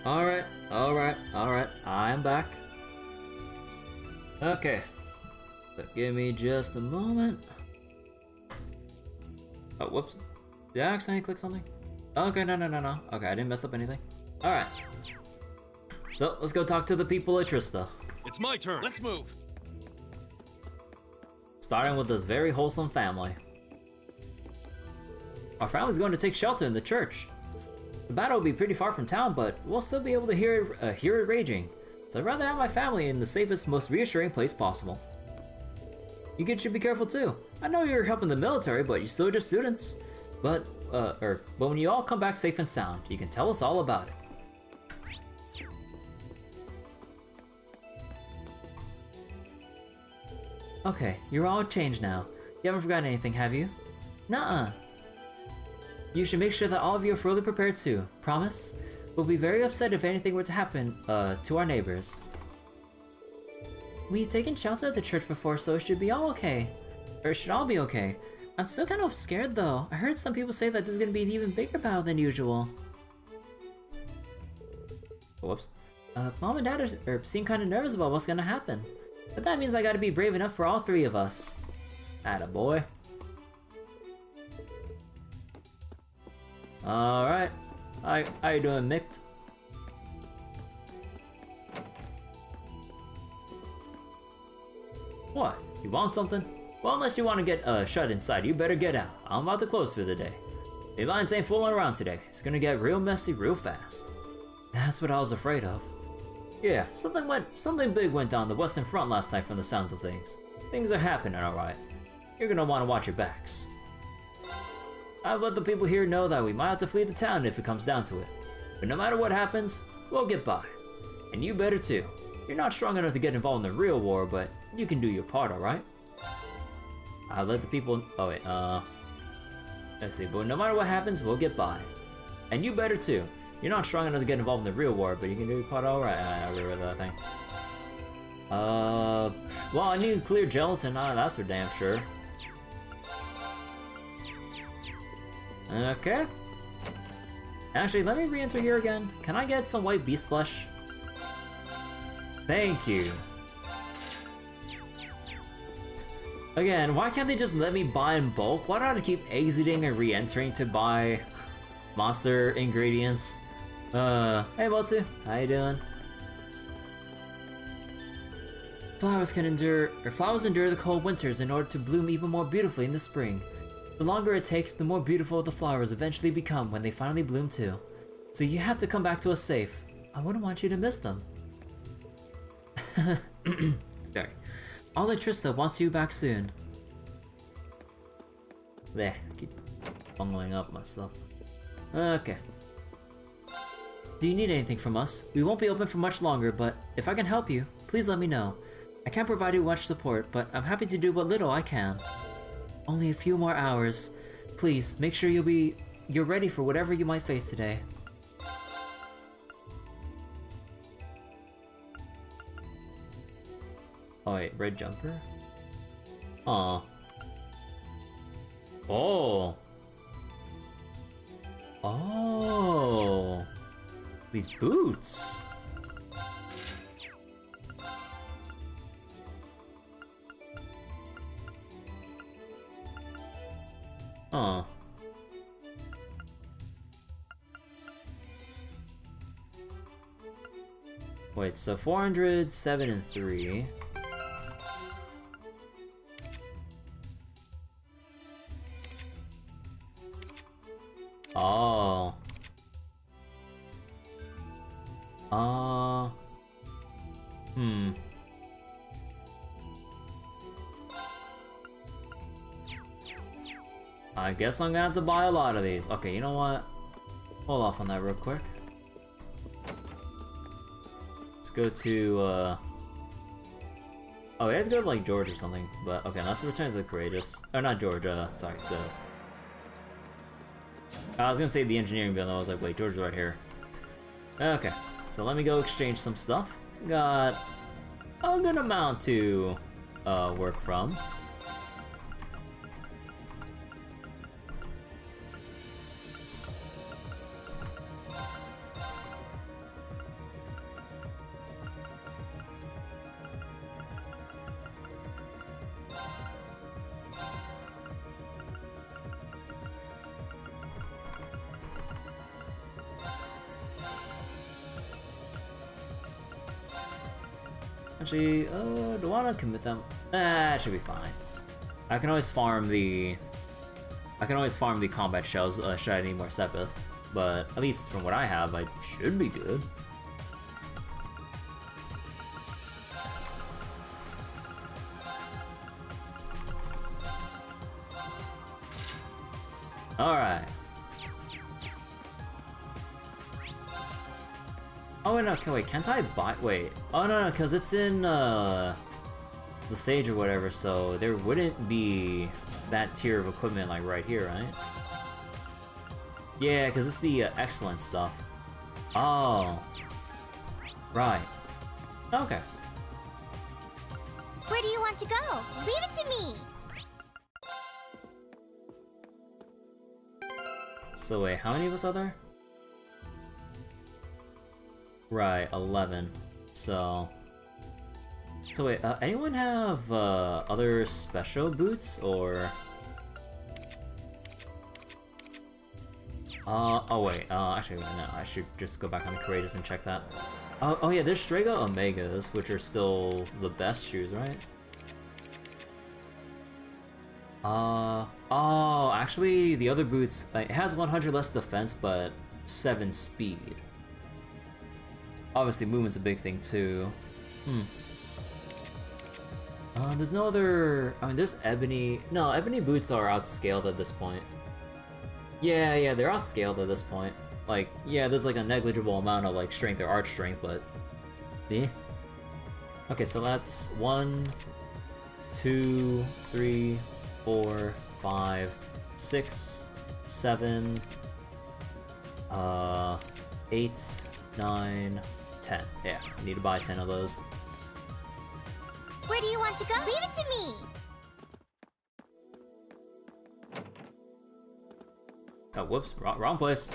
Alright, alright, alright. I'm back. Okay. So give me just a moment. Oh, whoops. Did I accidentally click something? Okay, no. Okay, I didn't mess up anything. Alright. So, let's go talk to the people at Trista. It's my turn. Let's move. Starting with this very wholesome family. Our family's going to take shelter in the church. The battle will be pretty far from town, but we'll still be able to hear it raging. So I'd rather have my family in the safest, most reassuring place possible. You kids should be careful too. I know you're helping the military, but you're still just students. But when you all come back safe and sound, you can tell us all about it. Okay, you're all changed now. You haven't forgotten anything, have you? Nuh-uh. You should make sure that all of you are fully prepared too. Promise? We'll be very upset if anything were to happen, to our neighbors. We've taken shelter at the church before, so it should be all okay. Or it should all be okay. I'm still kind of scared though. I heard some people say that this is gonna be an even bigger battle than usual. Whoops. Mom and Dad seem kind of nervous about what's gonna happen. But that means I gotta be brave enough for all three of us. Attaboy. Alright. How you doing, Mick? What? You want something? Well, unless you want to get shut inside, you better get out. I'm about to close for the day. The Alliance ain't fooling around today. It's gonna get real messy real fast. That's what I was afraid of. Yeah, something big went down the Western Front last night from the sounds of things. Things are happening, alright. You're gonna want to watch your backs. I've let the people here know that we might have to flee the town if it comes down to it. But no matter what happens, we'll get by. And you better too. You're not strong enough to get involved in the real war, but you can do your part, alright? I've let the people... Oh wait, let's see, but no matter what happens, we'll get by. And you better too. You're not strong enough to get involved in the real war, but you can do your part alright. I really read that thing. Well, I need clear gelatin, that's for damn sure. Okay. Actually, let me re-enter here again. Can I get some white beast flesh? Thank you. Again, why can't they just let me buy in bulk? Why do I have to keep exiting and re-entering to buy monster ingredients? Hey Botsu, how you doing? Flowers endure the cold winters in order to bloom even more beautifully in the spring. The longer it takes, the more beautiful the flowers eventually become when they finally bloom too. So you have to come back to us safe. I wouldn't want you to miss them. Sorry. All the Trista wants you back soon. There, I keep bungling up my stuff. Okay. Do you need anything from us? We won't be open for much longer, but if I can help you, please let me know. I can't provide you much support, but I'm happy to do what little I can. Only a few more hours. Please, make sure you're ready for whatever you might face today. Oh wait, red jumper? Aw. Oh! Oh! These boots! Huh. Wait, so 400, 7, and 3. Oh. Hmm. I guess I'm gonna have to buy a lot of these. Okay, you know what? Hold off on that real quick. Let's go to, oh, we have to go to, like, George or something. But, okay, let's return to the Courageous. Or not George, sorry, I was gonna say the engineering building, I was like, wait, George is right here. Okay, so let me go exchange some stuff. Got a good amount to, work from. Actually, do I want to commit them? It should be fine. I can always farm the combat shells should I need more Sepith, but at least from what I have, I should be good. Alright. Oh wait, no, okay, wait, can't I buy- wait. Oh no, because it's in, the stage or whatever, so there wouldn't be that tier of equipment, like, right here, right? Yeah, because it's the excellent stuff. Oh. Right. Okay. Where do you want to go? Leave it to me! So wait, how many of us are there? Right, 11. So wait, anyone have other special boots or? Oh wait, actually no, I should just go back on the Courageous and check that. Oh yeah, there's Strega Omegas, which are still the best shoes, right? Oh, actually, the other boots, like, it has 100 less defense, but 7 speed. Obviously, movement's a big thing, too. There's no other... I mean, there's Ebony... No, Ebony boots are outscaled at this point. Yeah, they're outscaled at this point. Like, yeah, there's, like, a negligible amount of, like, strength or arch strength, but... eh. Okay, so that's 1, 2, 3... 4, 5, 6, 7, 8, 9, 10. Yeah, I need to buy 10 of those. Where do you want to go? Leave it to me! Oh, whoops, wrong place.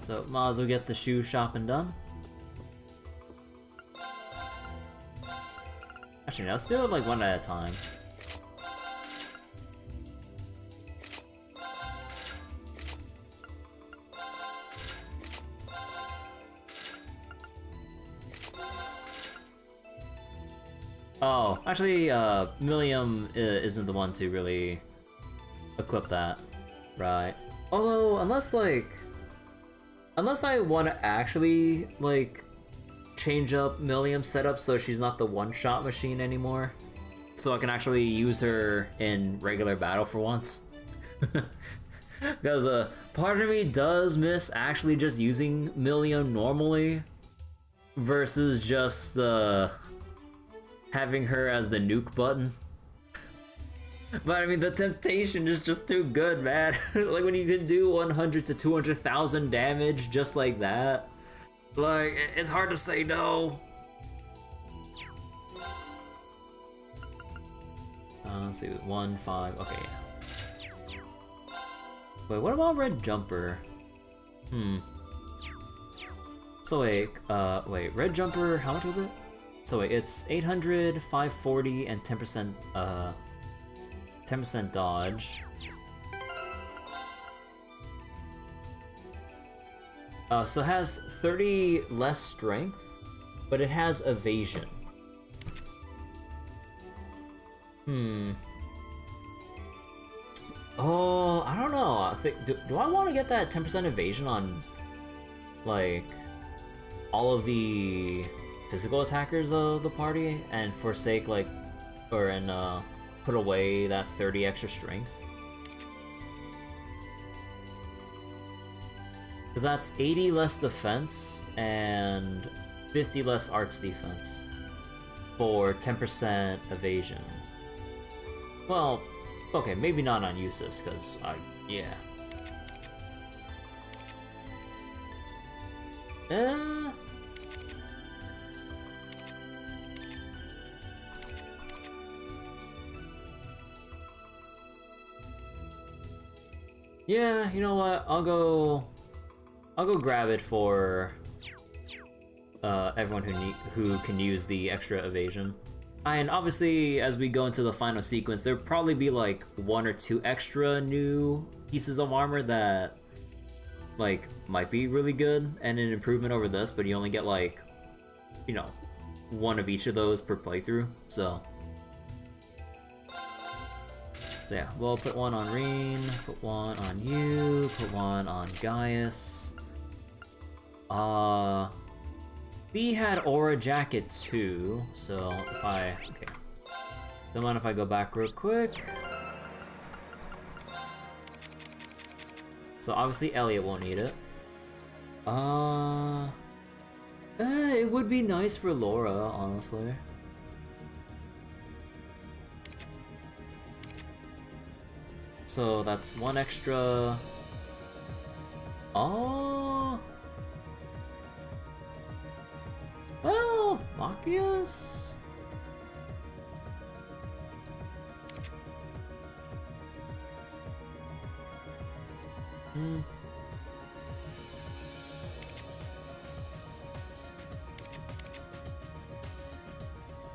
So, might as well get the shoe shopping done. Actually, no, let's do it like one at a time. Oh, actually, Millium isn't the one to really equip that, right? Although, unless I want to actually, like, change up Millium's setup so she's not the one-shot machine anymore, so I can actually use her in regular battle for once. Because part of me does miss actually just using Millium normally versus just having her as the nuke button. But I mean, the temptation is just too good, man. Like when you can do 100 to 200,000 damage just like that. Like, it's hard to say no. Let's see, 1, 5, okay, yeah. Wait, what about Red Jumper? So wait, Red Jumper, how much was it? So wait, it's 800, 540, and 10%, 10% dodge. So it has 30 less strength, but it has evasion. Oh, I don't know. I think, do I want to get that 10% evasion on, like, all of the physical attackers of the party and forsake, like, and put away that 30 extra strength? Because that's 80 less defense and 50 less arts defense for 10% evasion. Well, okay, maybe not on Usus, because yeah. Yeah, you know what? I'll go grab it for everyone who can use the extra evasion. And obviously, as we go into the final sequence, there'll probably be like 1 or 2 extra new pieces of armor that, like, might be really good and an improvement over this, but you only get like you know, one of each of those per playthrough, so yeah, we'll put one on Reen, put one on you, put one on Gaius. B had Aura Jacket too, so if I, okay. Don't mind if I go back real quick. So obviously Elliot won't need it. It would be nice for Laura, honestly. So that's one extra. Oh. Well, Machias.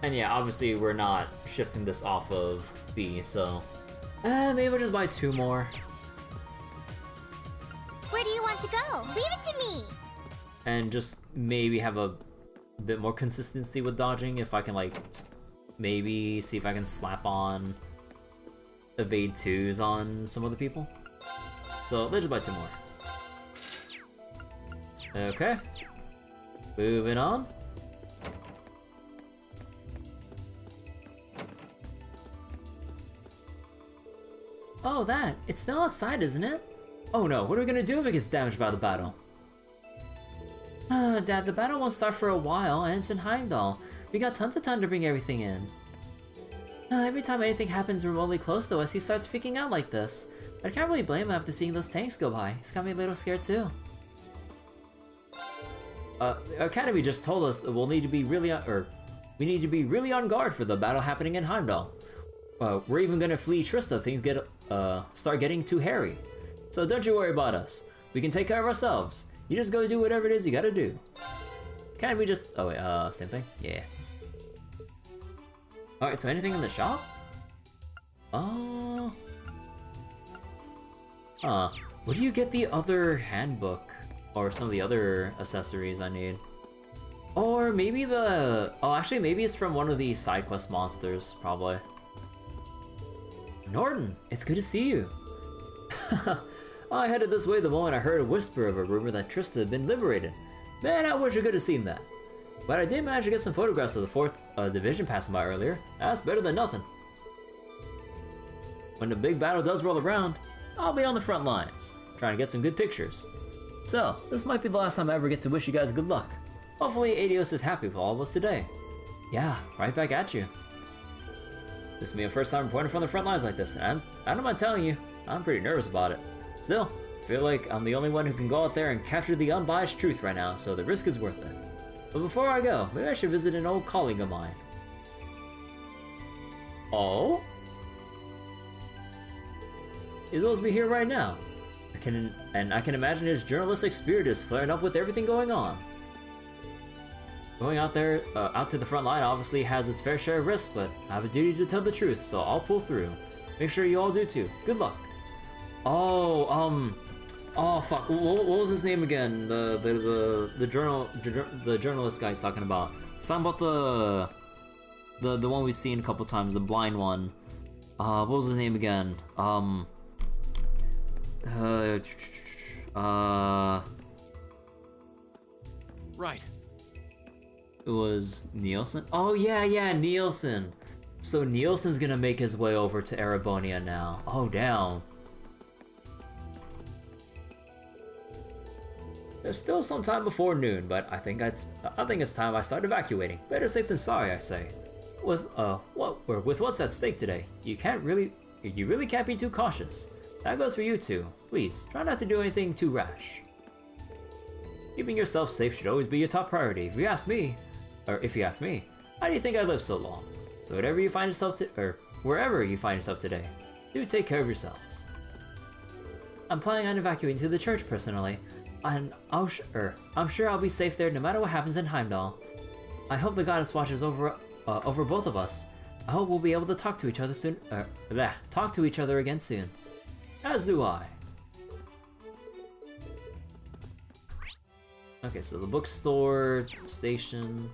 And yeah, obviously we're not shifting this off of B, so maybe we'll just buy 2 more. Where do you want to go? Leave it to me! And just maybe have a bit more consistency with dodging if I can, like, maybe see if I can slap on evade 2s on some other people. So let's just buy 2 more. Okay. Moving on. Oh, that. It's still outside, isn't it? Oh no, what are we gonna do if it gets damaged by the battle? Dad, the battle won't start for a while, and it's in Heimdall. We got tons of time to bring everything in. Every time anything happens remotely close to us, he starts freaking out like this. I can't really blame him after seeing those tanks go by. He's got me a little scared too. Academy just told us that we'll need to be really we need to be really on guard for the battle happening in Heimdall. We're even gonna flee Trista if things start getting too hairy. So don't you worry about us. We can take care of ourselves. You just go do whatever it is you gotta do. Can't we just... Oh wait, same thing? Yeah. Alright, so anything in the shop? Oh... Where do you get the other handbook? Or some of the other accessories I need? Or maybe the... Oh, actually, maybe it's from one of the side quest monsters, probably. Norton, it's good to see you. I headed this way the moment I heard a whisper of a rumor that Trista had been liberated. Man, I wish I could have seen that. But I did manage to get some photographs of the 4th Division passing by earlier. That's better than nothing. When the big battle does roll around, I'll be on the front lines, trying to get some good pictures. So, this might be the last time I ever get to wish you guys good luck. Hopefully Adios is happy with all of us today. Yeah, right back at you. This will be my first time reporting from the front lines like this, and I don't mind telling you, I'm pretty nervous about it. Still, I feel like I'm the only one who can go out there and capture the unbiased truth right now, so the risk is worth it. But before I go, maybe I should visit an old colleague of mine. Oh? He's supposed to be here right now. I can imagine his journalistic spirit is flaring up with everything going on. Going out there, out to the front line obviously has its fair share of risks, but I have a duty to tell the truth, so I'll pull through. Make sure you all do too. Good luck. Oh, oh fuck, what was his name again? The journalist guy's talking about. He's talking about the one we've seen a couple times, the blind one. What was his name again? Right. It was Nielsen? Oh yeah, Nielsen. So Nielsen's gonna make his way over to Erebonia now. Oh damn. There's still some time before noon, but I think it's time I start evacuating. Better safe than sorry, I say. With what's at stake today, you really can't be too cautious. That goes for you too. Please, try not to do anything too rash. Keeping yourself safe should always be your top priority. If you ask me, how do you think I lived so long? So wherever you find yourself today, do take care of yourselves. I'm planning on evacuating to the church personally, and I'm sure I'll be safe there no matter what happens in Heimdall. I hope the goddess watches over both of us. I hope we'll be able to talk to each other soon. Talk to each other again soon. As do I. Okay, so the bookstore, station.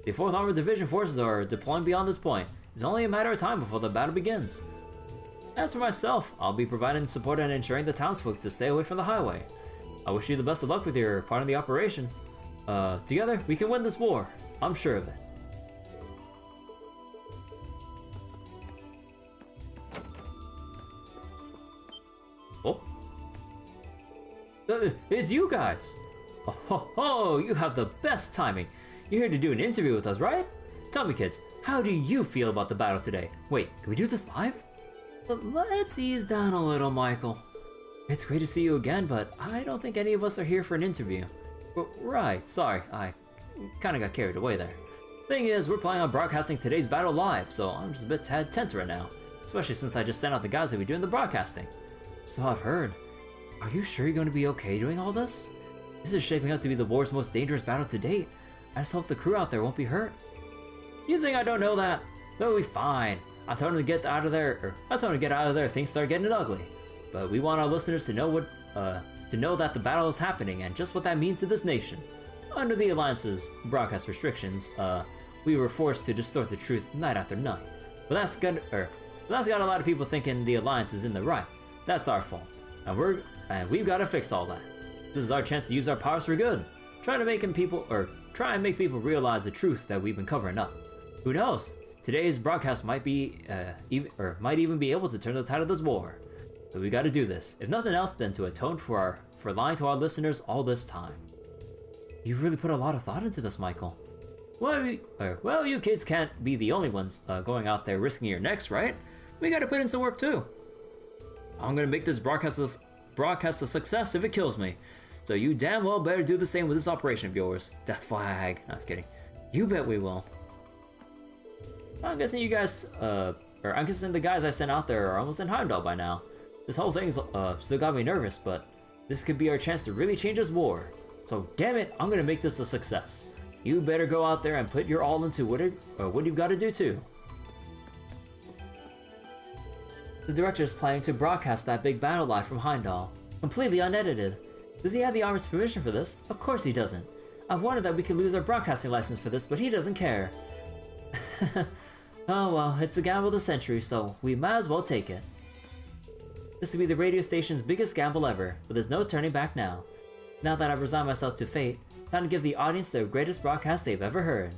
The 4th Armored Division forces are deploying beyond this point. It's only a matter of time before the battle begins. As for myself, I'll be providing support and ensuring the townsfolk to stay away from the highway. I wish you the best of luck with your part of the operation. Together, we can win this war. I'm sure of it. Oh. It's you guys! Oh, ho, ho, you have the best timing. You're here to do an interview with us, right? Tell me, kids, how do you feel about the battle today? Wait, can we do this live? Let's ease down a little, Michael. It's great to see you again, but I don't think any of us are here for an interview. Right, sorry, I kinda got carried away there. Thing is, we're planning on broadcasting today's battle live, so I'm just a bit tad tense right now. Especially since I just sent out the guys that will be doing the broadcasting. So I've heard. Are you sure you're going to be okay doing all this? This is shaping up to be the war's most dangerous battle to date. I just hope the crew out there won't be hurt. You think I don't know that? They'll be fine. I told them to get out of there, if things start getting ugly. But we want our listeners to know that the battle is happening and just what that means to this nation. Under the Alliance's broadcast restrictions, we were forced to distort the truth night after night. But that's got a lot of people thinking the Alliance is in the right. That's our fault, and we've got to fix all that. This is our chance to use our powers for good. Try and make people realize the truth that we've been covering up. Who knows? Today's broadcast might even be able to turn the tide of this war. But we got to do this, if nothing else, than to atone for lying to our listeners all this time. You've really put a lot of thought into this, Michael. Well, you kids can't be the only ones going out there risking your necks, right? We got to put in some work too. I'm gonna make this broadcast a success if it kills me. So you damn well better do the same with this operation of yours. Death flag. No, just kidding. You bet we will. I'm guessing you guys, I'm guessing the guys I sent out there are almost in Heimdallr by now. This whole thing's still got me nervous, but this could be our chance to really change this war. So damn it, I'm gonna make this a success. You better go out there and put your all into what you've got to do too. The director is planning to broadcast that big battle live from Heimdallr, completely unedited. Does he have the Army's permission for this? Of course he doesn't. I've wondered that we could lose our broadcasting license for this, but he doesn't care. Oh well, it's a gamble of the century, so we might as well take it. This will be the radio station's biggest gamble ever, but there's no turning back now. Now that I've resigned myself to fate, time to give the audience the greatest broadcast they've ever heard.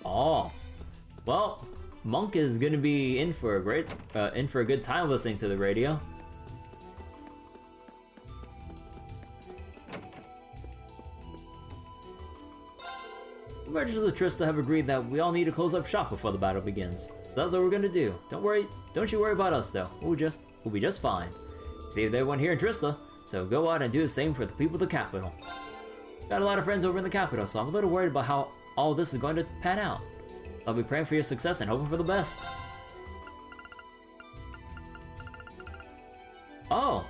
Oh, well, Monk is gonna be in for a good time listening to the radio. The merchants of Trista have agreed that we all need to close up shop before the battle begins. That's what we're gonna do. Don't you worry about us though. We'll be just fine. Saved everyone here in Trista, so go out and do the same for the people of the capital. Got a lot of friends over in the capital, so I'm a little worried about how all this is going to pan out. I'll be praying for your success and hoping for the best. Oh!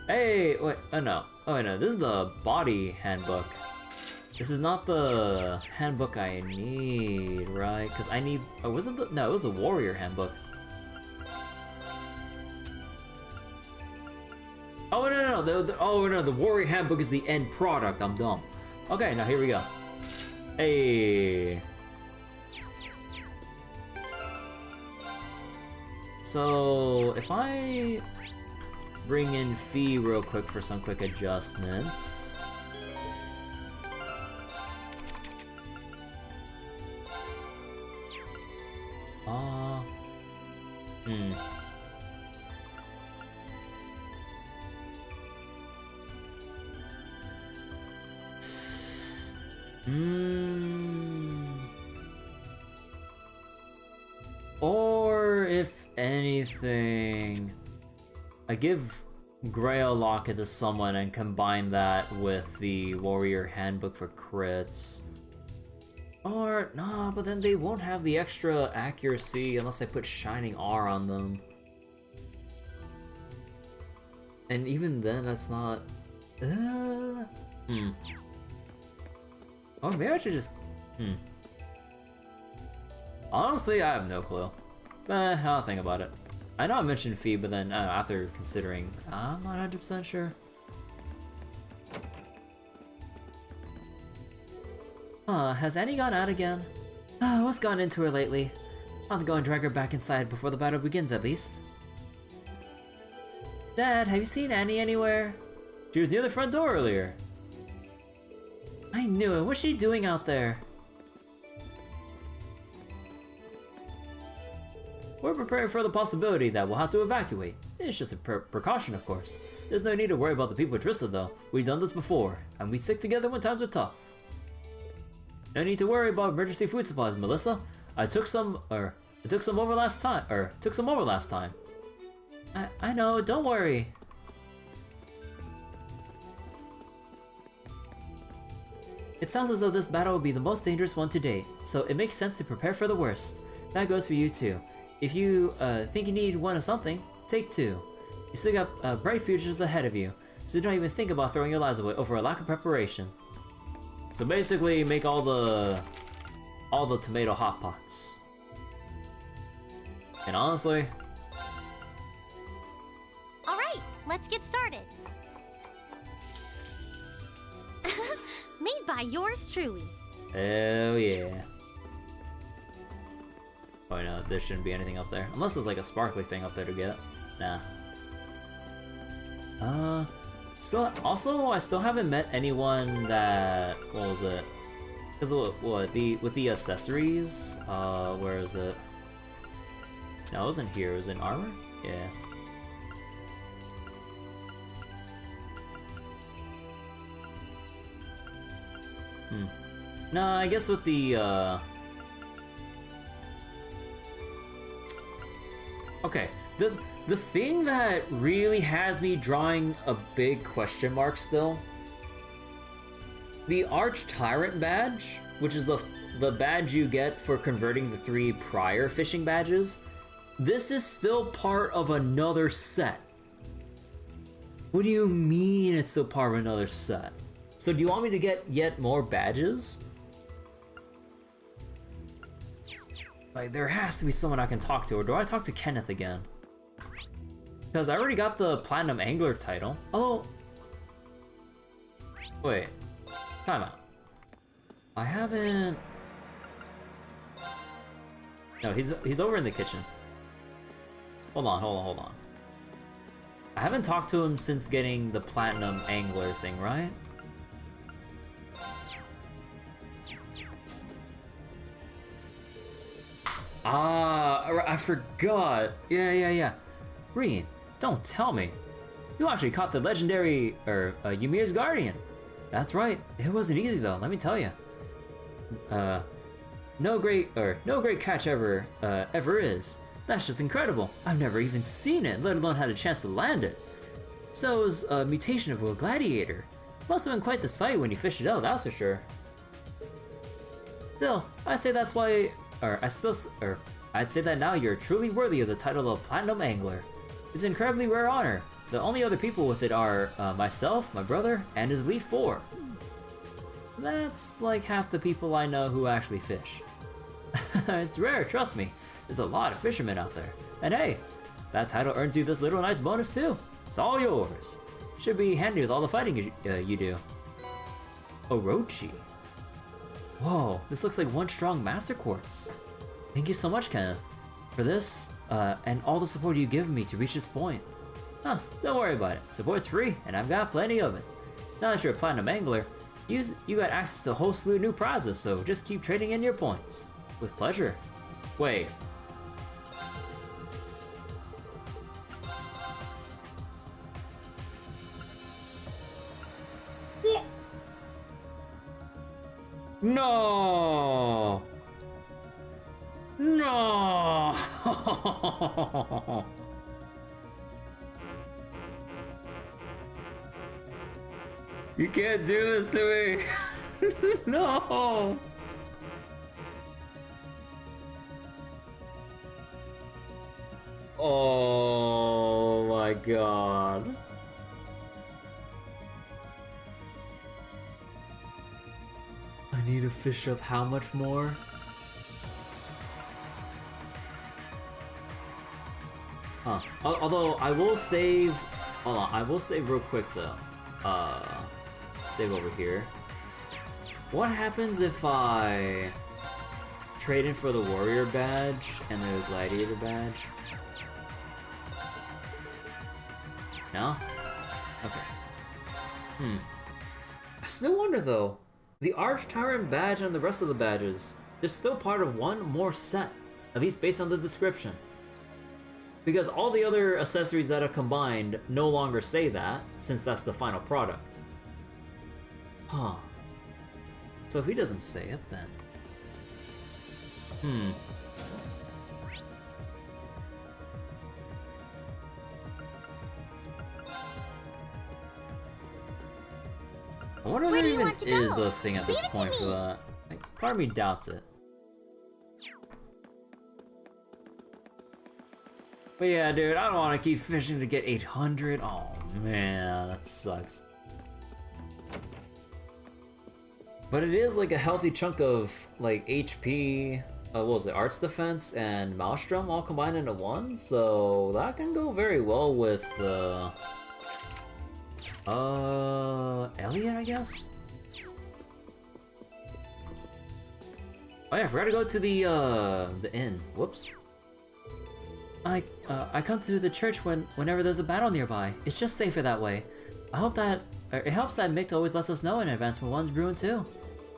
Hey! Wait, oh no. Oh wait, no, this is the body handbook. This is not the handbook I need, right? Because I need... Oh, was it the... No, it was the warrior handbook. Oh, no. Oh, no, the warrior handbook is the end product. I'm dumb. Okay, now here we go. Hey... So, if I bring in Fee real quick for some quick adjustments. Or if anything, I give Grail Locket to someone and combine that with the Warrior Handbook for crits. Or, nah, but then they won't have the extra accuracy unless I put Shining R on them. And even then, that's not... Oh, maybe I should just... Honestly, I have no clue. I'll think about it. I know I mentioned Fee, but then after considering, I'm not 100% sure. Has Annie gone out again? What's gone into her lately? I'll go and drag her back inside before the battle begins at least. Dad, have you seen Annie anywhere? She was near the front door earlier. I knew it. What's she doing out there? We're preparing for the possibility that we'll have to evacuate. It's just a precaution, of course. There's no need to worry about the people at Trista, though. We've done this before, and we stick together when times are tough. No need to worry about emergency food supplies, Melissa. I took some over last time. I know, don't worry. It sounds as though this battle will be the most dangerous one to date, so it makes sense to prepare for the worst. That goes for you too. If you think you need one of something, take two. You still got bright futures ahead of you, so don't even think about throwing your lives away over a lack of preparation. So basically, make all the tomato hot pots. And honestly, All right, let's get started. Made by yours truly. hell yeah. Oh no, there shouldn't be anything up there. Unless there's like a sparkly thing up there to get. Nah. I still haven't met anyone that, what was it? Because with the accessories, where is it? No, it wasn't here, it was in armor? Yeah. No, I guess with the, okay, the thing that really has me drawing a big question mark still, the Arch Tyrant badge, which is the badge you get for converting the 3 prior fishing badges, this is still part of another set. What do you mean it's still part of another set? So do you want me to get yet more badges? Like, there has to be someone I can talk to, or do I talk to Kenneth again? Because I already got the Platinum Angler title. Although... Wait. Time out. I haven't... No, he's over in the kitchen. Hold on. I haven't talked to him since getting the Platinum Angler thing, right? Ah, I forgot. Yeah. Reen, don't tell me. You actually caught the legendary, Ymir's Guardian. That's right. It wasn't easy though, let me tell you. No great catch ever is. That's just incredible. I've never even seen it, let alone had a chance to land it. So it was a mutation of a gladiator. Must have been quite the sight when you fished it out, that's for sure. Still, I'd say that now you're truly worthy of the title of Platinum Angler. It's an incredibly rare honor. The only other people with it are myself, my brother, and his Elite 4. That's like half the people I know who actually fish. It's rare, trust me. There's a lot of fishermen out there. And hey, that title earns you this little nice bonus too. It's all yours. Should be handy with all the fighting you do. Orochi. Whoa, this looks like one strong Master Quartz. Thank you so much, Kenneth, for this, and all the support you've given me to reach this point. Huh, don't worry about it. Support's free, and I've got plenty of it. Now that you're a Platinum Angler, you got access to a whole slew of new prizes, so just keep trading in your points. With pleasure. Wait. No! No! You can't do this to me! No! Oh my god. I need to fish up how much more? Huh. Although I will save. Hold on, I will save real quick though. Save over here. What happens if I trade in for the warrior badge and the gladiator badge? No? Okay. I still wonder though, the Arch Tyrant badge and the rest of the badges, they're still part of one more set, at least based on the description. Because all the other accessories that are combined no longer say that, since that's the final product. Huh. So if he doesn't say it, then... I wonder if there even is a thing at this point for that. Like, part of me doubts it. But yeah, dude, I don't want to keep fishing to get 800. Oh man, that sucks. But it is like a healthy chunk of like HP, what was it, Arts Defense and Maelstrom all combined into one, so that can go very well with Elliot, I guess? Oh yeah, I forgot to go to the inn. Whoops. I come to the church whenever there's a battle nearby. It's just safer that way. I hope that it helps that Mick always lets us know in advance when one's brewing too.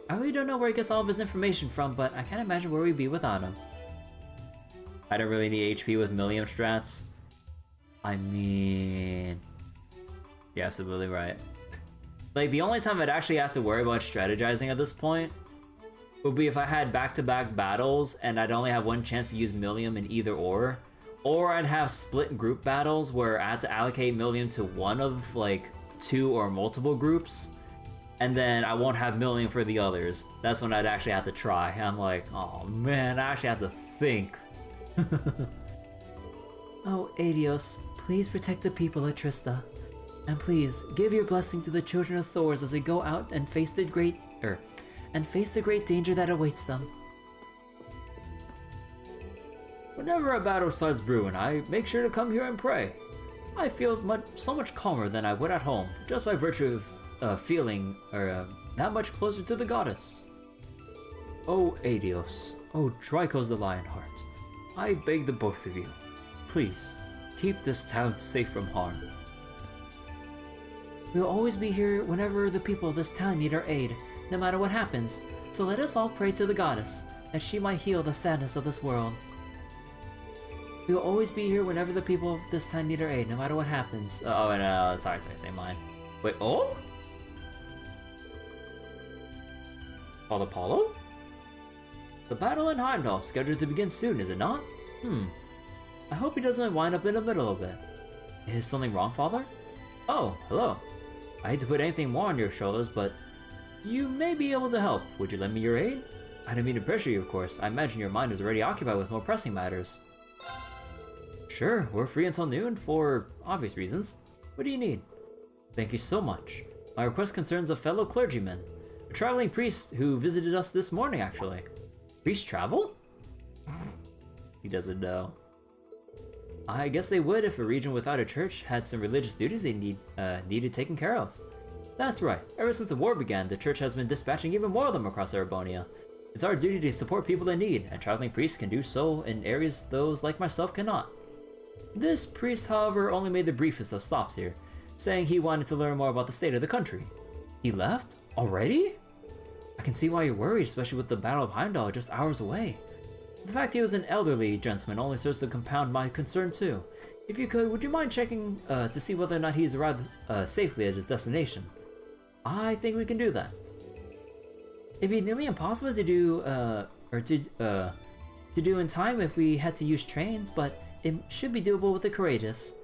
I really don't know where he gets all of his information from, but I can't imagine where we'd be without him. I don't really need HP with Millium strats. I mean... You're absolutely right. Like, the only time I'd actually have to worry about strategizing at this point would be if I had back-to-back battles and I'd only have one chance to use Millium in either or I'd have split group battles where I had to allocate Millium to one of, like, 2 or multiple groups, and then I won't have Millium for the others. That's when I'd actually have to try. I'm like, oh man, I actually have to think. Oh, Adios, please protect the people at Trista. And please, give your blessing to the children of Thors as they go out and face the great danger that awaits them. Whenever a battle starts brewing, I make sure to come here and pray. I feel so much calmer than I would at home, just by virtue of feeling that much closer to the goddess. Oh, Adios. Oh, Drykos the Lionheart. I beg the both of you, please, keep this town safe from harm. We will always be here whenever the people of this town need our aid, no matter what happens, so let us all pray to the goddess, that she might heal the sadness of this world. We will always be here whenever the people of this town need our aid, no matter what happens. Sorry, same line. Wait, oh? Father Paulo? The battle in Heimdallr scheduled to begin soon, is it not? I hope he doesn't wind up in the middle of it. Is something wrong, Father? Oh, hello. I hate to put anything more on your shoulders, but you may be able to help. Would you lend me your aid? I didn't mean to pressure you, of course. I imagine your mind is already occupied with more pressing matters. Sure, we're free until noon for obvious reasons. What do you need? Thank you so much. My request concerns a fellow clergyman, a traveling priest who visited us this morning, actually. Priests travel? He doesn't know. I guess they would if a region without a church had some religious duties they needed taken care of. That's right. Ever since the war began, the church has been dispatching even more of them across Erebonia. It's our duty to support people in need, and traveling priests can do so in areas those like myself cannot. This priest, however, only made the briefest of stops here, saying he wanted to learn more about the state of the country. He left? Already? I can see why you're worried, especially with the Battle of Heimdallr just hours away. The fact he was an elderly gentleman only serves to compound my concern too. If you could, would you mind checking to see whether or not he's arrived safely at his destination? I think we can do that. It'd be nearly impossible to do, to do in time if we had to use trains, but it should be doable with the courageous.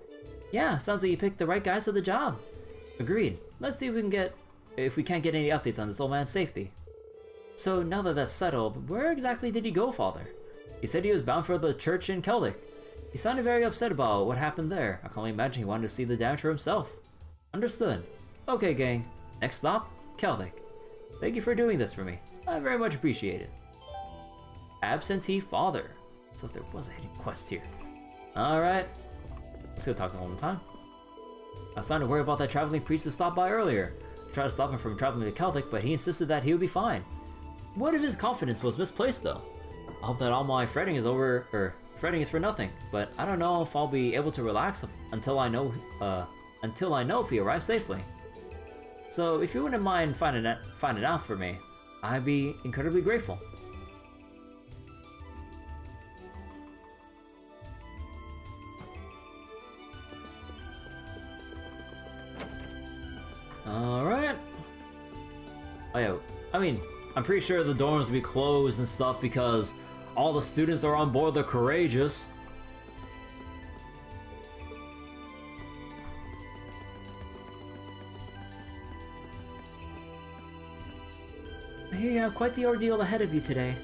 Yeah, sounds like you picked the right guys for the job. Agreed. Let's see if we can't get any updates on this old man's safety. So now that that's settled, where exactly did he go, Father? He said he was bound for the church in Celtic. He sounded very upset about what happened there. I can only imagine he wanted to see the damage for himself. Understood. Okay, gang. Next stop, Celtic. Thank you for doing this for me. I very much appreciate it. Absentee father. So there was a hidden quest here. Alright. Let's go talk to him one more time. I was starting to worry about that traveling priest who stopped by earlier. I tried to stop him from traveling to Celtic, but he insisted that he would be fine. What if his confidence was misplaced though? I hope that all my fretting is over, or fretting is for nothing. But I don't know if I'll be able to relax until I know if he arrives safely. So if you wouldn't mind finding out for me, I'd be incredibly grateful. Alright. Oh yeah, I mean, I'm pretty sure the dorms will be closed and stuff because all the students that are on board, they're courageous. I hear you have quite the ordeal ahead of you today.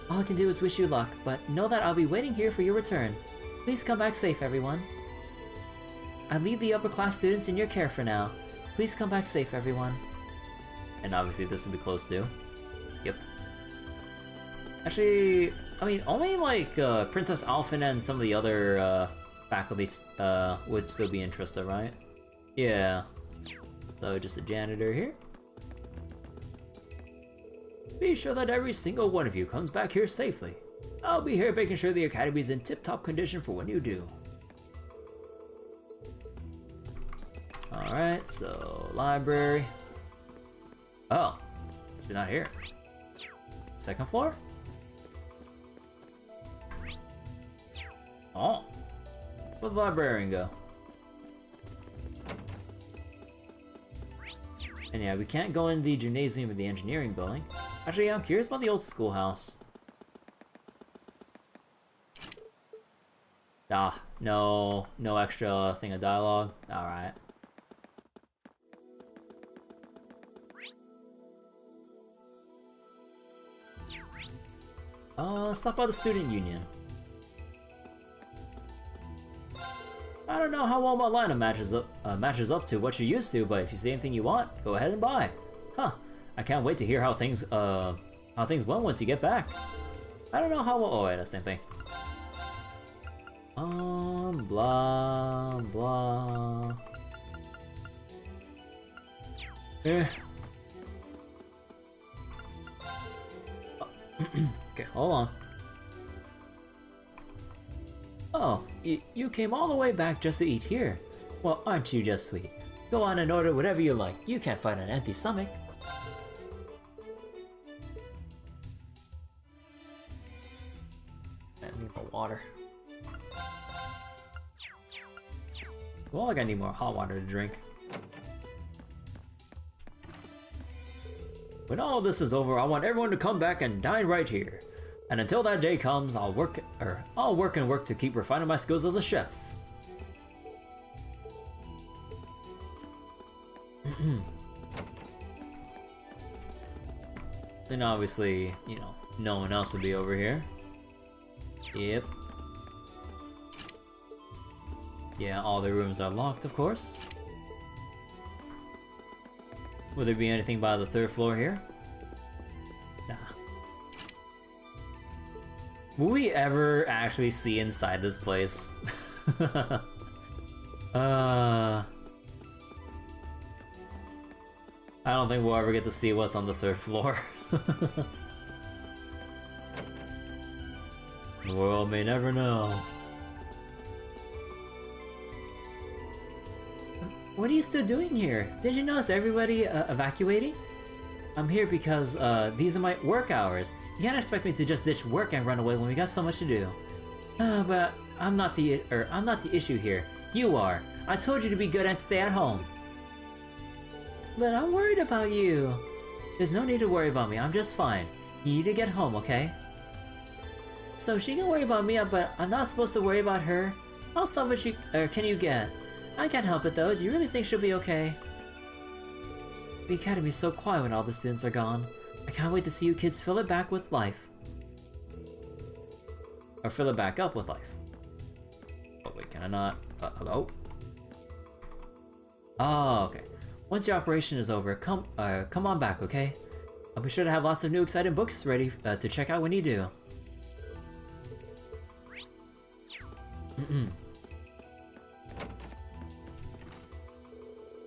All I can do is wish you luck, but know that I'll be waiting here for your return. Please come back safe, everyone. I leave the upper class students in your care for now. Please come back safe, everyone. And obviously this will be close too. Yep. Actually, I mean, only like Princess Alphen and some of the other faculties would still be interested, right? Yeah. So just a janitor here. Be sure that every single one of you comes back here safely. I'll be here making sure the academy's in tip-top condition for when you do. Alright, so library. Oh, she's not here. Second floor? Oh, where'd the librarian go? And yeah, we can't go in the gymnasium or the engineering building. Actually, I'm curious about the old schoolhouse. Ah, no extra thing of dialogue. Alright. Stop by the student union. I don't know how well my lineup matches up to what you're used to, but if you see anything you want, go ahead and buy. Huh? I can't wait to hear how things went once you get back. I don't know how well. Oh wait, that's the same thing. Blah blah. Eh. Okay, hold on. Oh, you came all the way back just to eat here. Well, aren't you just sweet? Go on and order whatever you like. You can't fight an empty stomach. I need more water. Well, like I need more hot water to drink. When all this is over, I want everyone to come back and dine right here. And until that day comes, I'll work to keep refining my skills as a chef. Then obviously, you know, no one else will be over here. Yep. Yeah, all the rooms are locked, of course. Will there be anything by the third floor here? Nah. Will we ever actually see inside this place? I don't think we'll ever get to see what's on the third floor. The world may never know. What are you still doing here? Didn't you notice everybody evacuating? I'm here because these are my work hours. You can't expect me to just ditch work and run away when we got so much to do. But I'm not the issue here. You are. I told you to be good and stay at home. But I'm worried about you. There's no need to worry about me. I'm just fine. You need to get home, okay? So she can worry about me, but I'm not supposed to worry about her. How selfish can you get? I can't help it though. Do you really think she'll be okay? The academy's so quiet when all the students are gone. I can't wait to see you kids fill it back with life. Or fill it back up with life. Oh wait, can I not? Hello? Oh, okay. Once your operation is over, come on back, okay? I'll be sure to have lots of new exciting books ready to check out when you do.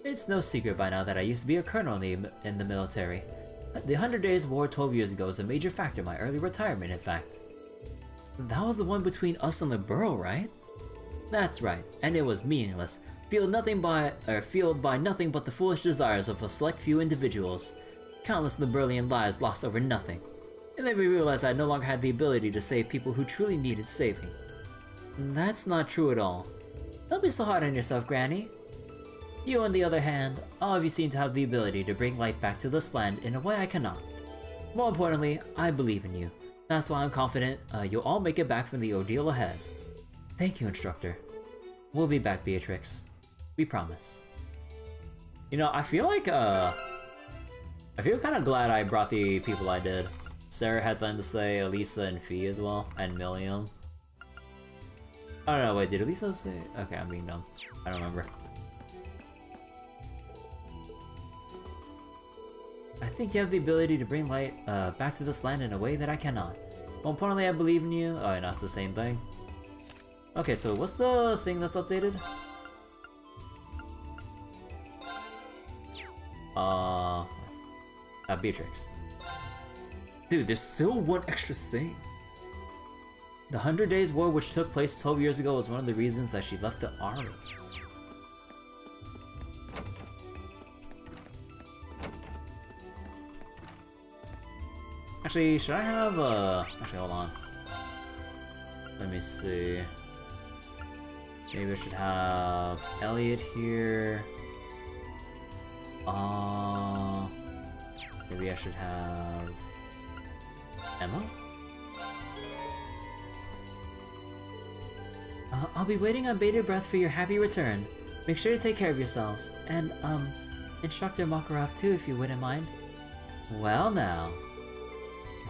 It's no secret by now that I used to be a colonel in the military. The 100 Days War 12 years ago was a major factor in my early retirement, in fact. That was the one between us and the burrow, right? That's right, and it was meaningless, fueled by nothing but the foolish desires of a select few individuals. Countless Liberlian lives lost over nothing. It made me realize that I no longer had the ability to save people who truly needed saving. That's not true at all. Don't be so hard on yourself, Granny. You, on the other hand, all of you seem to have the ability to bring light back to this land in a way I cannot. More importantly, I believe in you. That's why I'm confident you'll all make it back from the ordeal ahead. Thank you, Instructor. We'll be back, Beatrix. We promise. You know, I feel like, I feel kind of glad I brought the people I did. Sarah had something to say, Elisa and Fee as well, and Milliam. I don't know, wait, did Elisa say? Okay, I'm being dumb. I don't remember. I think you have the ability to bring light back to this land in a way that I cannot. More importantly, I believe in you. Oh, and that's the same thing. Okay, so what's the thing that's updated? Beatrix. Dude, there's still one extra thing. The 100 Days War, which took place 12 years ago, was one of the reasons that she left the army. Actually, should I have actually, hold on. Let me see. Maybe I should have Elliot here. Maybe I should have Emma? I'll be waiting on bated breath for your happy return. Make sure to take care of yourselves. And, Instructor Makarov too, if you wouldn't mind. Well now.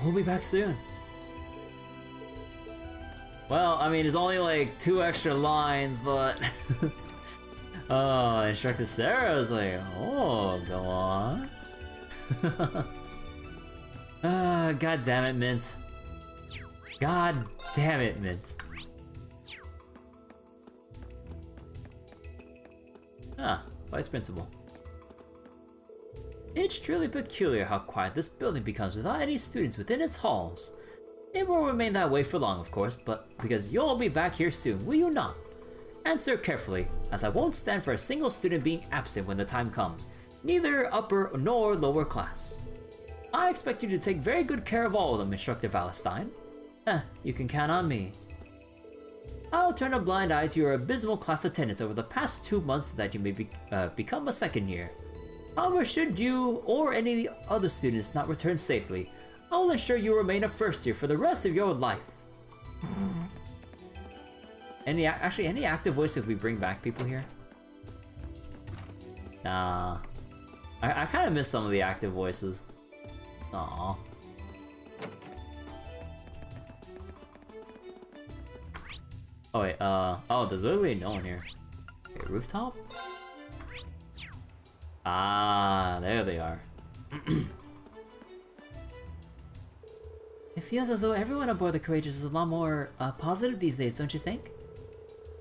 We'll be back soon. Well, I mean, it's only like 2 extra lines, but... oh, Instructor Sarah was like, oh, go on. God damn it, Mint. God damn it, Mint. Ah, Vice Principal. It's truly peculiar how quiet this building becomes without any students within its halls. It will remain that way for long, of course, but because you'll be back here soon, will you not? Answer carefully, as I won't stand for a single student being absent when the time comes, neither upper nor lower class. I expect you to take very good care of all of them, Instructor Valestein. You can count on me. I'll turn a blind eye to your abysmal class attendance over the past 2 months so that you may become a second year. However, should you or any of the other students not return safely, I'll ensure you remain a first year for the rest of your life. Any active voice if we bring back people here? Nah. I kind of miss some of the active voices. Aww. Oh wait, oh, there's literally no one here. Okay, rooftop? Ah, there they are. It feels as though everyone aboard the Courageous is a lot more positive these days, don't you think?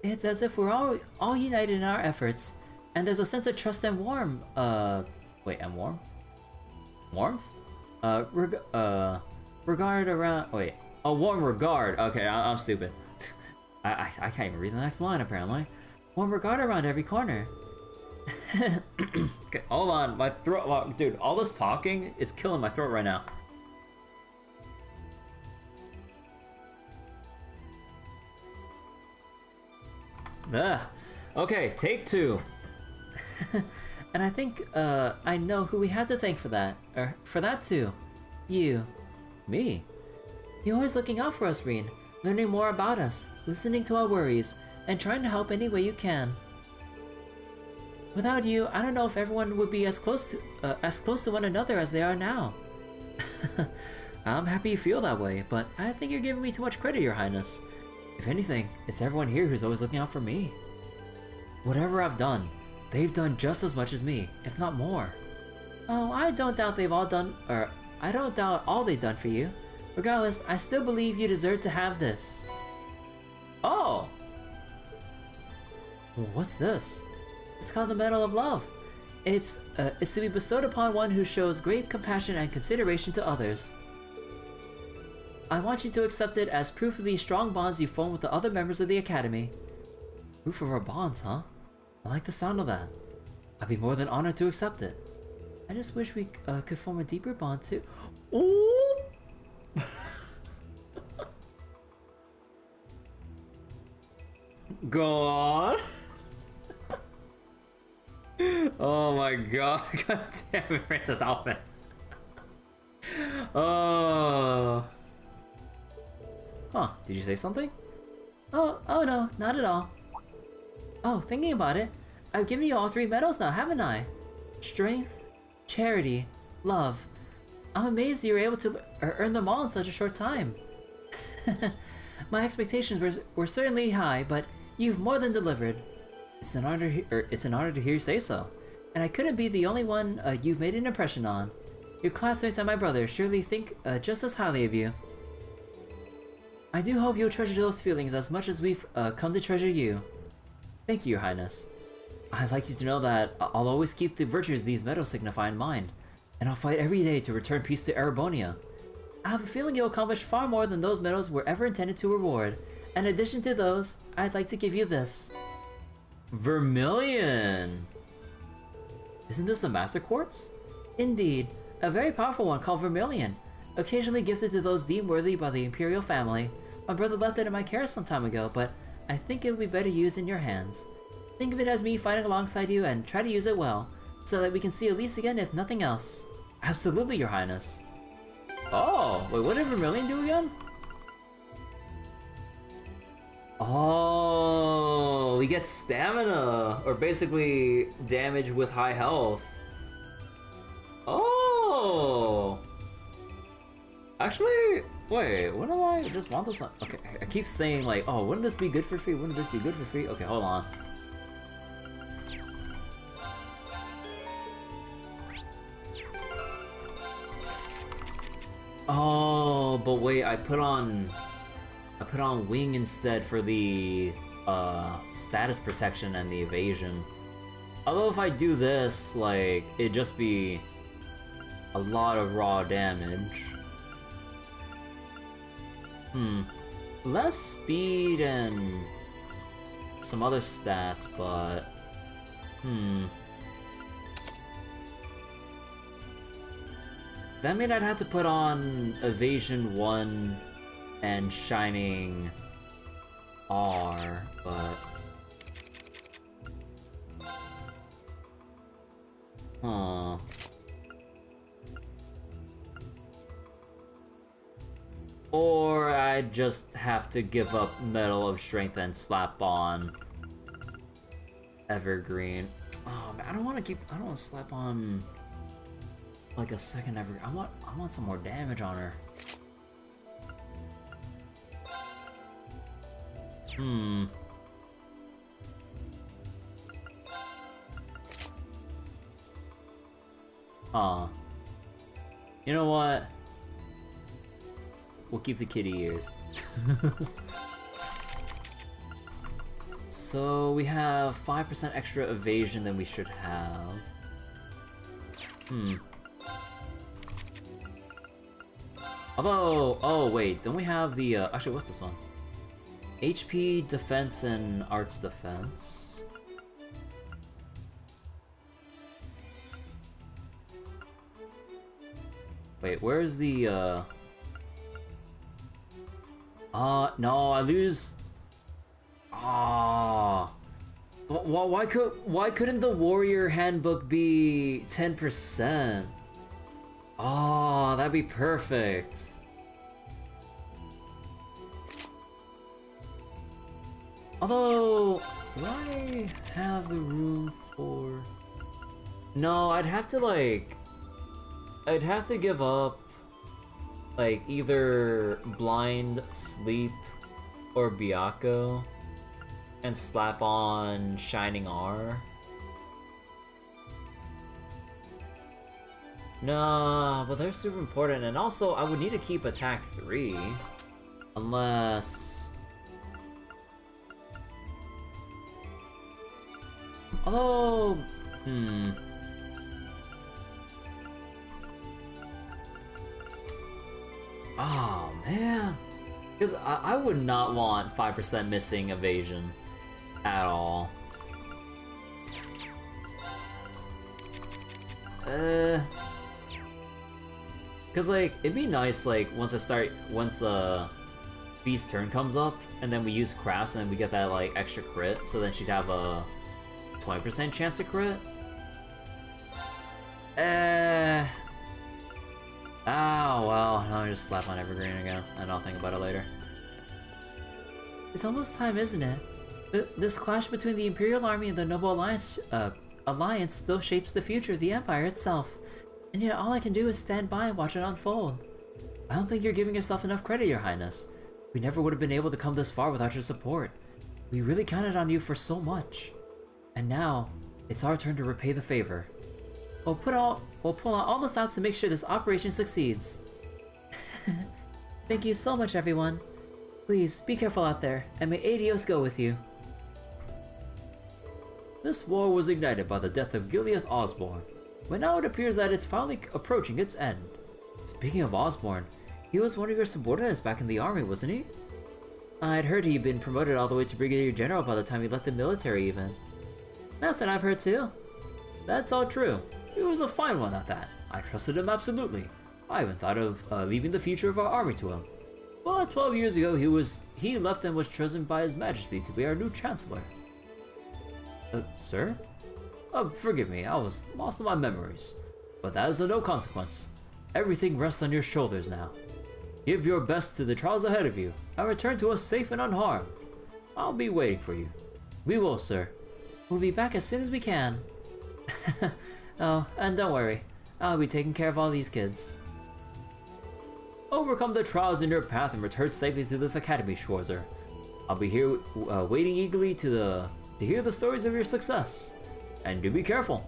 It's as if we're all united in our efforts, and there's a sense of trust and warmth. Wait, and warmth? Warmth? Regard around. Wait, a warm regard. Okay, I'm stupid. I can't even read the next line apparently. Warm regard around every corner. Okay, hold on, my throat, dude. All this talking is killing my throat right now. Okay, take 2. And I think I know who we had to thank for that, or for that too. You. Me? You're always looking out for us, Reen, learning more about us, listening to our worries, and trying to help any way you can. Without you, I don't know if everyone would be as close to one another as they are now. I'm happy you feel that way, but I think you're giving me too much credit, Your Highness. If anything, it's everyone here who's always looking out for me. Whatever I've done, they've done just as much as me, if not more. Oh, I don't doubt I don't doubt all they've done for you. Regardless, I still believe you deserve to have this. Oh! What's this? It's called the Medal of Love. It's to be bestowed upon one who shows great compassion and consideration to others. I want you to accept it as proof of the strong bonds you form with the other members of the Academy. Proof of our bonds, huh? I like the sound of that. I'd be more than honored to accept it. I just wish we could form a deeper bond too. Ooh! Go on. Oh my god. God damn it, Princess Alpha. Oh. Huh, did you say something? Oh no, not at all. Oh, thinking about it, I've given you all 3 medals now, haven't I? Strength, charity, love. I'm amazed you were able to earn them all in such a short time. My expectations were certainly high, but you've more than delivered. It's an honor to hear you say so. And I couldn't be the only one you've made an impression on. Your classmates and my brother surely think just as highly of you. I do hope you'll treasure those feelings as much as we've come to treasure you. Thank you, Your Highness. I'd like you to know that I'll always keep the virtues these medals signify in mind, and I'll fight every day to return peace to Erebonia. I have a feeling you'll accomplish far more than those medals were ever intended to reward. In addition to those, I'd like to give you this. Vermilion! Isn't this the Master Quartz? Indeed, a very powerful one called Vermilion, occasionally gifted to those deemed worthy by the Imperial family. My brother left it in my care some time ago, but I think it would be better used in your hands. Think of it as me fighting alongside you and try to use it well, so that we can see Elise again if nothing else. Absolutely, Your Highness. Oh, wait, what did Vermilion do again? Oh, we get stamina, or basically damage with high health. Oh! Actually, wait, wouldn't I just want this on? Okay, I keep saying like, oh, wouldn't this be good for free? Wouldn't this be good for free? Okay, hold on. Oh, but wait, I put on wing instead for the status protection and the evasion. Although if I do this, like, it'd just be a lot of raw damage. Less speed and some other stats, but that mean I'd have to put on evasion 1 and shining R, but or I'd just have to give up Medal of Strength and slap on Evergreen. Oh man, I don't want to slap on like a second Evergreen. I want some more damage on her. You know what? We'll keep the kitty ears. So we have 5% extra evasion than we should have. Although, oh wait, don't we have the, actually what's this one? HP, defense, and arts defense. Wait, where's the, no, I lose. Why couldn't the warrior handbook be 10%? Oh, that'd be perfect. Although, do I have the room for... No, I'd have to give up, like, either Blind, Sleep, or Byakko, and slap on Shining R. No, but they're super important, and also I would need to keep attack 3, unless... Although, Oh Yeah. Because I would not want 5% missing evasion at all. Because, like, it'd be nice, like, once Beast's turn comes up, and then we use crafts, and then we get that, like, extra crit, so then she'd have a 20% chance to crit. Oh, well, now I just slap on Evergreen again, and I'll think about it later. It's almost time, isn't it? This clash between the Imperial Army and the Noble Alliance still shapes the future of the Empire itself. And yet all I can do is stand by and watch it unfold. I don't think you're giving yourself enough credit, Your Highness. We never would have been able to come this far without your support. We really counted on you for so much. And now, it's our turn to repay the favor. We'll pull out all the stops to make sure this operation succeeds. Thank you so much, everyone. Please, be careful out there, and may Adios go with you. This war was ignited by the death of Gileath Osborne, but now it appears that it's finally approaching its end. Speaking of Osborne, he was one of your subordinates back in the army, wasn't he? I'd heard he'd been promoted all the way to Brigadier General by the time he left the military even. That's what I've heard too. That's all true. He was a fine one at that. I trusted him absolutely. I even thought of leaving the future of our army to him. But 12 years ago he left and was chosen by His Majesty to be our new Chancellor. Sir? Forgive me, I was lost in my memories. But that is of no consequence. Everything rests on your shoulders now. Give your best to the trials ahead of you, and return to us safe and unharmed. I'll be waiting for you. We will, sir. We'll be back as soon as we can. Oh, and don't worry. I'll be taking care of all these kids. Overcome the trials in your path and return safely to this academy, Schwarzer. I'll be here waiting eagerly to hear the stories of your success. And do be careful.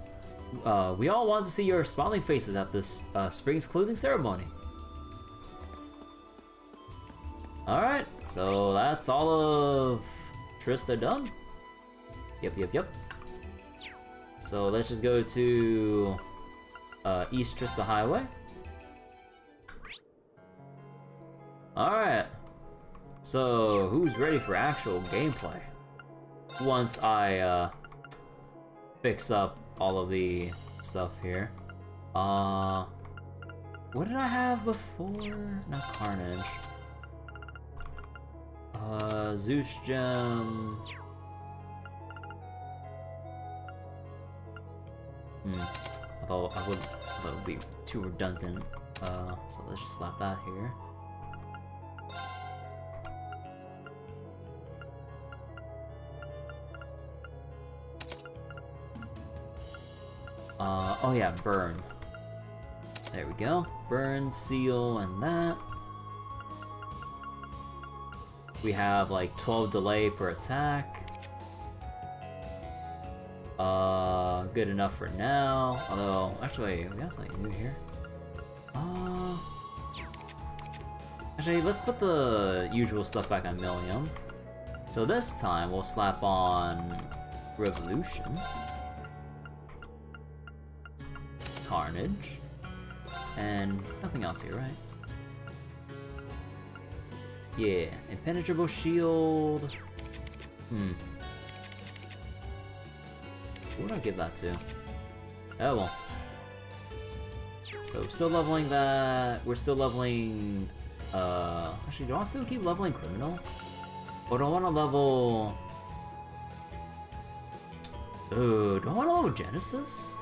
We all want to see your smiling faces at this spring's closing ceremony. Alright, so that's all of Trista done? Yep. So let's just go to East Trista Highway. Alright, so who's ready for actual gameplay? Once I fix up all of the stuff here. What did I have before? Not Carnage. Zeus Gem. Although that would be too redundant. So let's just slap that here. Oh yeah, burn. There we go. Burn, seal, and that. We have like 12 delay per attack. Good enough for now. Although, actually, we have something new here. Actually, let's put the usual stuff back on Millium. So this time, we'll slap on Revolution. Carnage. And nothing else here, right? Yeah, Impenetrable Shield. What would I give that to? Oh well. So we're still leveling that. We're still leveling. Actually, do I still keep leveling Criminal? Or do I want to level? Do I want to level Genesis?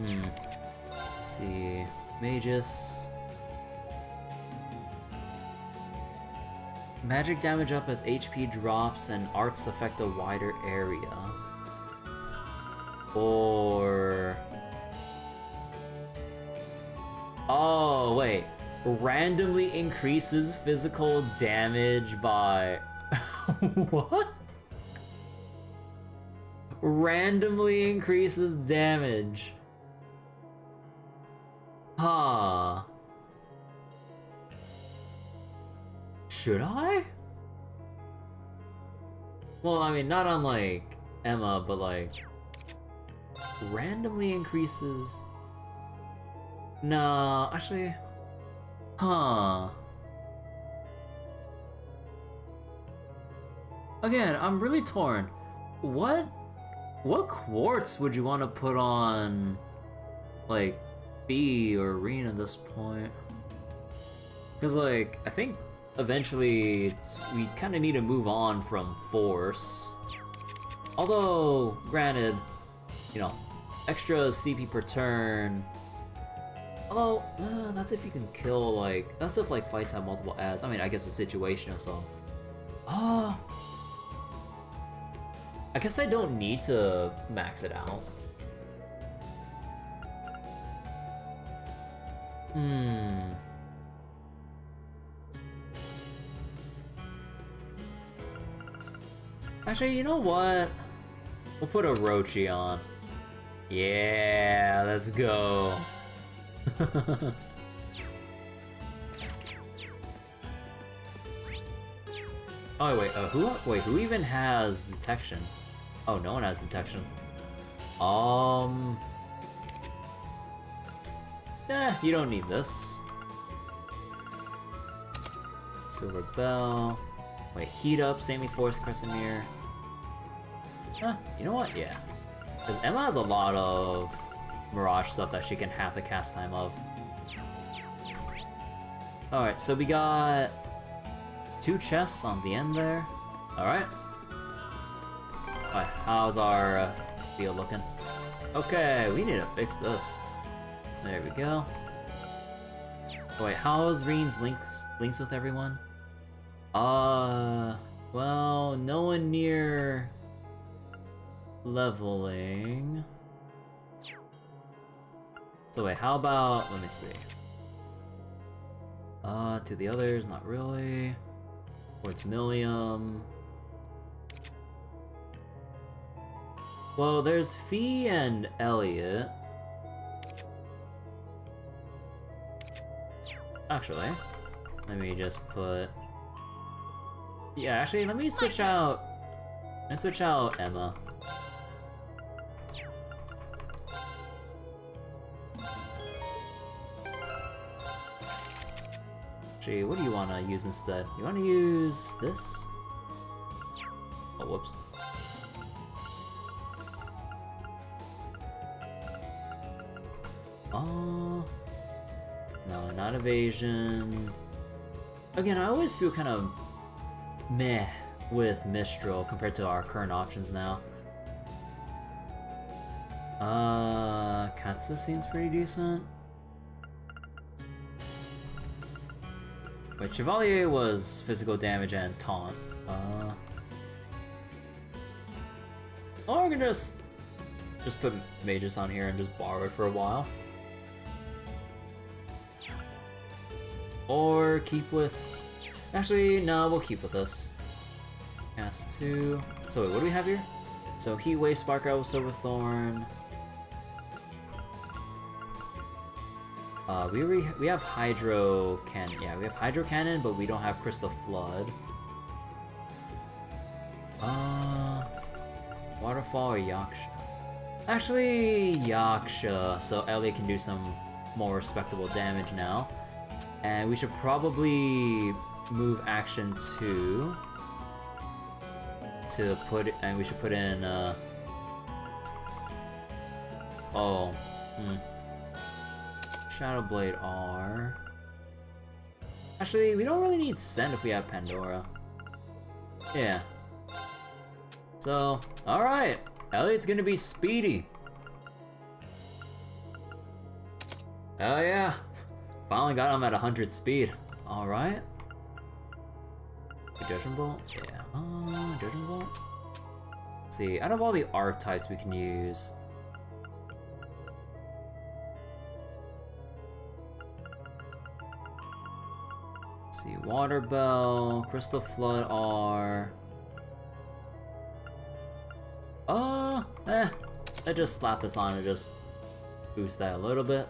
Let's see. Magus. Magic damage up as HP drops and arts affect a wider area. Or... oh, wait. Randomly increases physical damage by... what? Randomly increases damage. Huh. Should I? Well, I mean, not on like Emma, but like randomly increases... No, actually... Huh. Again, I'm really torn. What quartz would you want to put on, like, B or Reen at this point? Because, like, I think eventually we kind of need to move on from Force. Although, granted, you know, extra CP per turn. Although, that's if you can kill, like, that's if, like, fights have multiple adds. I mean, I guess it's situational, so. I guess I don't need to max it out. Actually, you know what? We'll put a Orochi on. Yeah, let's go. Oh wait, who even has detection? Oh, no one has detection. You don't need this. Silver Bell. Wait, Heat Up, Semi-Force, Crescent. You know what? Yeah. Because Emma has a lot of Mirage stuff that she can half the cast time of. Alright, so we got 2 chests on the end there. Alright. Alright, how's our field looking? Okay, we need to fix this. There we go. Oh, wait, how's Reen's links with everyone? Well, no one near leveling. So wait, how about, let me see. To the others, not really. Towards Millium. Well, there's Fee and Elliot. Actually, let me just put... Yeah, actually, let me switch out... Emma. Actually, what do you want to use instead? You want to use this? Oh, whoops. No, not evasion. Again, I always feel kind of meh with Mistral compared to our current options now. Katsa seems pretty decent. Wait, Chevalier was physical damage and taunt. Or I can just put Magus on here and just borrow it for a while. Or keep with... Actually, no, we'll keep with this. Cast 2. So wait, what do we have here? So Heatwave, Spark Arrow, Silverthorn. We have Hydro Cannon. Yeah, we have Hydro Cannon, but we don't have Crystal Flood. Waterfall or Yaksha? Actually, Yaksha, so Ellie can do some more respectable damage now. And we should probably move action 2 to put, and we should put in, Shadow Blade R. Actually, we don't really need Send if we have Pandora. Yeah. So, alright. Elliot's gonna be speedy. Hell yeah. Finally got him at 100 speed. Alright. Judgment Bolt? Yeah. Judgment Bolt? Let's see, out of all the archetypes we can use. Let's see, Water Bell, Crystal Flood R. I just slap this on and just boost that a little bit.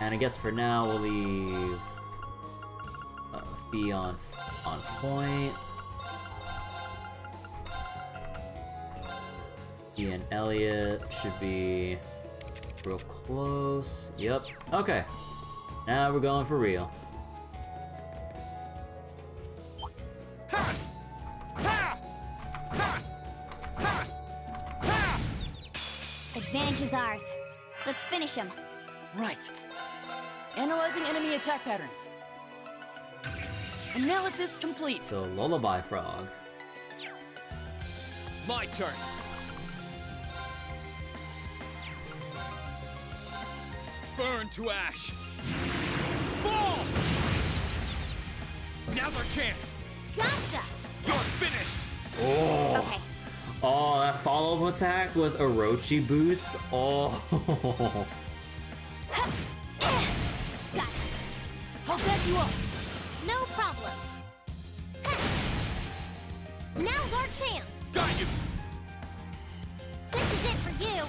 And I guess for now we'll leave Fee on point. Ian Elliott should be real close. Yep. Okay. Now we're going for real. Advantage is ours. Let's finish him. Right. Analyzing enemy attack patterns. Analysis complete. So, Lullaby Frog. My turn. Burn to ash. Fall! Now's our chance. Gotcha! You're finished. Oh! Okay. Oh, that follow-up attack with Orochi boost. Oh! Got it. I'll back you up. No problem. Now's our chance. Got you. This is it for you.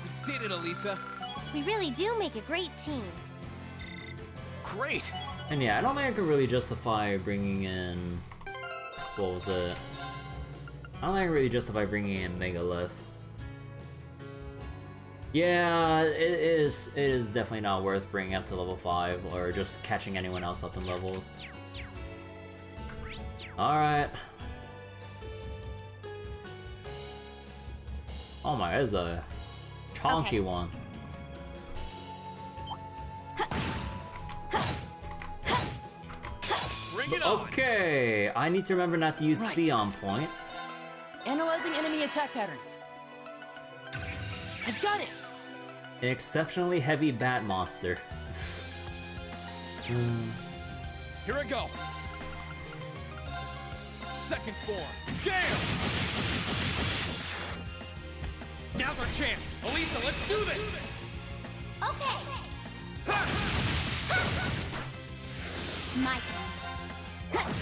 We did it, Elisa. We really do make a great team. Great. And yeah, I don't think I could really justify bringing in... What was it? I don't think I can really justify bringing in Megalith. Yeah, it is definitely not worth bringing up to level 5 or just catching anyone else up in levels. Alright. Oh my, there's a chonky Okay. one. Bring it on. Okay, I need to remember not to use Right. Phi on point. Analyzing enemy attack patterns. I've got it. An exceptionally heavy bat monster. Here I go. Second form. Gale! Now's our chance. Elisa, let's do this. Okay. My turn.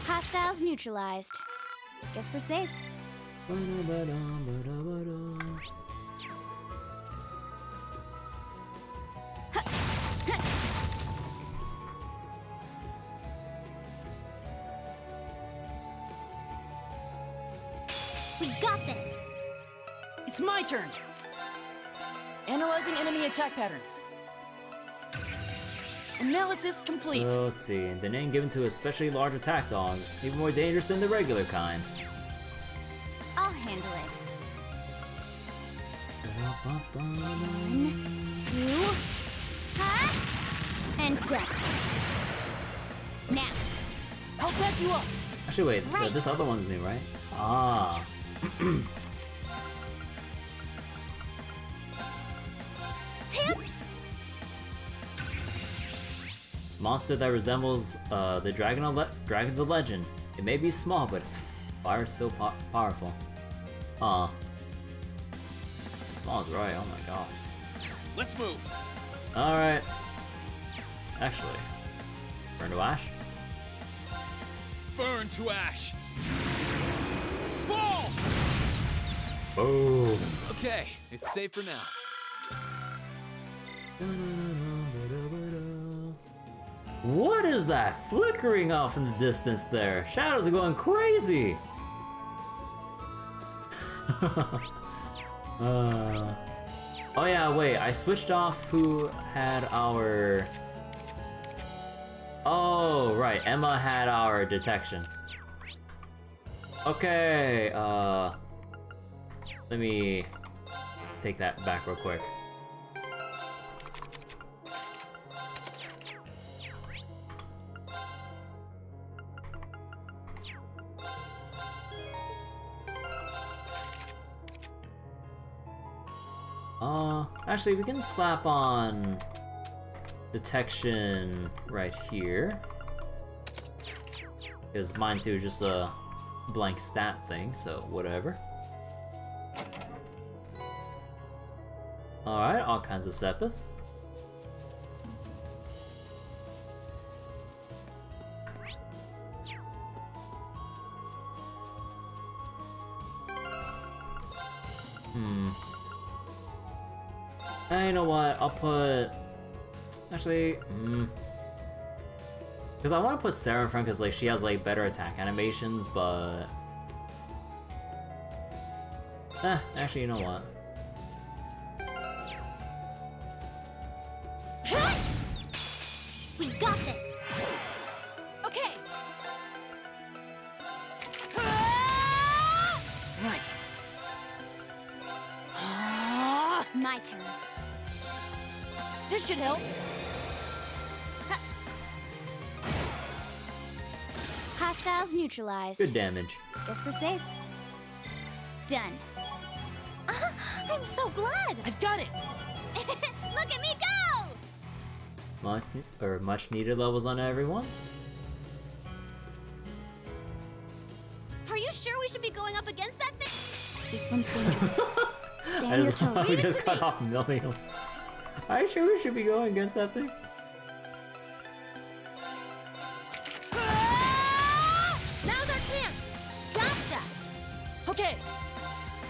Hostiles neutralized. Guess we're safe. We got this. It's my turn. Analyzing enemy attack patterns. Analysis complete. So let's see. The name given to especially large attack dogs, even more dangerous than the regular kind. I'll handle it. 1, 2, and done. Now, I'll back you up. Actually, wait. Right. This other one's new, right? Ah. hip. Monster that resembles the dragons of legend. It may be small, but its fire is still powerful. Aw. Small is right. Oh my god. Let's move. All right. Actually, burn to ash. Burn to ash. Fall! Boom. Okay, it's safe for now. What is that flickering off in the distance there? Shadows are going crazy. Oh yeah, wait, I switched off who had our... Oh, right, Emma had our detection. Okay, let me take that back real quick. Actually, we can slap on detection right here. Because mine too is just a blank stat thing, so whatever. Alright, all kinds of Sepith. You know what? I'll put... Actually, because I want to put Sarah in front because like she has like better attack animations, but Actually, you know what? We got this. Okay. Right. My turn. This should help. Hostiles neutralized. Good damage. Guess we're safe. Done. I'm so glad. I've got it. Look at me go! Much needed levels on everyone. Are you sure we should be going up against that thing? This one's dangerous. Stay I on your just love how toes. we just cut off Million. Are you sure we should be going against that thing? Now's our chance. Gotcha. Okay.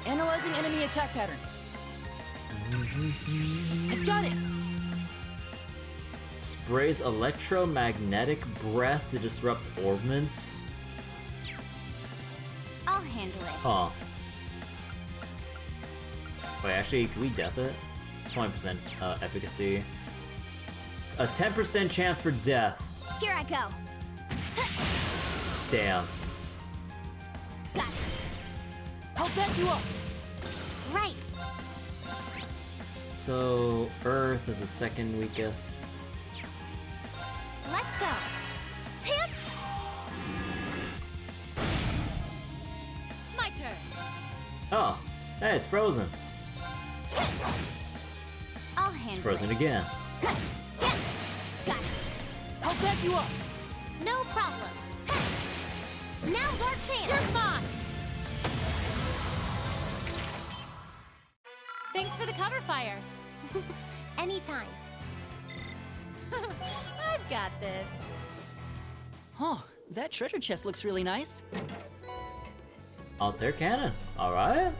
Analyzing enemy attack patterns. I've got it. Sprays electromagnetic breath to disrupt orbments. I'll handle it. Huh. Wait, actually, can we death it? 20% efficacy. A 10% chance for death. Here I go. Damn. Got it. I'll back you up. Right. So, Earth is the second weakest. Let's go. Hip. My turn. Oh, hey, it's frozen. I'll handle It's frozen again. it. Got it. I'll back you up. No problem. Now's our chance. You're fine. Thanks for the cover fire. Anytime. I've got this. Oh, that treasure chest looks really nice. Altair cannon. Alright.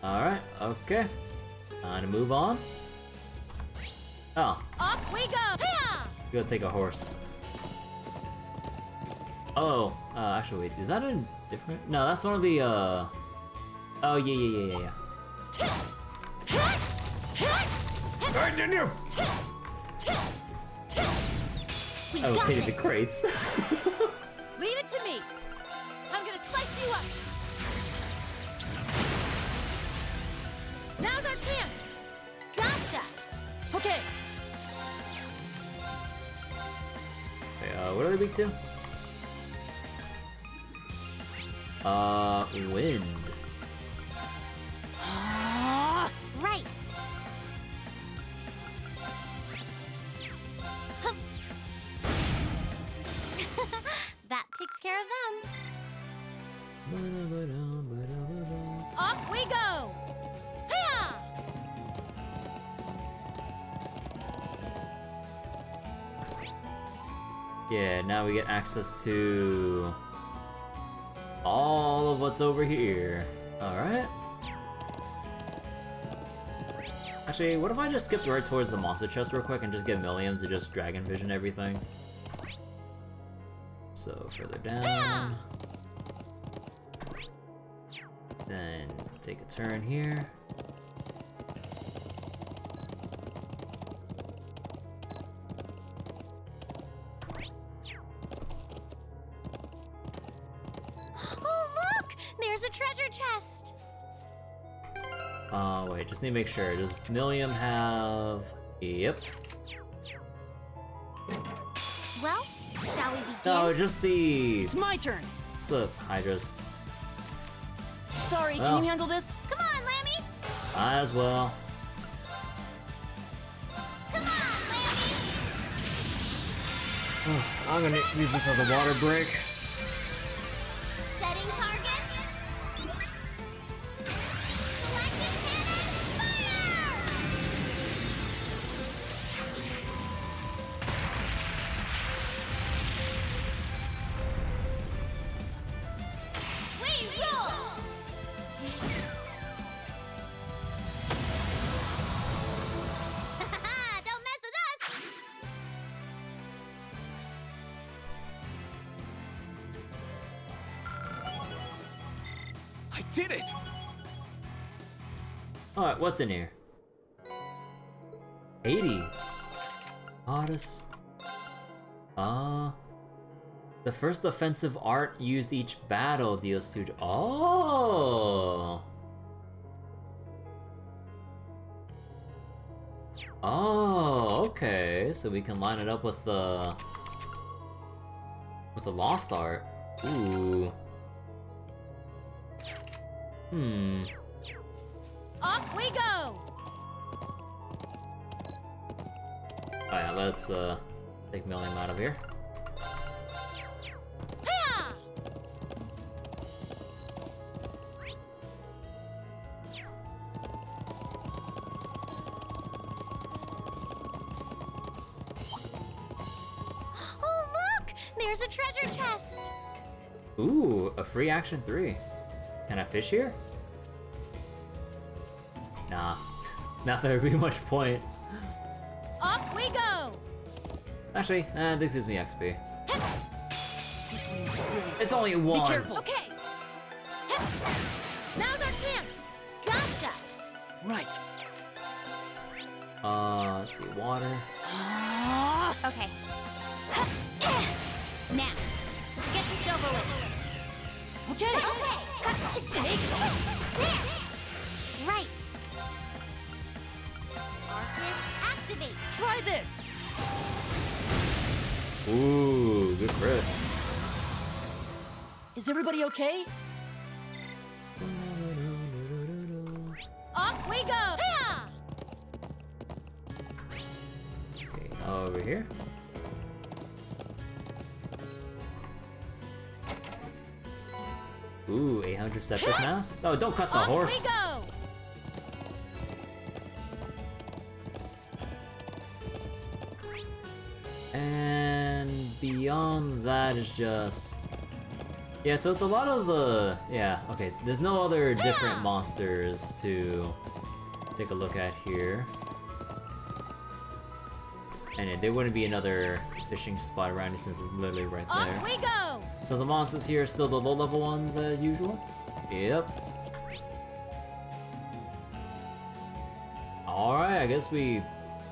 Alright, okay. Time to move on. Oh, Up we go! Hiya! go take a horse. Oh, actually, wait, is that a different? No, that's one of the, Oh, yeah. I did you! We I was got hitting the this. crates. Leave it to me. I'm gonna slice you up. Now's our chance. Gotcha. Okay. Okay, what are they weak to? Wind. Right. Hup. That takes care of them. Up we go! Hiya! Yeah, now we get access to all of what's over here. Alright. Actually, what if I just skipped right towards the monster chest real quick and just get Milliam to just dragon vision everything? So, further down. Then take a turn here. Oh, look! There's a treasure chest. Wait, just need to make sure. Does Milliam have... Yep. Well, shall we begin? No, just the... It's my turn. It's the Hydras. Sorry, Well. can you handle this? Come on, Lammy. Might as well. Come on, Lammy. I'm gonna use this as a water break. Setting target. Collecting cannon. Fire! We roll. Don't mess with us. did it! Alright, what's in here? 80s. Otis. The first offensive art used each battle deals 2. Oh! Oh, okay. So we can line it up with the lost art. Ooh. Off we go! Alright, let's take Milliam out of here. Hiya! Oh, look! There's a treasure chest! Ooh, a free action 3. Can I fish here? Nah. Not that there'd be much point. Off we go! Actually, this gives me XP. This one looks really It's tough. only one. Be careful. Okay! Now's our chance! Gotcha! Right. Let's see, water. Okay. Now, let's get this over with. Okay. There! Right. Arcus, activate. Try this. Ooh, good crit. Is everybody okay? Off we go! Hiya! Okay, over here. Ooh, 800 septic mass? Oh, don't cut the Off horse. we go! And beyond that is just... Yeah, so it's a lot of the... Yeah, okay, there's no other different monsters to take a look at here. And there wouldn't be another fishing spot around it since it's literally right Off there. we go! So the monsters here are still the low-level ones as usual? Yep. Alright, I guess we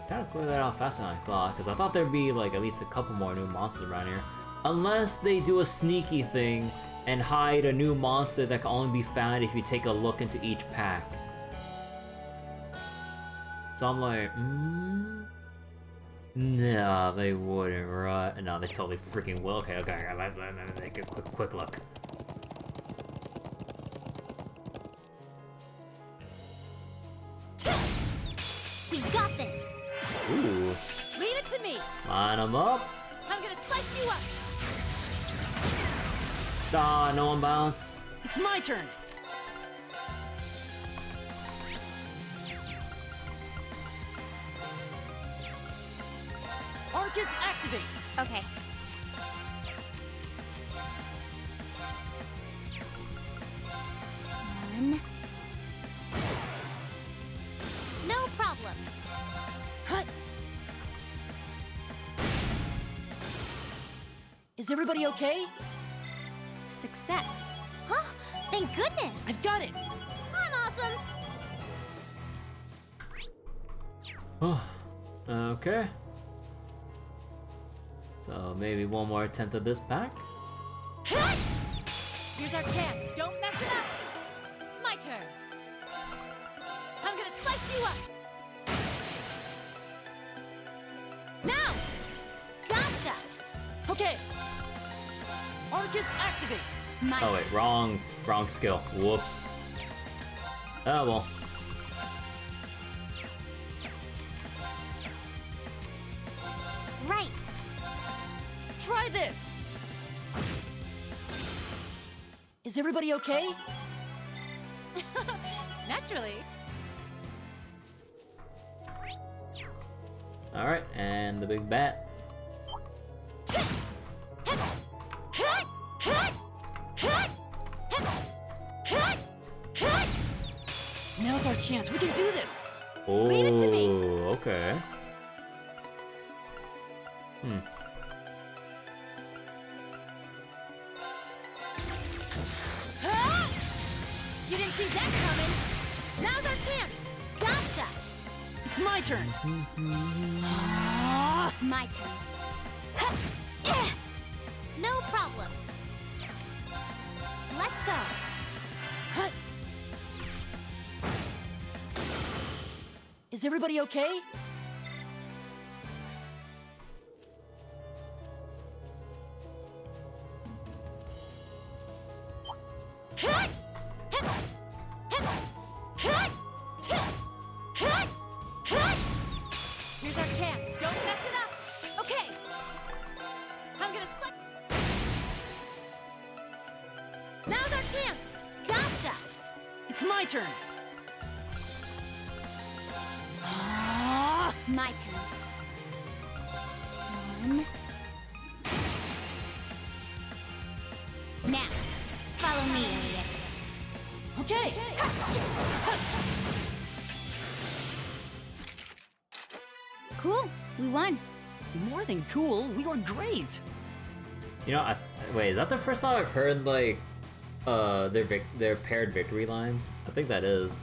kind of cleared that out faster than I thought, because I thought there'd be like at least a couple more new monsters around here. Unless they do a sneaky thing and hide a new monster that can only be found if you take a look into each pack. So I'm like, no, they wouldn't, right? No, they totally freaking will. Okay, let me take a quick look. We got this. Ooh, Leave it to me! line them up. I'm gonna slice you up! Ah, no imbalance. It's my turn. Arcus, activate. Okay. One. No problem. Hut. Is everybody okay? Success. Huh? Thank goodness. I've got it. I'm awesome. Okay. So maybe one more attempt at this pack. Here's our chance. Don't mess it up. My turn. I'm gonna slice you up. Now! Gotcha. Okay. Arcus, activate. My Oh wait, wrong skill. Whoops. Oh well. Right. Try this. Is everybody okay? Naturally. Alright, and the big bat. Now's our chance. We can do this. Oh, Leave it to me. Okay. You chance! Gotcha! It's my turn! My turn. No problem. Let's go. Is everybody okay? Here's our chance. Don't mess it up. Okay. I'm gonna slide. Now's our chance. Gotcha! It's my turn! My turn. One. Now, follow me, Elliot. Okay! Cool, we won. More than cool, we were great! You know, wait, is that the first time I've heard like their paired victory lines? I think that is,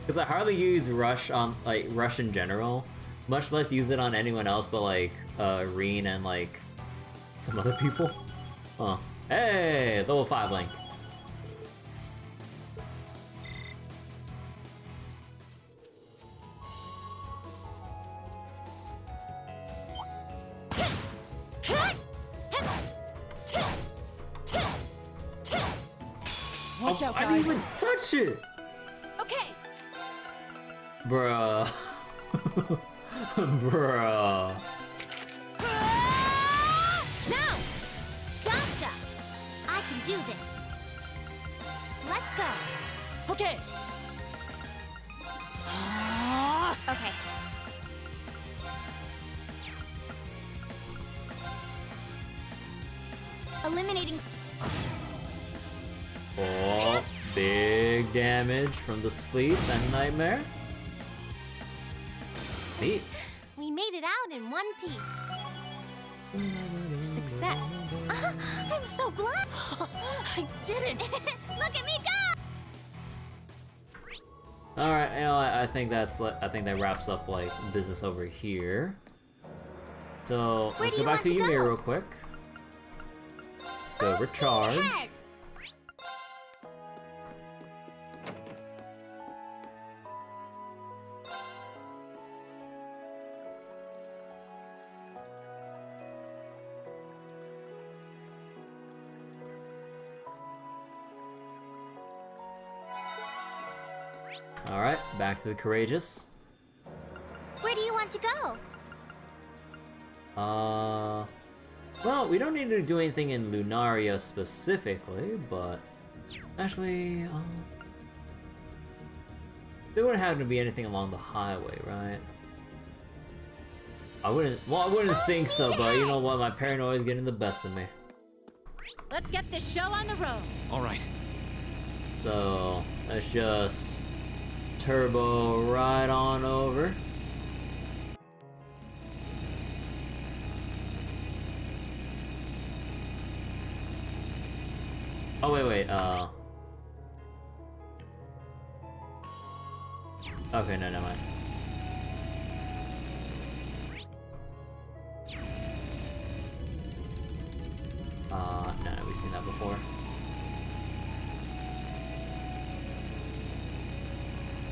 because I hardly use rush on like rush in general, much less use it on anyone else but like Reen and like some other people. Oh, hey, level 5 Link. Watch out, guys! I didn't even touch it! Okay. Bruh. Bruh. Now! Gotcha! I can do this. Let's go. Okay! Okay. Eliminating. Oh, big damage from the sleep and nightmare. Neat. We made it out in one piece. Success. I'm so glad. I did it! Look at me go! All right, you know, I think that wraps up like business over here. So Where let's do go you back to want to Ymir go? real quick. Let's go Full recharge. speed ahead. All right, back to the courageous. Where do you want to go? Well, we don't need to do anything in Lunaria specifically, but actually, there wouldn't have to be anything along the highway, right? I wouldn't think so, but you know what? My paranoia is getting the best of me. Let's get this show on the road. All right. So let's just turbo right on over. Oh wait, okay, no, never mind. No, we've seen that before.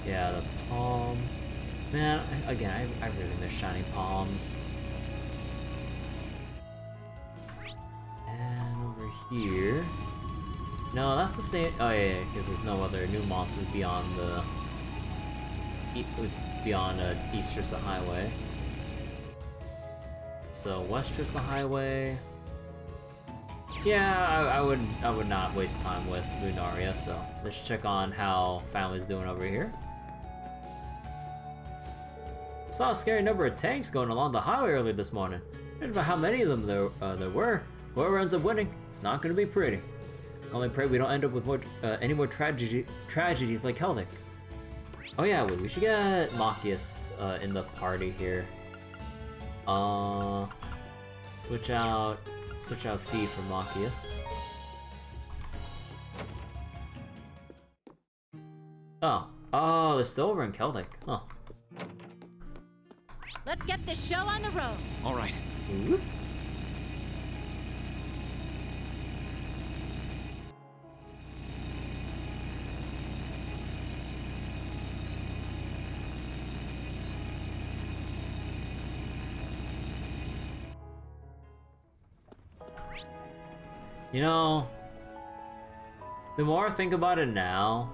Yeah, the palm. Man, again, I really miss shiny palms. And over here. No, that's the same. Oh yeah, because there's no other new monsters beyond the East Trista Highway. So West Trista Highway. Yeah, I would not waste time with Lunaria. So let's check on how family's doing over here. Saw a scary number of tanks going along the highway early this morning. Think about how many of them there were. Whoever ends up winning, it's not going to be pretty. Only pray we don't end up with any more tragedies like Heldic. Oh yeah, wait, we should get Machias in the party here. Switch out Fee for Machias. Oh, Oh, they're still over in Celtic. Huh. Let's get this show on the road. All right. Whoop. You know, the more I think about it now,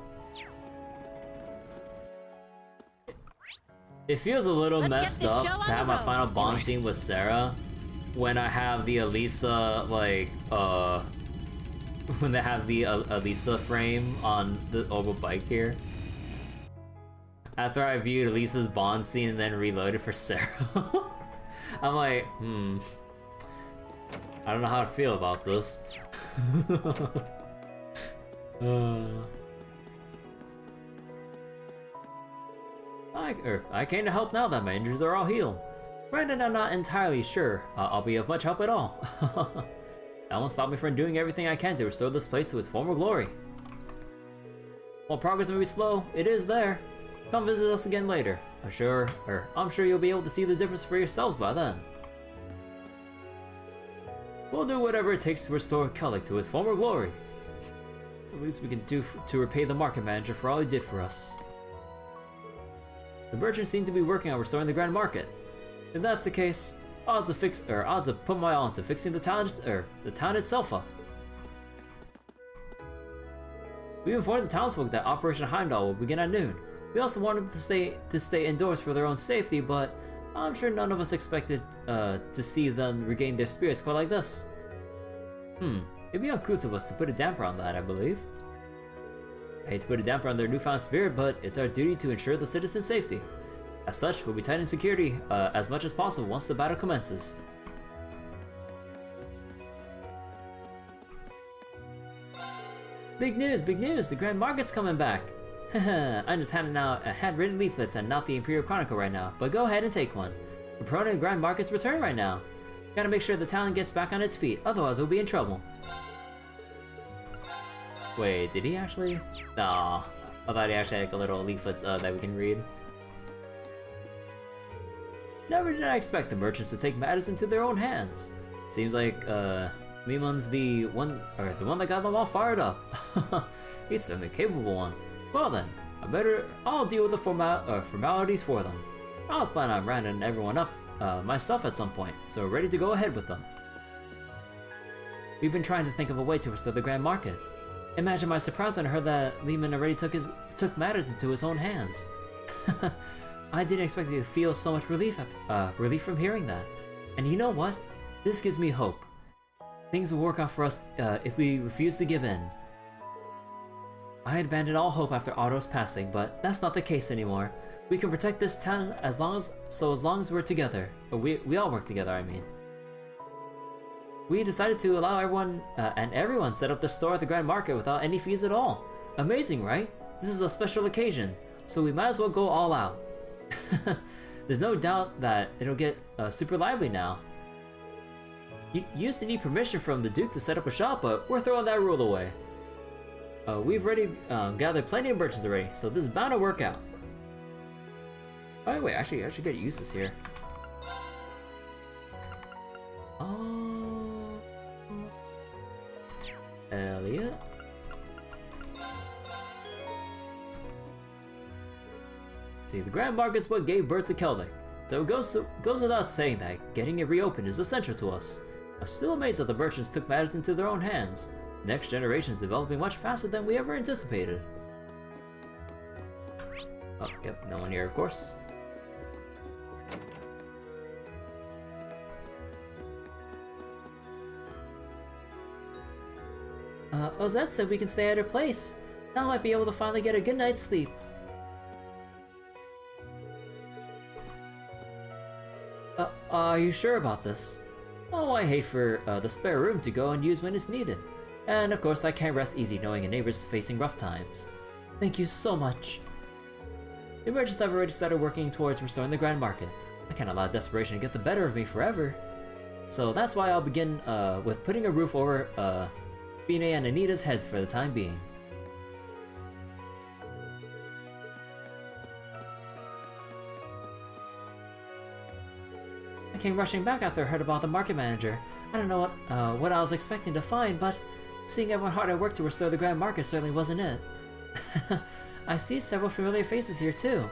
it feels a little Let's get messed this up show on to have the my road. final bond scene with Sarah when I have the Elisa, like, when they have the Elisa frame on the oval bike here. After I viewed Elisa's bond scene and then reloaded for Sarah. I'm like, I don't know how to feel about this. I came to help now that my injuries are all healed. Granted, I'm not entirely sure I'll be of much help at all. That won't stop me from doing everything I can to restore this place to its former glory. While progress may be slow, it is there. Come visit us again later. I'm sure you'll be able to see the difference for yourselves by then. We'll do whatever it takes to restore Kellic to its former glory. It's the least we can do to repay the market manager for all he did for us. The merchants seem to be working on restoring the Grand Market. If that's the case, I'll have to put my all into fixing the town itself up. We informed the townsfolk that Operation Heimdallr will begin at noon. We also wanted them to stay indoors for their own safety, but I'm sure none of us expected to see them regain their spirits quite like this. It'd be uncouth of us to put a damper on that, I believe. I hate to put a damper on their newfound spirit, but it's our duty to ensure the citizens' safety. As such, we'll be tightening security as much as possible once the battle commences. Big news, the Grand Market's coming back! I'm just handing out handwritten leaflets and not the Imperial Chronicle right now, but go ahead and take one. We're promoting Grand Market's return right now. Gotta make sure the town gets back on its feet, otherwise we'll be in trouble. Wait, did he actually? Nah, I thought he actually had like a little leaflet that we can read. Never did I expect the merchants to take matters into their own hands. Seems like Leeman's the one that got them all fired up. He's certainly a capable one. Well then, I'll deal with the formalities for them. I was planning on rounding everyone up myself at some point, so we're ready to go ahead with them. We've been trying to think of a way to restore the Grand Market. Imagine my surprise when I heard that Lehman already took matters into his own hands. I didn't expect to feel so much relief from hearing that. And you know what? This gives me hope. Things will work out for us if we refuse to give in. I had abandoned all hope after Otto's passing, but that's not the case anymore. We can protect this town as long as we're together. Or we all work together, I mean. We decided to allow everyone set up the store at the Grand Market without any fees at all. Amazing, right? This is a special occasion, so we might as well go all out. There's no doubt that it'll get super lively now. You used to need permission from the Duke to set up a shop, but we're throwing that rule away. We've already gathered plenty of merchants already, so this is bound to work out. By the way, actually, I should get Eustace here. Elliot? See, the Grand Market's what gave birth to Celtic, so it goes without saying that getting it reopened is essential to us. I'm still amazed that the merchants took matters into their own hands. The next generation is developing much faster than we ever anticipated. Oh, yep, no one here, of course. Ozette said we can stay at her place. Now I might be able to finally get a good night's sleep. Are you sure about this? Oh, I hate for the spare room to go unused when it's needed. And of course I can't rest easy knowing a neighbor's facing rough times. Thank you so much. The merchants have already started working towards restoring the Grand Market. I can't allow desperation to get the better of me forever. So that's why I'll begin with putting a roof over Bine and Anita's heads for the time being. I came rushing back after I heard about the market manager. I don't know what I was expecting to find, but seeing everyone hard at work to restore the Grand Market certainly wasn't it. I see several familiar faces here too.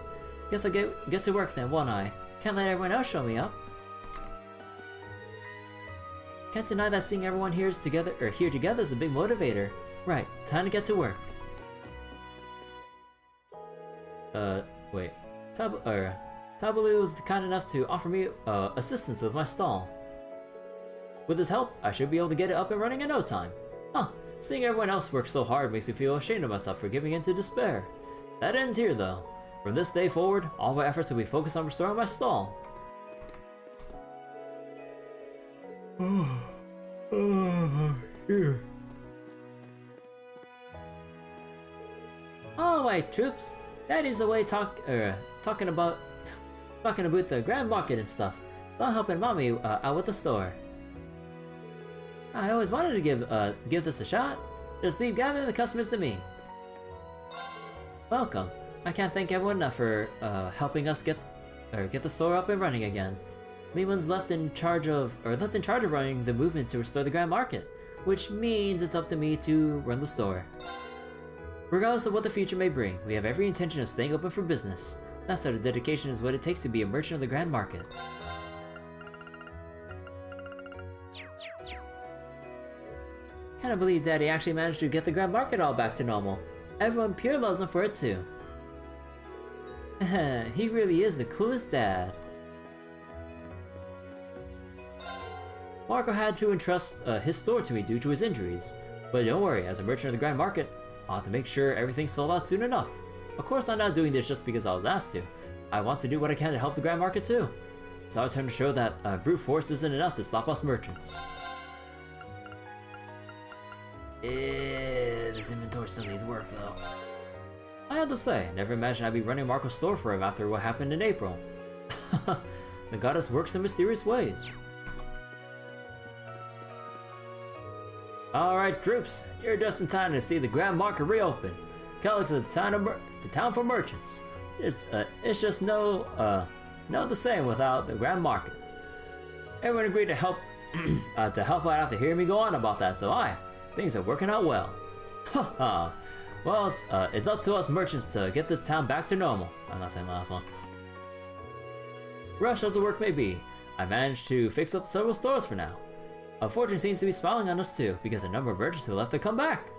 Guess I'll get to work then, won't I? Can't let everyone else show me up. Can't deny that seeing everyone here together is a big motivator. Right, time to get to work. Wait. Tabalu was kind enough to offer me assistance with my stall. With his help, I should be able to get it up and running in no time. Huh, seeing everyone else work so hard makes me feel ashamed of myself for giving in to despair. That ends here though. From this day forward, all my efforts will be focused on restoring my stall. Alright, troops. That is the way talking about the Grand Market and stuff. I'm helping mommy out with the store. I always wanted to give this a shot. Just leave gathering the customers to me. Welcome. I can't thank everyone enough for helping us get the store up and running again. Lehman's left in charge of running the movement to restore the Grand Market, which means it's up to me to run the store. Regardless of what the future may bring, we have every intention of staying open for business. That sort of dedication is what it takes to be a merchant of the Grand Market. Can't believe Daddy actually managed to get the Grand Market all back to normal. Everyone pure loves him for it too. He really is the coolest dad. Marco had to entrust his store to me due to his injuries. But don't worry, as a merchant of the Grand Market, I'll have to make sure everything's sold out soon enough. Of course, I'm not doing this just because I was asked to. I want to do what I can to help the Grand Market too. It's our turn to show that brute force isn't enough to stop us merchants. This inventory still needs work though. I have to say, I never imagined I'd be running Marco's store for him after what happened in April. The goddess works in mysterious ways. Alright troops, you're just in time to see the Grand Market reopen. Kellogg's is the town for merchants. It's just no the same without the Grand Market. Everyone agreed to help out after hearing me go on about that, so things are working out well. Haha. Well, it's up to us merchants to get this town back to normal. I'm not saying the last one. Rush as the work may be, I managed to fix up several stores for now. Fortune seems to be smiling on us too, because a number of merchants who left have come back.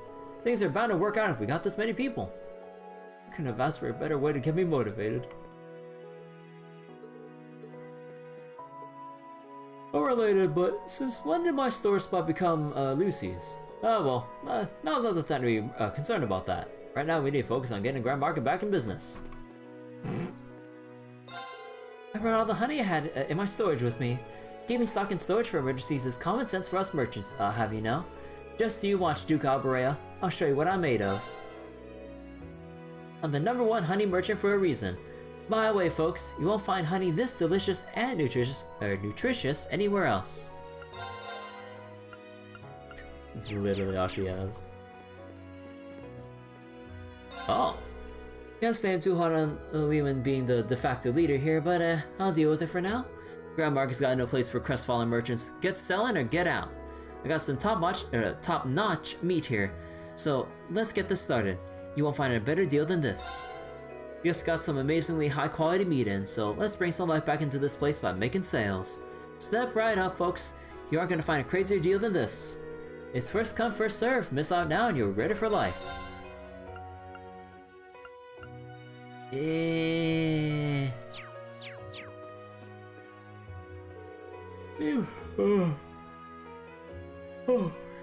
Things are bound to work out if we got this many people. I couldn't have asked for a better way to get me motivated. Unrelated, but since when did my store spot become Lucy's? Well, now's not the time to be concerned about that. Right now we need to focus on getting the Grand Market back in business. I brought all the honey I had in my storage with me. Keeping stock in storage for emergencies is common sense for us merchants, have you know? Just you watch, Duke Alberea. I'll show you what I'm made of. I'm the #1 honey merchant for a reason. By the way, folks, you won't find honey this delicious and nutritious anywhere else. It's literally all she has. Oh. Can't stand too hard on Lehman being the de facto leader here, but I'll deal with it for now. Grand Market's got no place for crestfallen merchants. Get selling or get out. I got some top-notch meat here, so let's get this started. You won't find a better deal than this. We just got some amazingly high-quality meat in, so let's bring some life back into this place by making sales. Step right up, folks. You aren't gonna find a crazier deal than this. It's first come, first serve. Miss out now and you'll regret it for life.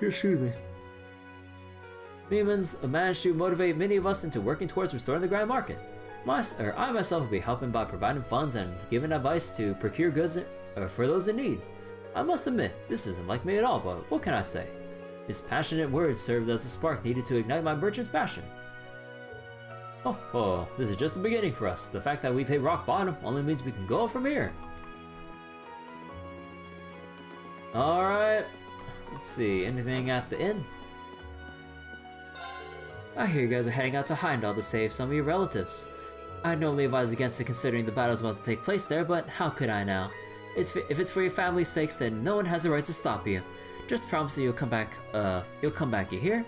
Excuse me. Lehman's managed to motivate many of us into working towards restoring the Grand Market. I myself will be helping by providing funds and giving advice to procure goods for those in need. I must admit, this isn't like me at all, but what can I say? His passionate words served as a spark needed to ignite my merchant's passion. Oh, this is just the beginning for us. The fact that we've hit rock bottom only means we can go from here. Alright, let's see, anything at the inn? I hear you guys are heading out to Heimdallr to save some of your relatives. I'd normally advise against it considering the battle's about to take place there, but how could I now? If it's for your family's sakes, then no one has the right to stop you. Just promise that you'll come back, you hear?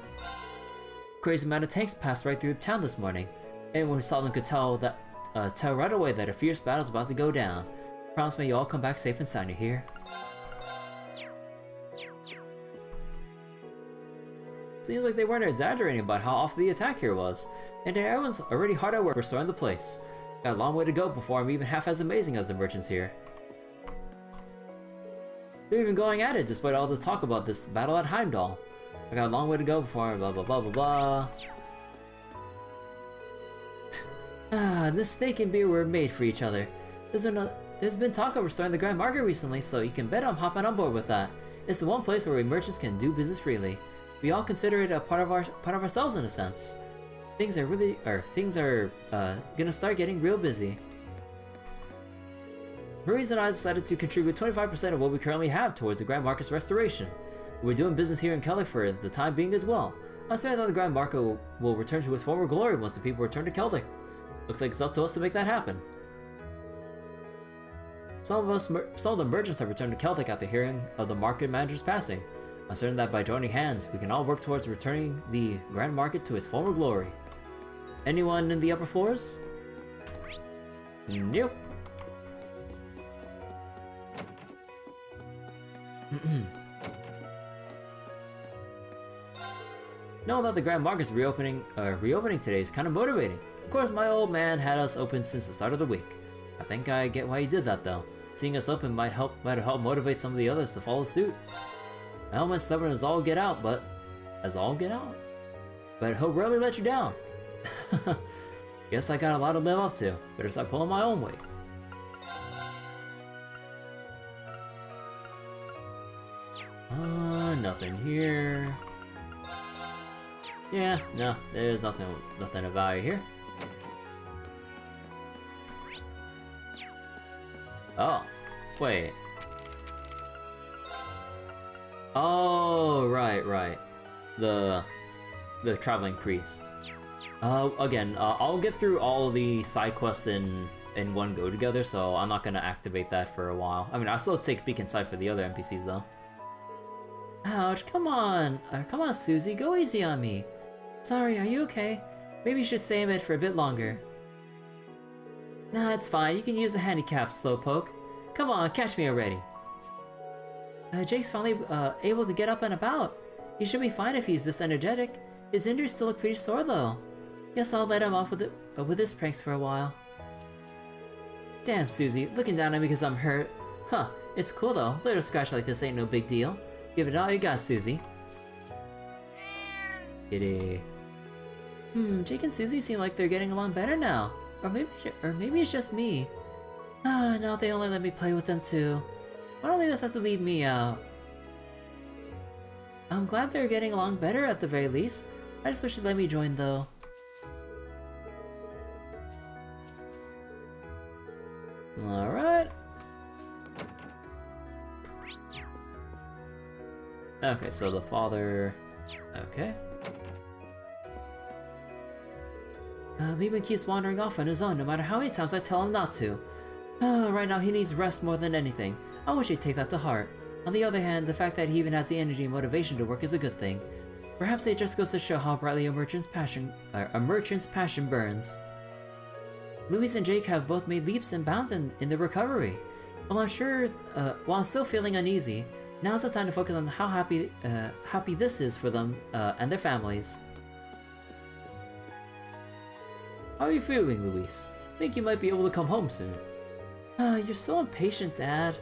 Crazy amount of tanks passed right through town this morning. Anyone who saw them could tell right away that a fierce battle's about to go down. Promise me you all come back safe and sound, you hear? Seems like they weren't exaggerating about how awful the attack here was. And everyone's already hard at work restoring the place. Got a long way to go before I'm even half as amazing as the merchants here. They're even going at it despite all this talk about this battle at Heimdallr. I got a long way to go before I'm blah blah blah blah blah. This steak and beer were made for each other. There's been talk of restoring the Grand Market recently, so you can bet I'm hopping on board with that. It's the one place where we merchants can do business freely. We all consider it a part of ourselves in a sense. Things are gonna start getting real busy. Maurice and I decided to contribute 25% of what we currently have towards the Grand Market's restoration. We're doing business here in Celtic for the time being as well. I'm certain that the Grand Market will return to its former glory once the people return to Celtic. Looks like it's up to us to make that happen. Some of the merchants have returned to Celtic after hearing of the market manager's passing. I'm certain that by joining hands, we can all work towards returning the Grand Market to its former glory. Anyone in the upper floors? Nope. Knowing that the Grand Market's reopening today is kind of motivating. Of course, my old man had us open since the start of the week. I think I get why he did that though. Seeing us open might help motivate some of the others to follow suit. My old man's stubborn as all get out, but he'll rarely let you down. Guess I got a lot to live up to. Better start pulling my own weight. Nothing here. Yeah, no, there's nothing of value here. Oh, wait. Oh, right. The traveling priest. Again, I'll get through all of the side quests in one go together, so I'm not gonna activate that for a while. I mean, I'll still take a peek inside for the other NPCs though. Ouch, come on, Susie, go easy on me. Sorry, are you okay? Maybe you should stay in bed for a bit longer. Nah, it's fine, you can use the handicap, Slowpoke. Come on, catch me already. Jake's finally able to get up and about. He should be fine if he's this energetic. His injuries still look pretty sore though. Guess I'll let him off with his pranks for a while. Damn, Susie, looking down at me because I'm hurt. Huh, it's cool though, little scratch like this ain't no big deal. Give it all you got, Susie. Kitty. Jake and Susie seem like they're getting along better now. Or maybe it's just me. Now they only let me play with them too. Why don't they just have to leave me out? I'm glad they're getting along better at the very least. I just wish they'd let me join though. Alright. Okay, so the father... Okay. Lieben keeps wandering off on his own no matter how many times I tell him not to. Right now he needs rest more than anything. I wish he'd take that to heart. On the other hand, the fact that he even has the energy and motivation to work is a good thing. Perhaps it just goes to show how brightly a merchant's passion burns. Louise and Jake have both made leaps and bounds in their recovery. While I'm still feeling uneasy, now's the time to focus on how happy this is for them and their families. How are you feeling, Louise? Think you might be able to come home soon? You're so impatient, Dad.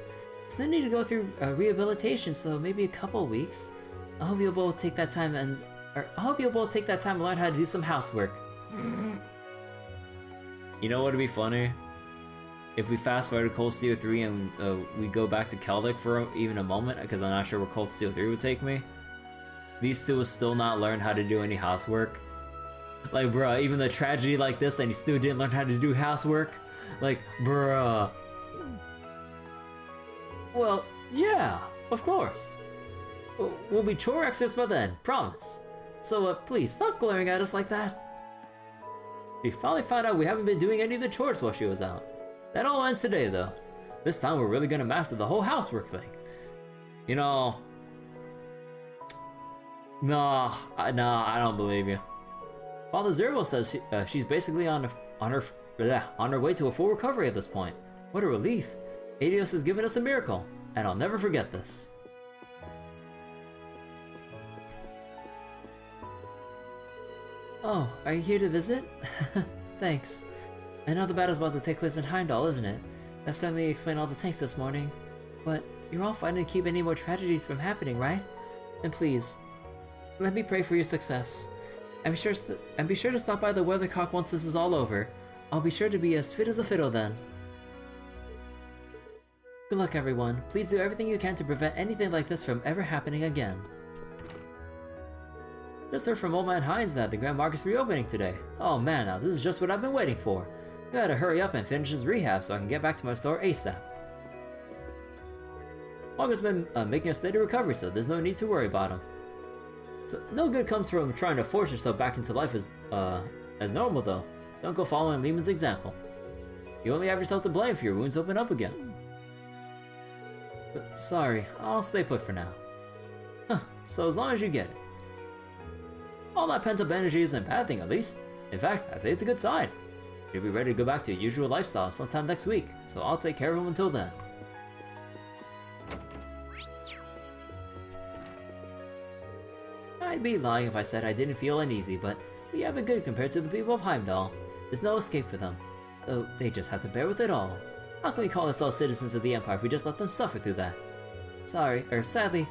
Still need to go through rehabilitation, so maybe a couple weeks. I hope you'll be able to take that time and learn how to do some housework. You know what would be funny? If we fast forward to Cold Steel 3 and we go back to Celtic for even a moment, because I'm not sure where Cold Steel 3 would take me. These two will still not learn how to do any housework. Like, bruh, even the tragedy like this, and he still didn't learn how to do housework? Like, bruh. Well, yeah, of course. We'll be chore experts by then, promise. So, please, stop glaring at us like that. We finally found out we haven't been doing any of the chores while she was out. That all ends today, though. This time we're really gonna master the whole housework thing. You know... Nah, I don't believe you. Father Zerbo says she's basically on her way to a full recovery at this point. What a relief. Adios has given us a miracle, and I'll never forget this. Oh, are you here to visit? Thanks. I know the battle's about to take place in Heimdall, isn't it? That certainly explained all the tanks this morning. But you're all fighting to keep any more tragedies from happening, right? And please, let me pray for your success. And be sure to stop by the Weathercock once this is all over. I'll be sure to be as fit as a fiddle then. Good luck, everyone. Please do everything you can to prevent anything like this from ever happening again. Just heard from Old Man Hines that the Grand Market is reopening today. Oh man, now this is just what I've been waiting for. I gotta hurry up and finish his rehab so I can get back to my store ASAP. Walker's been making a steady recovery, so there's no need to worry about him. So, no good comes from trying to force yourself back into life as normal though. Don't go following Lehman's example. You only have yourself to blame if your wounds open up again. But, sorry, I'll stay put for now. Huh, so as long as you get it. All that pent-up energy isn't a bad thing, at least. In fact, I'd say it's a good sign. You'll be ready to go back to your usual lifestyle sometime next week, so I'll take care of him until then. I'd be lying if I said I didn't feel uneasy, but we have it good compared to the people of Heimdall. There's no escape for them, though they just have to bear with it all. How can we call ourselves citizens of the Empire if we just let them suffer through that? Sadly,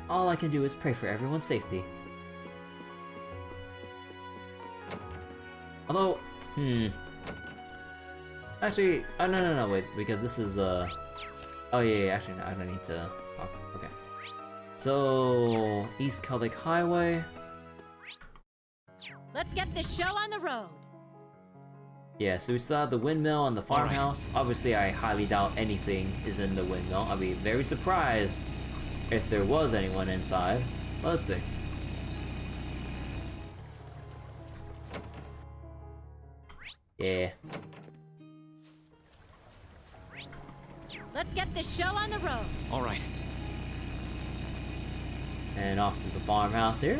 all I can do is pray for everyone's safety. Although, actually, oh no, wait, because this is, oh yeah, actually, no, I don't need to talk, okay. So, East Celtic Highway. Let's get this show on the road. Yeah, so we still have the windmill and the farmhouse. Right. Obviously, I highly doubt anything is in the windmill. I'd be very surprised if there was anyone inside. Well, let's see. Yeah. Let's get this show on the road. All right. And off to the farmhouse here.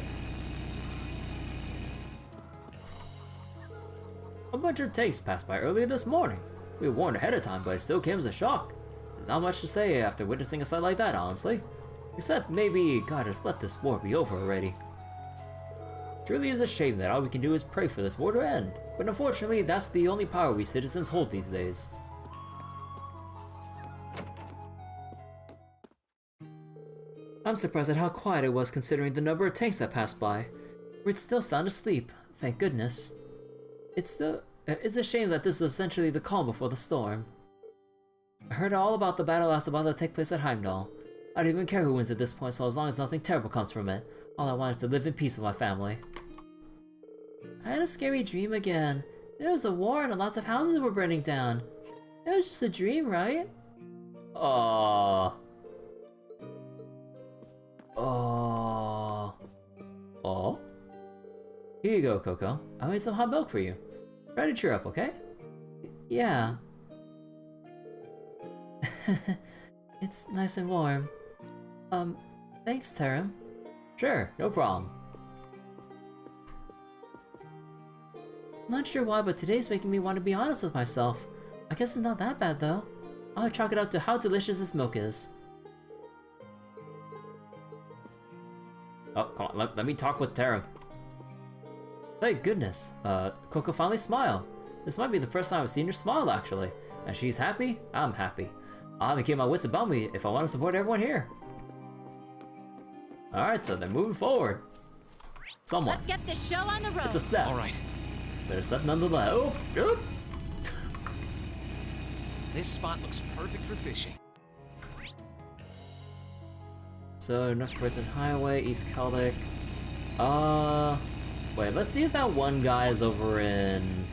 A bunch of tanks passed by earlier this morning. We were warned ahead of time, but it still came as a shock. There's not much to say after witnessing a sight like that, honestly. Except maybe God has let this war be over already. Truly is a shame that all we can do is pray for this war to end, but unfortunately that's the only power we citizens hold these days. I'm surprised at how quiet it was considering the number of tanks that passed by. We're still sound asleep, thank goodness. It's a shame that this is essentially the calm before the storm. I heard all about the battle that's about to take place at Heimdall. I don't even care who wins at this point, so as long as nothing terrible comes from it. All I want is to live in peace with my family. I had a scary dream again. There was a war and lots of houses were burning down. It was just a dream, right? Oh. Here you go, Coco. I made some hot milk for you. Try to cheer up, okay? Yeah. It's nice and warm. Thanks, Tarim. Sure, no problem. Not sure why, but today's making me want to be honest with myself. I guess it's not that bad though. I'll chalk it up to how delicious this milk is. Oh, come on, let me talk with Tara. Thank goodness, Coco finally smiled. This might be the first time I've seen her smile, actually. And she's happy, I'm happy. I'll have to keep my wits about me if I want to support everyone here. Alright, so they're moving forward. Someone. Let's get this show on the road. It's a step. Alright. But a step nonetheless. Oh, oh. This spot looks perfect for fishing. So, North Prison Highway, East Celtic. Wait, let's see if that one guy is over in,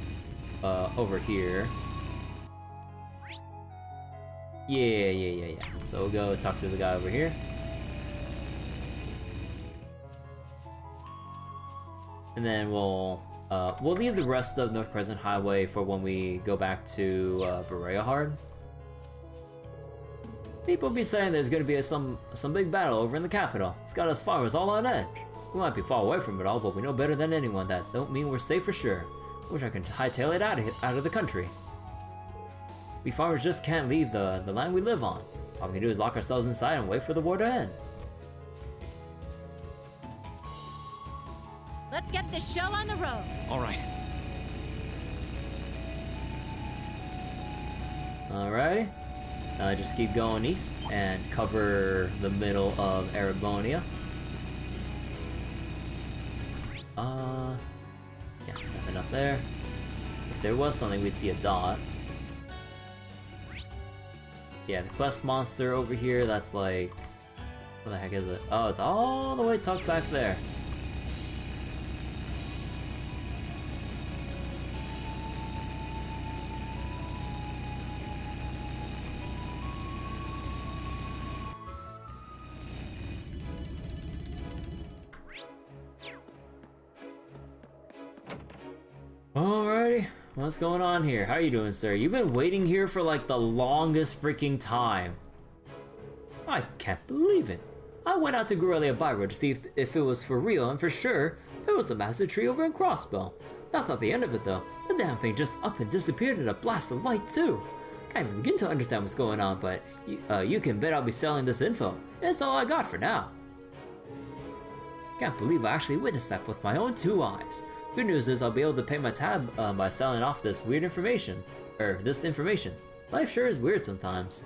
over here. Yeah. So we'll go talk to the guy over here. And then we'll leave the rest of North Crescent Highway for when we go back to Berea Hard. People be saying there's gonna be some big battle over in the capital. It's got us farmers all on edge. We might be far away from it all, but we know better than anyone that don't mean we're safe for sure. Wish I could hightail it out of the country. We farmers just can't leave the land we live on. All we can do is lock ourselves inside and wait for the war to end. Let's get this show on the road. All right. Alrighty. Just keep going east and cover the middle of Erebonia. Yeah, nothing up there. If there was something, we'd see a dot. Yeah, the quest monster over here, that's like... What the heck is it? Oh, it's all the way tucked back there. Alrighty, what's going on here? How you doing, sir? You've been waiting here for like the longest freaking time. I can't believe it. I went out to Guerrilla Byro to see if it was for real, and for sure, there was the massive tree over in Crossbell. That's not the end of it though. The damn thing just up and disappeared in a blast of light too. Can't even begin to understand what's going on, but you can bet I'll be selling this info. That's all I got for now. Can't believe I actually witnessed that with my own 2 eyes. Good news is I'll be able to pay my tab by selling off this weird information. This information. Life sure is weird sometimes.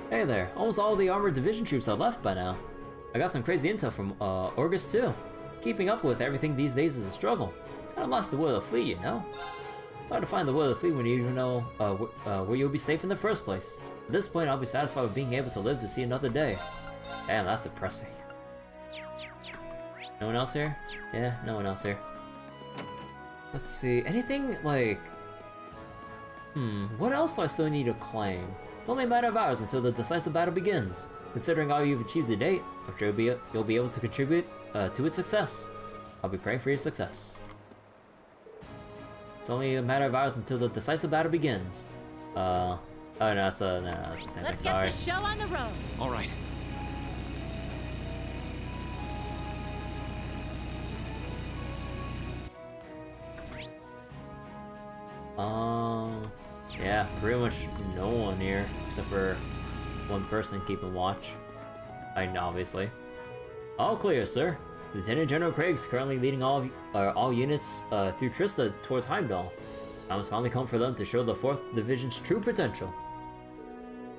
Hey there, almost all the armored division troops have left by now. I got some crazy intel from Orgus too. Keeping up with everything these days is a struggle. Kinda lost the will of the fleet, you know? It's hard to find the will of the fleet when you even know where you'll be safe in the first place. At this point, I'll be satisfied with being able to live to see another day. Damn, that's depressing. No one else here? Yeah, no one else here. Let's see, anything like... what else do I still need to claim? It's only a matter of hours until the decisive battle begins. Considering all you've achieved to date, I'm sure you'll be able to contribute to its success. I'll be praying for your success. It's only a matter of hours until the decisive battle begins. Oh no, that's the same thing, Let's sorry. get this show on the road. All right. Yeah, pretty much no one here, except for one person keeping watch. Obviously. All clear, sir. Lieutenant General Craig's currently leading all units through Trista towards Heimdallr. Time has finally come for them to show the 4th Division's true potential.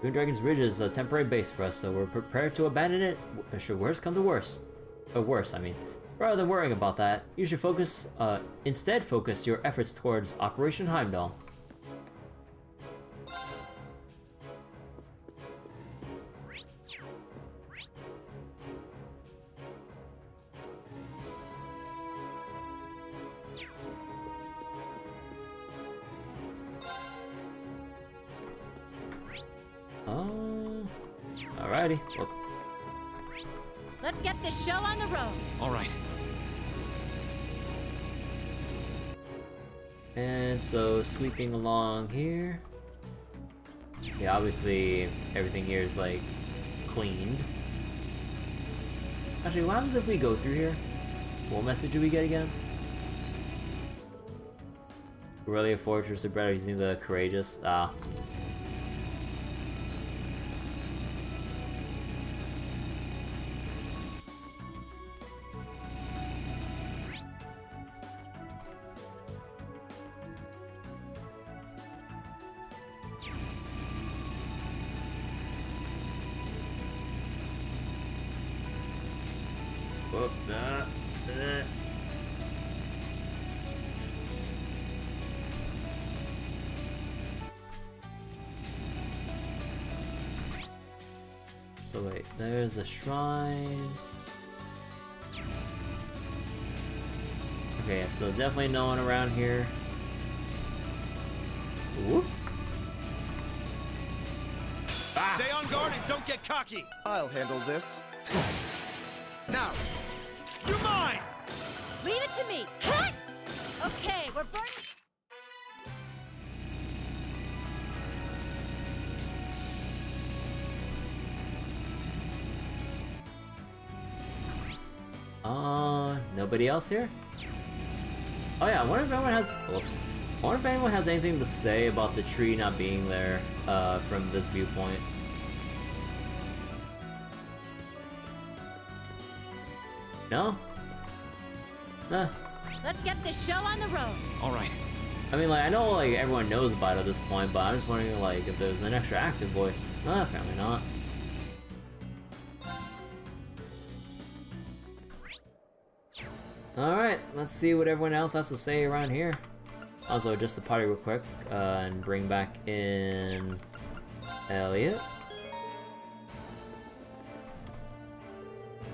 Moondragon's Ridge is a temporary base for us, so we're prepared to abandon it should worse come to worse. Or worse, I mean. Rather than worrying about that, you should instead focus your efforts towards Operation Heimdallr. Alrighty. Well, Let's get this show on the road. All right. and so sweeping along here. Yeah, obviously everything here is like cleaned. Actually, what happens if we go through here? What message do we get again? Guerrilla Fortress of Bread using the Courageous. Ah. Whoop, So wait, there's the shrine. Okay, so definitely no one around here. Whoop. Stay on guard and don't get cocky. I'll handle this. Now, you're mine. Leave it to me. Cut! Okay, we're burning. Nobody else here? Oh yeah, I wonder if anyone has, whoops. I wonder if anyone has anything to say about the tree not being there, from this viewpoint. No? Nah. Let's get this show on the road. All right. I mean, like, I know, like, everyone knows about it at this point, but I'm just wondering, like, if there's an extra active voice. Apparently not. Alright, let's see what everyone else has to say around here. Also, adjust the party real quick, and bring back in Elliot.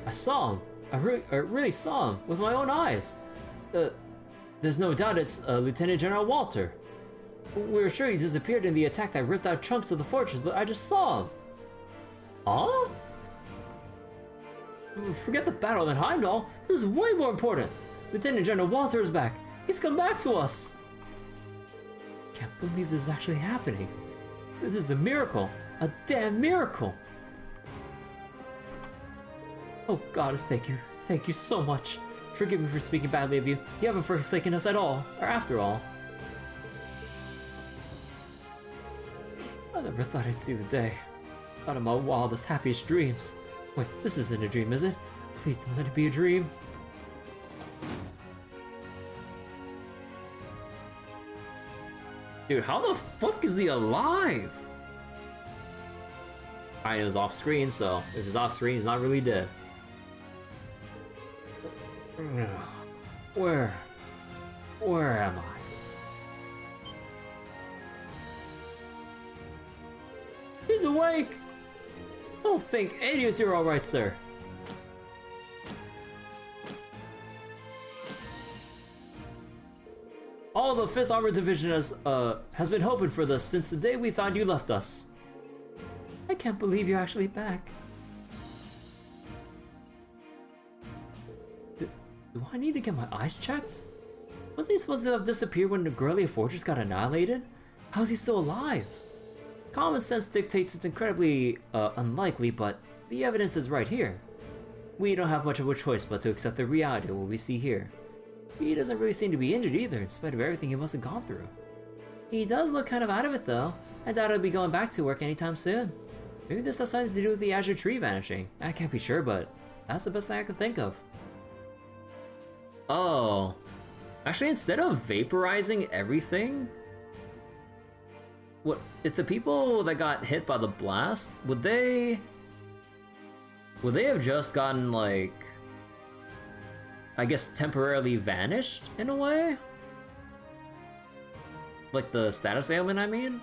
I saw him. I really saw him with my own eyes. There's no doubt it's Lieutenant General Walter. We were sure he disappeared in the attack that ripped out chunks of the fortress, but I just saw him. Huh? Forget the battle in Heimdall. This is way more important. Lieutenant General Walter is back. He's come back to us. Can't believe this is actually happening. This is a miracle. A damn miracle. Oh goddess, thank you. Thank you so much. Forgive me for speaking badly of you. You haven't forsaken us at all, or after all. I never thought I'd see the day. Out of my wildest, happiest dreams. Wait, this isn't a dream, is it? Please don't let it be a dream. Dude, how the fuck is he alive? Alright, it was off screen, so if it's off screen, he's not really dead. Where am I? He's awake! Don't think idiots, you're alright, sir. All the 5th Armored Division has been hoping for this since the day we thought you left us. I can't believe you're actually back. Do I need to get my eyes checked? Wasn't he supposed to have disappeared when the Grellia Fortress got annihilated? How is he still alive? Common sense dictates it's incredibly unlikely, but the evidence is right here. We don't have much of a choice but to accept the reality of what we see here. He doesn't really seem to be injured either, in spite of everything he must have gone through. He does look kind of out of it though. I doubt he'll be going back to work anytime soon. Maybe this has something to do with the Azure Tree vanishing. I can't be sure, but that's the best thing I can think of. Oh. Actually, instead of vaporizing everything, what if the people that got hit by the blast, would they have just gotten, like, I guess temporarily vanished in a way? Like the status ailment, I mean?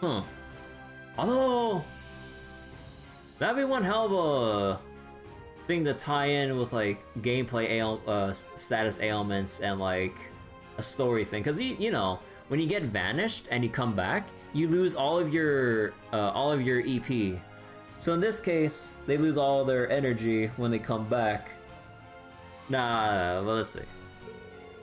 Huh. Although that'd be one hell of a thing to tie in with, like, gameplay status ailments and, like, a story thing, because you know, when you get vanished and you come back, you lose all of your EP. So in this case, they lose all their energy when they come back. Well, let's see.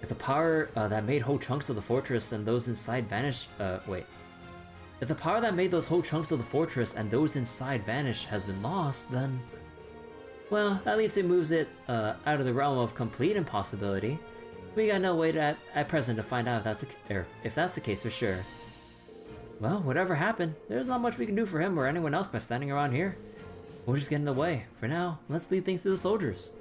If the power that made whole chunks of the fortress and those inside vanished, If the power that made those whole chunks of the fortress and those inside vanish has been lost, then, well, at least it moves it out of the realm of complete impossibility. We got no way at present to find out if that's the case for sure. Well, whatever happened, there's not much we can do for him or anyone else by standing around here. We'll just get in the way. For now, let's leave things to the soldiers.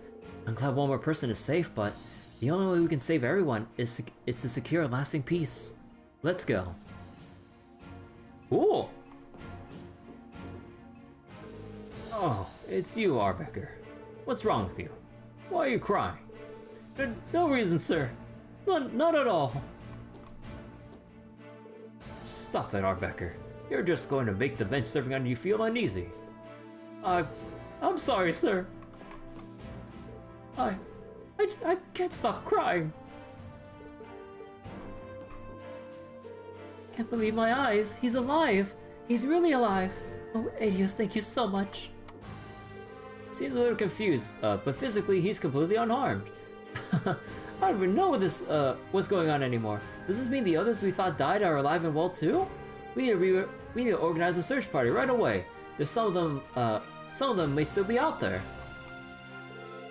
I'm glad one more person is safe, but the only way we can save everyone is to secure a lasting peace. Let's go. Cool. Oh, it's you, Arbecker. What's wrong with you? Why are you crying? No reason, sir. Not at all. Stop that, Arbecker. You're just going to make the bench serving under you feel uneasy. I'm sorry, sir. I can't stop crying. Can't believe my eyes. He's alive. He's really alive. Oh, Adios, thank you so much. Seems a little confused, but physically he's completely unharmed. I don't even know what's going on anymore. Does this mean the others we thought died are alive and well too? We need to organize a search party right away. There's some of them may still be out there.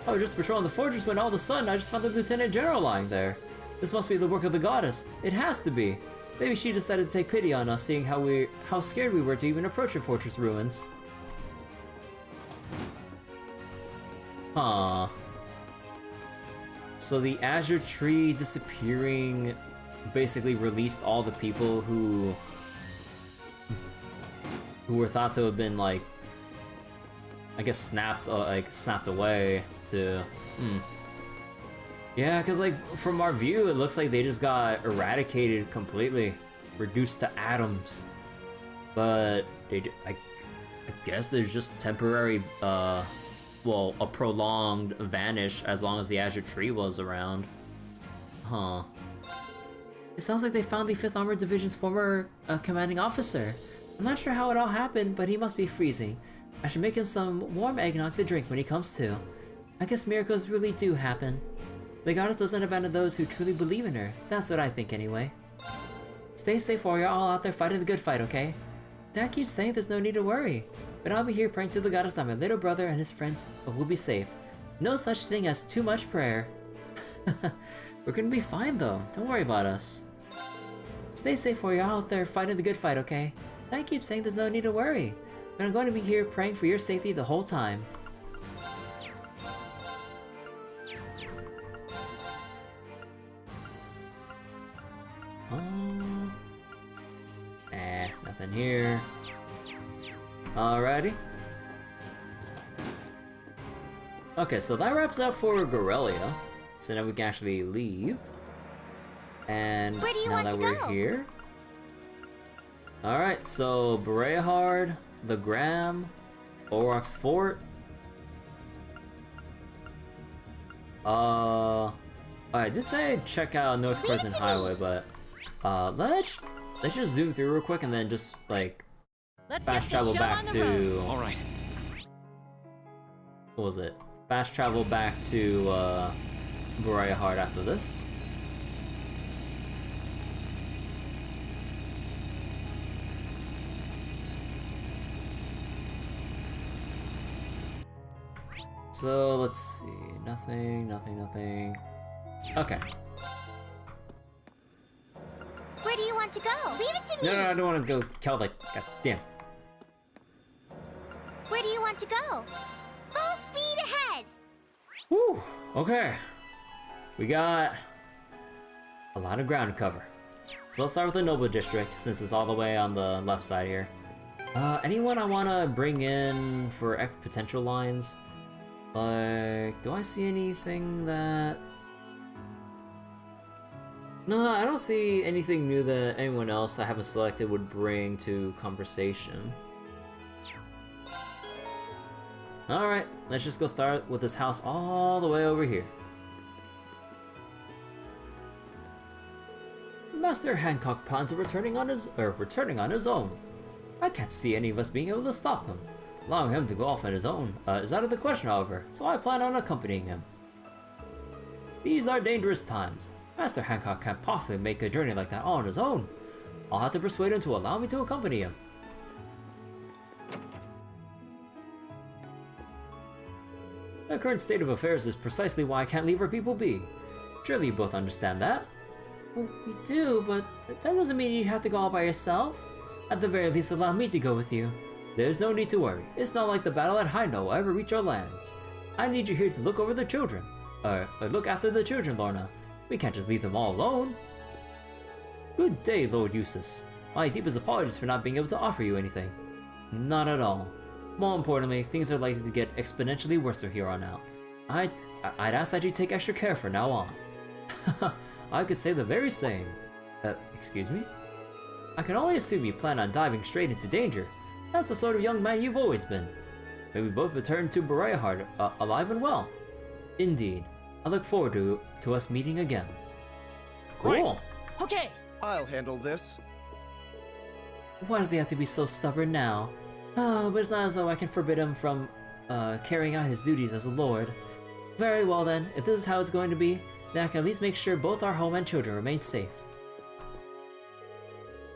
I was just patrolling the fortress when all of a sudden I just found the Lieutenant General lying there. This must be the work of the goddess. It has to be. Maybe she decided to take pity on us, seeing how scared we were to even approach her fortress ruins. Huh. So the Azure Tree disappearing basically released all the people who were thought to have been, like, I guess snapped away to... Yeah, because, like, from our view, it looks like they just got eradicated completely, reduced to atoms. But I guess there's just temporary, well, a prolonged vanish as long as the Azure Tree was around. Huh. It sounds like they found the 5th Armored Division's former commanding officer. I'm not sure how it all happened, but he must be freezing. I should make him some warm eggnog to drink when he comes to. I guess miracles really do happen. The goddess doesn't abandon those who truly believe in her. That's what I think anyway. Stay safe while you're all out there fighting the good fight, okay? Dad keeps saying there's no need to worry. But I'll be here praying to the goddess that my little brother and his friends will be safe. No such thing as too much prayer. We're gonna be fine though. Don't worry about us. Stay safe while you're out there fighting the good fight, okay? Dad keeps saying there's no need to worry. But I'm going to be here praying for your safety the whole time. Nothing here. Alrighty. Okay, so that wraps up for Gorelia. So now we can actually leave. And Where do you now want that to we're go? here. Alright, so Brehard, the Gram, Orok's Fort. I did say I'd check out North Crescent Highway, but let's just zoom through real quick and then just like Let's fast get the travel show back on the road. to All right. what was it? Fast travel back to Brehard after this. So let's see, nothing. Okay. Where do you want to go? Leave it to me! No, I don't want to go kill that. God damn. Where do you want to go? Full speed ahead! Whew. Okay. We got a lot of ground to cover. So let's start with the Noble District, since it's all the way on the left side here. Anyone I want to bring in for potential lines? Like, do I see anything that... No, I don't see anything new that anyone else I haven't selected would bring to conversation. Alright, let's just go start with this house all the way over here. Master Hancock plans on returning on his own. I can't see any of us being able to stop him. Allowing him to go off on his own is out of the question, however, so I plan on accompanying him. These are dangerous times. Master Hancock can't possibly make a journey like that all on his own. I'll have to persuade him to allow me to accompany him. The current state of affairs is precisely why I can't leave our people be. Surely you both understand that? Well, we do, but that doesn't mean you have to go all by yourself. At the very least, allow me to go with you. There's no need to worry. It's not like the battle at Heimdallr will ever reach our lands. I need you here to look over the children. Look after the children, Lorna. We can't just leave them all alone. Good day, Lord Eustace. My deepest apologies for not being able to offer you anything. Not at all. More importantly, things are likely to get exponentially worse from here on out. I'd ask that you take extra care from now on. I could say the very same. Excuse me? I can only assume you plan on diving straight into danger. That's the sort of young man you've always been. May we both return to Brehard alive and well. Indeed. I look forward to us meeting again. Cool. Okay. I'll handle this. Why does he have to be so stubborn now? But it's not as though I can forbid him from carrying out his duties as a lord. Very well then, if this is how it's going to be, then I can at least make sure both our home and children remain safe.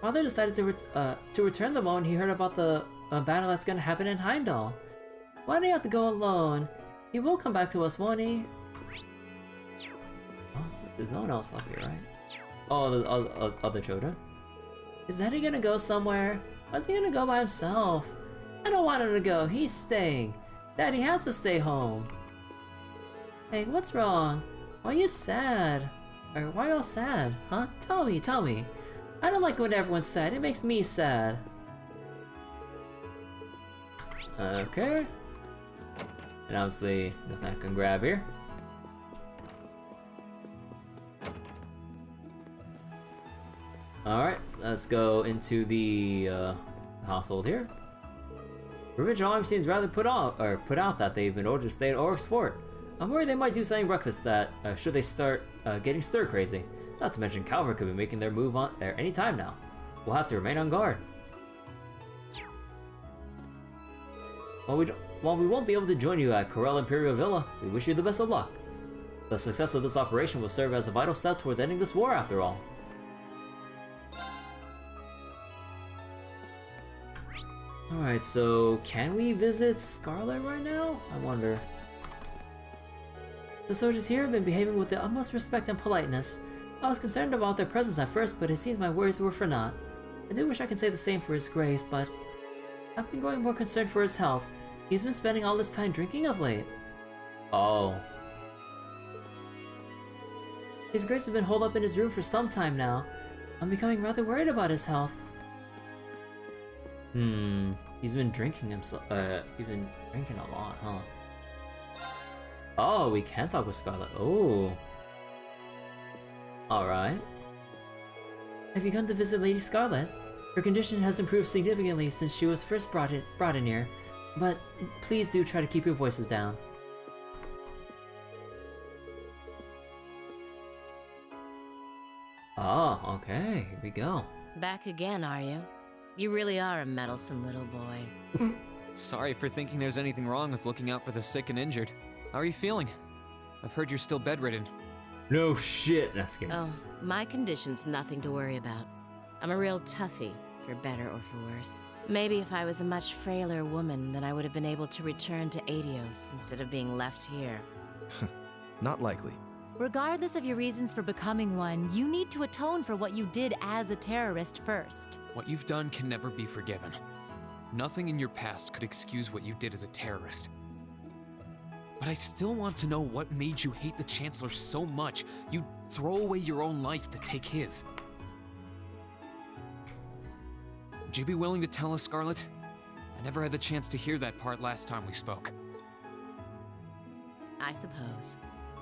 Father decided to return the moment he heard about the battle that's gonna happen in Heimdallr. Why do you have to go alone? He will come back to us, won't he? Oh, there's no one else up here, right? Oh, the other children. Is Daddy gonna go somewhere? Why's he gonna go by himself? I don't want him to go. He's staying. Daddy has to stay home. Hey, what's wrong? Why are you sad? Or why are you all sad? Huh? Tell me, tell me. I don't like when everyone's sad. It makes me sad. Okay. And obviously, nothing I can grab here. Alright, let's go into the household here. Original Arm seems rather put out that they've been ordered to stay at Oryx Fort. I'm worried they might do something reckless that should they start getting stir crazy. Not to mention Calvert could be making their move on any time now. We'll have to remain on guard. While we won't be able to join you at Corel Imperial Villa, we wish you the best of luck. The success of this operation will serve as a vital step towards ending this war after all. Alright, so can we visit Scarlet right now? I wonder. The soldiers here have been behaving with the utmost respect and politeness. I was concerned about their presence at first, but it seems my worries were for naught. I do wish I could say the same for His Grace, but I've been growing more concerned for his health. He's been spending all this time drinking of late. Oh. His Grace has been holed up in his room for some time now. I'm becoming rather worried about his health. He's been drinking himself. He's been drinking a lot, huh? Oh, we can talk with Scarlet. Oh. Alright. Have you gone to visit Lady Scarlet? Her condition has improved significantly since she was first brought in here, but please do try to keep your voices down. Oh, okay, here we go. Back again, are you? You really are a meddlesome little boy. Sorry for thinking there's anything wrong with looking out for the sick and injured. How are you feeling? I've heard you're still bedridden. No shit, that's good. Oh, my condition's nothing to worry about. I'm a real toughie, for better or for worse. Maybe if I was a much frailer woman, then I would have been able to return to Adios instead of being left here. Not likely. Regardless of your reasons for becoming one, you need to atone for what you did as a terrorist first. What you've done can never be forgiven. Nothing in your past could excuse what you did as a terrorist. But I still want to know what made you hate the Chancellor so much you'd throw away your own life to take his. Would you be willing to tell us, Scarlet? I never had the chance to hear that part last time we spoke. I suppose.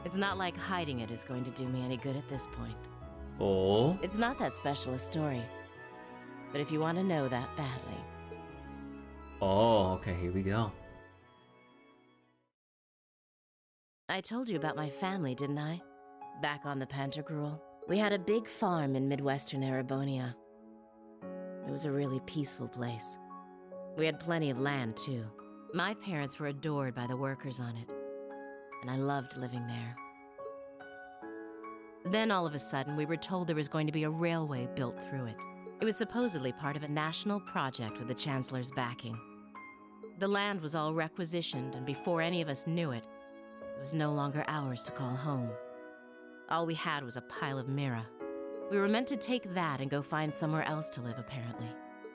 It's not like hiding it is going to do me any good at this point. Oh. It's not that special a story. But if you want to know that badly... Oh, okay, here we go. I told you about my family, didn't I? Back on the Pantagruel. We had a big farm in Midwestern Erebonia. It was a really peaceful place. We had plenty of land, too. My parents were adored by the workers on it, and I loved living there. Then all of a sudden, we were told there was going to be a railway built through it. It was supposedly part of a national project with the Chancellor's backing. The land was all requisitioned, and before any of us knew it, it was no longer ours to call home. All we had was a pile of mirror. We were meant to take that and go find somewhere else to live, apparently.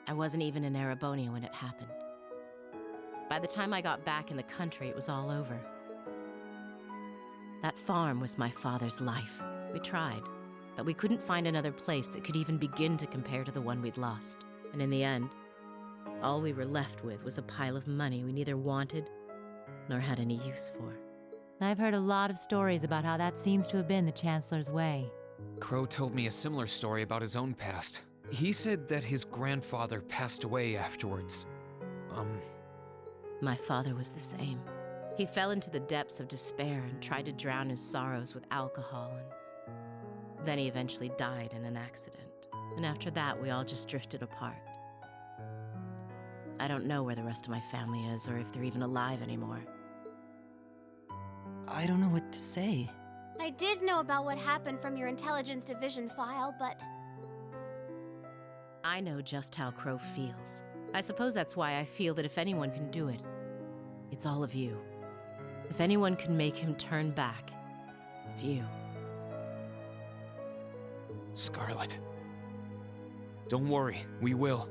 I wasn't even in Erebonia when it happened. By the time I got back in the country, it was all over. That farm was my father's life. We tried, but we couldn't find another place that could even begin to compare to the one we'd lost. And in the end, all we were left with was a pile of money we neither wanted nor had any use for. I've heard a lot of stories about how that seems to have been the Chancellor's way. Crow told me a similar story about his own past. He said that his grandfather passed away afterwards. My father was the same. He fell into the depths of despair and tried to drown his sorrows with alcohol, and then he eventually died in an accident. And after that, we all just drifted apart. I don't know where the rest of my family is, or if they're even alive anymore. I don't know what to say. I did know about what happened from your intelligence division file, but I know just how Crow feels. I suppose that's why I feel that if anyone can do it, it's all of you. If anyone can make him turn back, it's you. Scarlet. Don't worry, we will.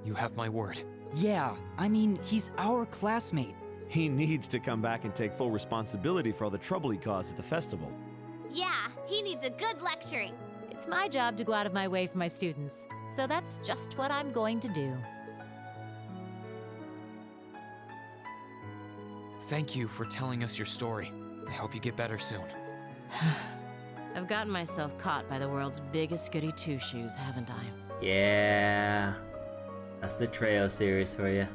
You have my word. Yeah, I mean, he's our classmate. He needs to come back and take full responsibility for all the trouble he caused at the festival. Yeah, he needs a good lecturing. It's my job to go out of my way for my students, so that's just what I'm going to do. Thank you for telling us your story. I hope you get better soon. I've gotten myself caught by the world's biggest goody two-shoes, haven't I? Yeah. That's the Treo series for you.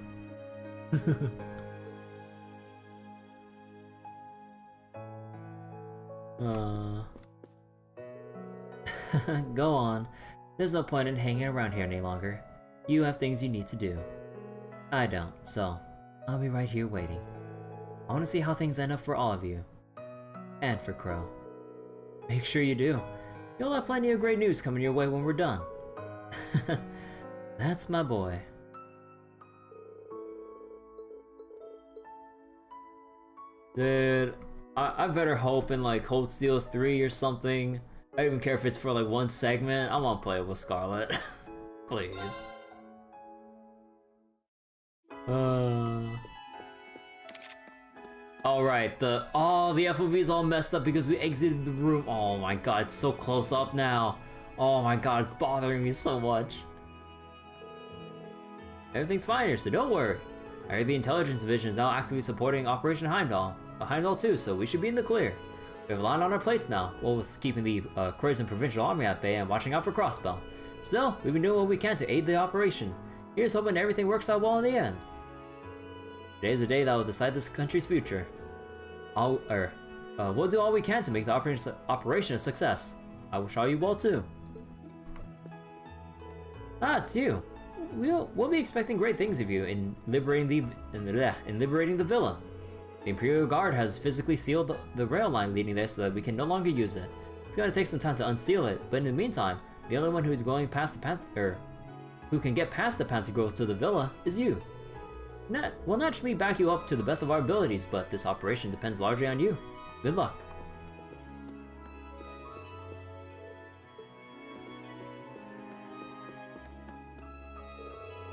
Go on. There's no point in hanging around here any longer. You have things you need to do. I don't, so I'll be right here waiting. I want to see how things end up for all of you. And for Crow. Make sure you do. You'll have plenty of great news coming your way when we're done. That's my boy. Dude, I better hope in like Cold Steel 3 or something. I don't even care if it's for like one segment. I want to play with Scarlet. Please. Alright, the FOV is all messed up because we exited the room. Oh my god, it's so close up now. Oh my god, it's bothering me so much. Everything's fine here, so don't worry. I heard the intelligence division is now actively supporting Operation Heimdallr. Heimdallr too, so we should be in the clear. We have a lot on our plates now, well with keeping the Croatian Provincial Army at bay and watching out for Crossbell. Still, we've been doing what we can to aid the operation. Here's hoping everything works out well in the end. Today is the day that will decide this country's future. We'll do all we can to make the operation a success. I wish all you well too. Ah, it's you. We'll be expecting great things of you in liberating the villa. The Imperial Guard has physically sealed the rail line leading there so that we can no longer use it. It's gonna take some time to unseal it, but in the meantime, the only one who is going past the who can get past the Pantogrowth to the villa is you. We'll naturally back you up to the best of our abilities, but this operation depends largely on you. Good luck.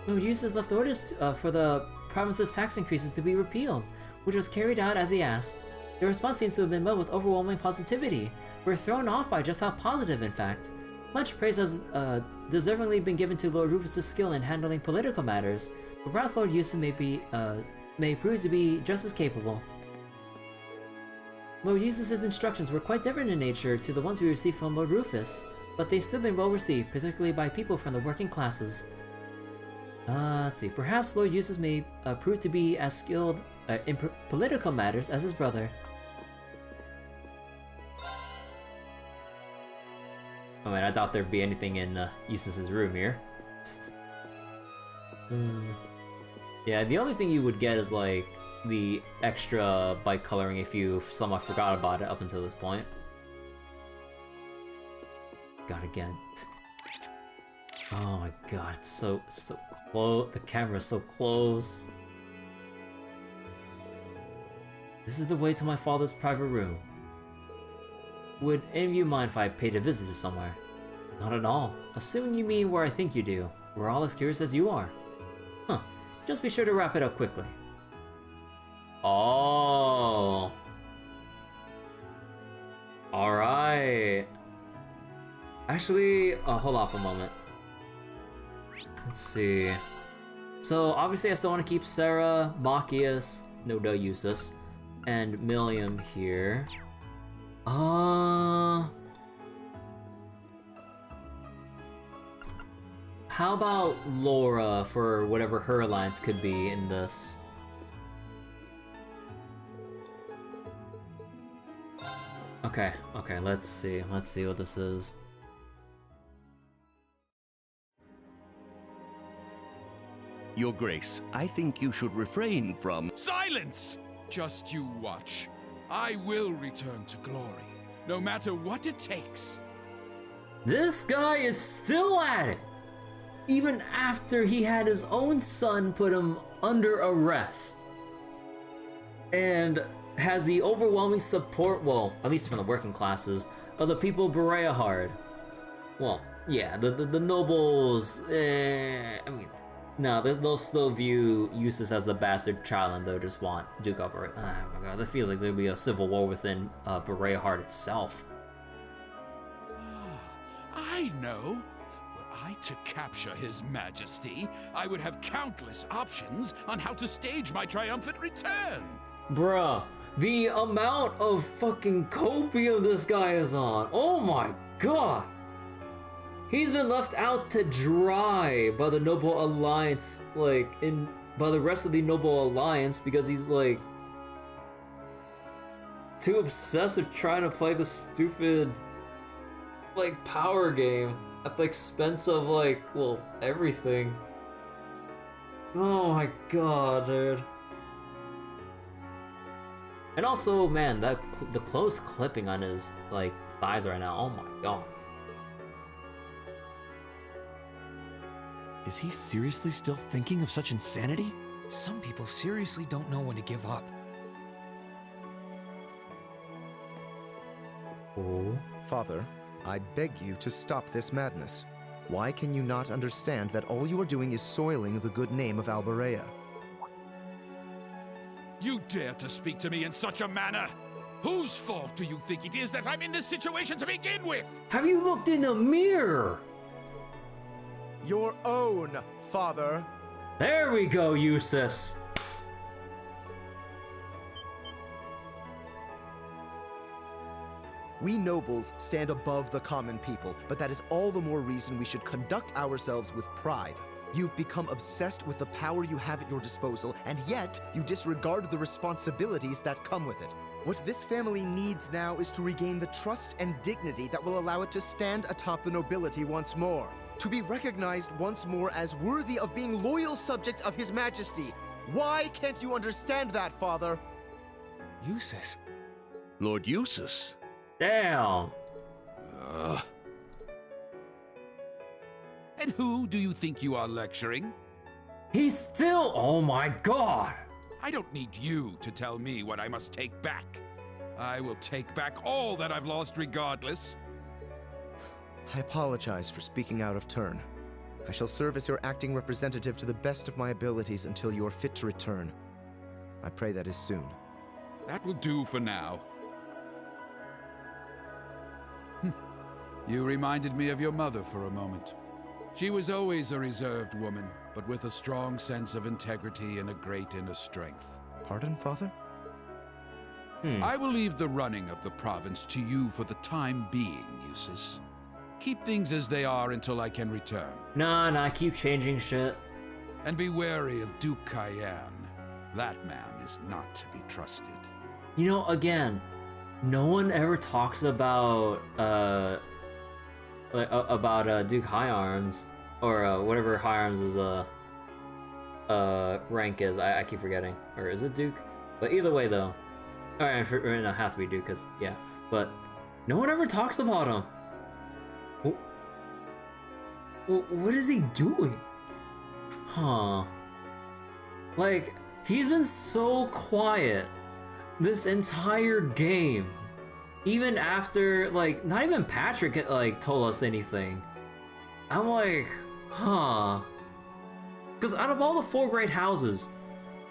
Lord Eustace left orders for the province's tax increases to be repealed, which was carried out as he asked. The response seems to have been met with overwhelming positivity. We're thrown off by just how positive, in fact. Much praise has deservingly been given to Lord Rufus's skill in handling political matters, but perhaps Lord Eustace may prove to be just as capable. Lord Eustace's instructions were quite different in nature to the ones we received from Lord Rufus, but they've still been well received, particularly by people from the working classes. Let's see, perhaps Lord Eustace may prove to be as skilled in political matters as his brother. I mean, I doubt there'd be anything in Eustace's room here. Yeah, the only thing you would get is like the extra bike coloring if you somehow forgot about it up until this point. God, again. Oh my god, it's so close. The camera's so close. This is the way to my father's private room. Would any of you mind if I paid a visit to somewhere? Not at all. Assuming you mean where I think you do. We're all as curious as you are. Huh. Just be sure to wrap it up quickly. Oh. Alright. Actually, hold off a moment. Let's see. So, obviously I still want to keep Sarah, Machias, no Eustace, and Milliam here. How about Laura for whatever her alliance could be in this? Okay, let's see what this is. Your Grace, I think you should refrain from— Silence! Just you watch. I will return to glory, no matter what it takes. This guy is still at it! Even after he had his own son put him under arrest. And has the overwhelming support, well, at least from the working classes, of the people of Berea. Well, yeah, the nobles, I mean, no, they'll still view Eustace as the bastard child, and they'll just want Duke of Berea. Oh my god, I feel like there'll be a civil war within Berea itself. I know. Were I to capture His Majesty, I would have countless options on how to stage my triumphant return. Bruh, the amount of fucking copium this guy is on. Oh my god. He's been left out to dry by the Noble Alliance, by the rest of the Noble Alliance, because he's like too obsessed with trying to play the stupid power game at the expense of everything. Oh my god, dude. And also, man, the close clipping on his thighs right now. Oh my god. Is he seriously still thinking of such insanity? Some people seriously don't know when to give up. Oh. Father, I beg you to stop this madness. Why can you not understand that all you are doing is soiling the good name of Alberea? You dare to speak to me in such a manner? Whose fault do you think it is that I'm in this situation to begin with? Have you looked in the mirror? Your own, Father. There we go, Eustace. We nobles stand above the common people, but that is all the more reason we should conduct ourselves with pride. You've become obsessed with the power you have at your disposal, and yet you disregard the responsibilities that come with it. What this family needs now is to regain the trust and dignity that will allow it to stand atop the nobility once more. To be recognized once more as worthy of being loyal subjects of His Majesty. Why can't you understand that, Father? Eustace. Lord Eustace. Damn. And who do you think you are lecturing? He's still. Oh my god. I don't need you to tell me what I must take back. I will take back all that I've lost regardless. I apologize for speaking out of turn. I shall serve as your acting representative to the best of my abilities until you are fit to return. I pray that is soon. That will do for now. You reminded me of your mother for a moment. She was always a reserved woman, but with a strong sense of integrity and a great inner strength. Pardon, Father? I will leave the running of the province to you for the time being, Eustace. Keep things as they are until I can return. Nah, keep changing shit. And be wary of Duke Cayenne. That man is not to be trusted. You know, again, no one ever talks about Duke High Arms, or whatever High Arms' rank is. I keep forgetting. Or is it Duke? But either way, though. Alright, no, it has to be Duke, because, yeah. But no one ever talks about him. What is he doing? Huh. He's been so quiet this entire game. Even after, not even Patrick, told us anything. I'm like, huh. Because out of all the 4 great houses,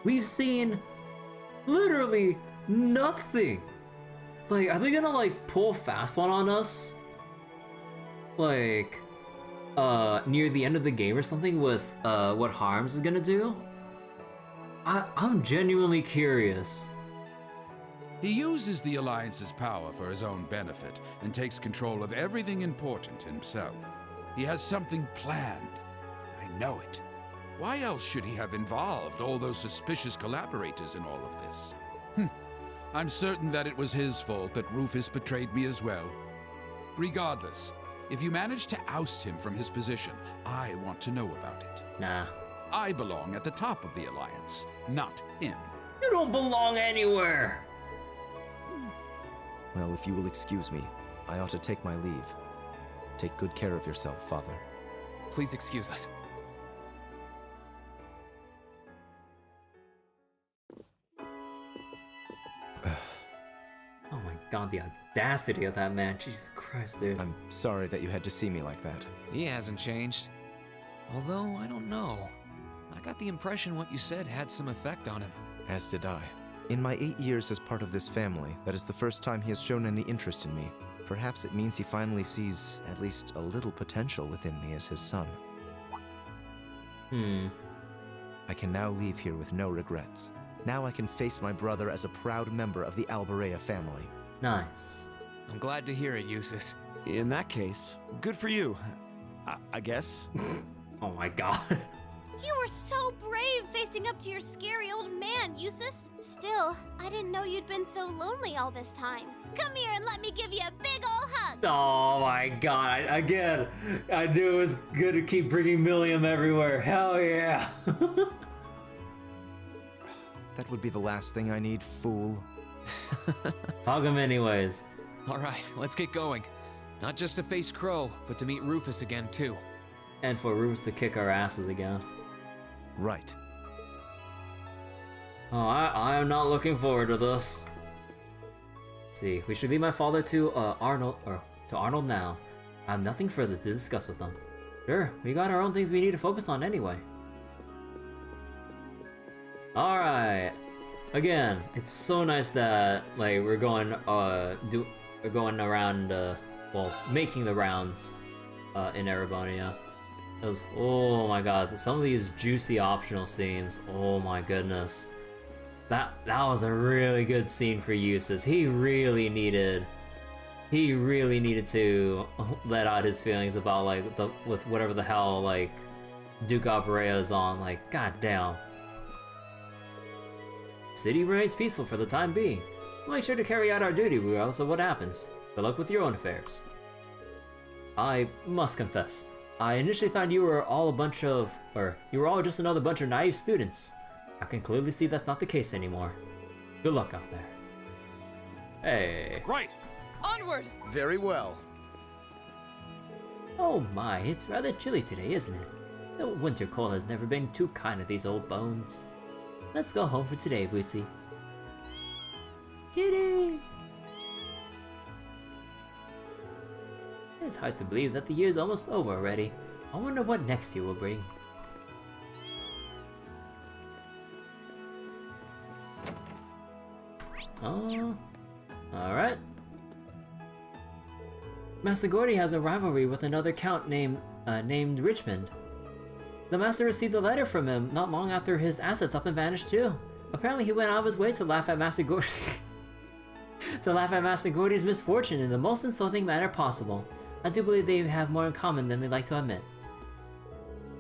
we've seen literally nothing. Are they gonna, pull a fast one on us? Near the end of the game or something with, what Harms is gonna do? I'm genuinely curious. He uses the Alliance's power for his own benefit and takes control of everything important himself. He has something planned. I know it. Why else should he have involved all those suspicious collaborators in all of this? I'm certain that it was his fault that Rufus betrayed me as well. Regardless, if you manage to oust him from his position, I want to know about it. Nah. I belong at the top of the Alliance, not him. You don't belong anywhere! Well, if you will excuse me, I ought to take my leave. Take good care of yourself, Father. Please excuse us. God, the audacity of that man. Jesus Christ, dude. I'm sorry that you had to see me like that. He hasn't changed. Although, I don't know. I got the impression what you said had some effect on him. As did I. In my 8 years as part of this family, that is the first time he has shown any interest in me. Perhaps it means he finally sees at least a little potential within me as his son. I can now leave here with no regrets. Now I can face my brother as a proud member of the Alberea family. Nice. I'm glad to hear it, Eustace. In that case, good for you. I guess. Oh my god. You were so brave facing up to your scary old man, Eustace. Still, I didn't know you'd been so lonely all this time. Come here and let me give you a big ol' hug. Oh my god. Again, I knew it was good to keep bringing Millium everywhere. Hell yeah. That would be the last thing I need, fool. Hug him anyways. Alright, let's get going. Not just to face Crow, but to meet Rufus again, too. And for Rufus to kick our asses again. Right. Oh, I am not looking forward to this. Let's see, we should lead my father to Arnold now. I have nothing further to discuss with him. Sure, we got our own things we need to focus on anyway. Alright. Again, it's so nice that like we're going around well, making the rounds in Erebonia. Because, oh my god, some of these juicy optional scenes, oh my goodness. That was a really good scene for Eustace. He really needed to let out his feelings about like with whatever the hell like Duke Alberea is on, like goddamn. City remains peaceful for the time being. We'll make sure to carry out our duty regardless of what happens. Good luck with your own affairs. I must confess, I initially thought you were all just another bunch of naive students. I can clearly see that's not the case anymore. Good luck out there. Hey. Right! Onward! Very well. Oh my, it's rather chilly today, isn't it? The winter cold has never been too kind to these old bones. Let's go home for today, Bootsy. Kitty! It's hard to believe that the year's almost over already. I wonder what next year will bring. Oh, alright. Master Gordy has a rivalry with another count named Richmond. The master received a letter from him not long after his assets up and vanished too. Apparently he went out of his way to laugh at Master Gordy Master Gordy's misfortune in the most insulting manner possible. I do believe they have more in common than they like to admit.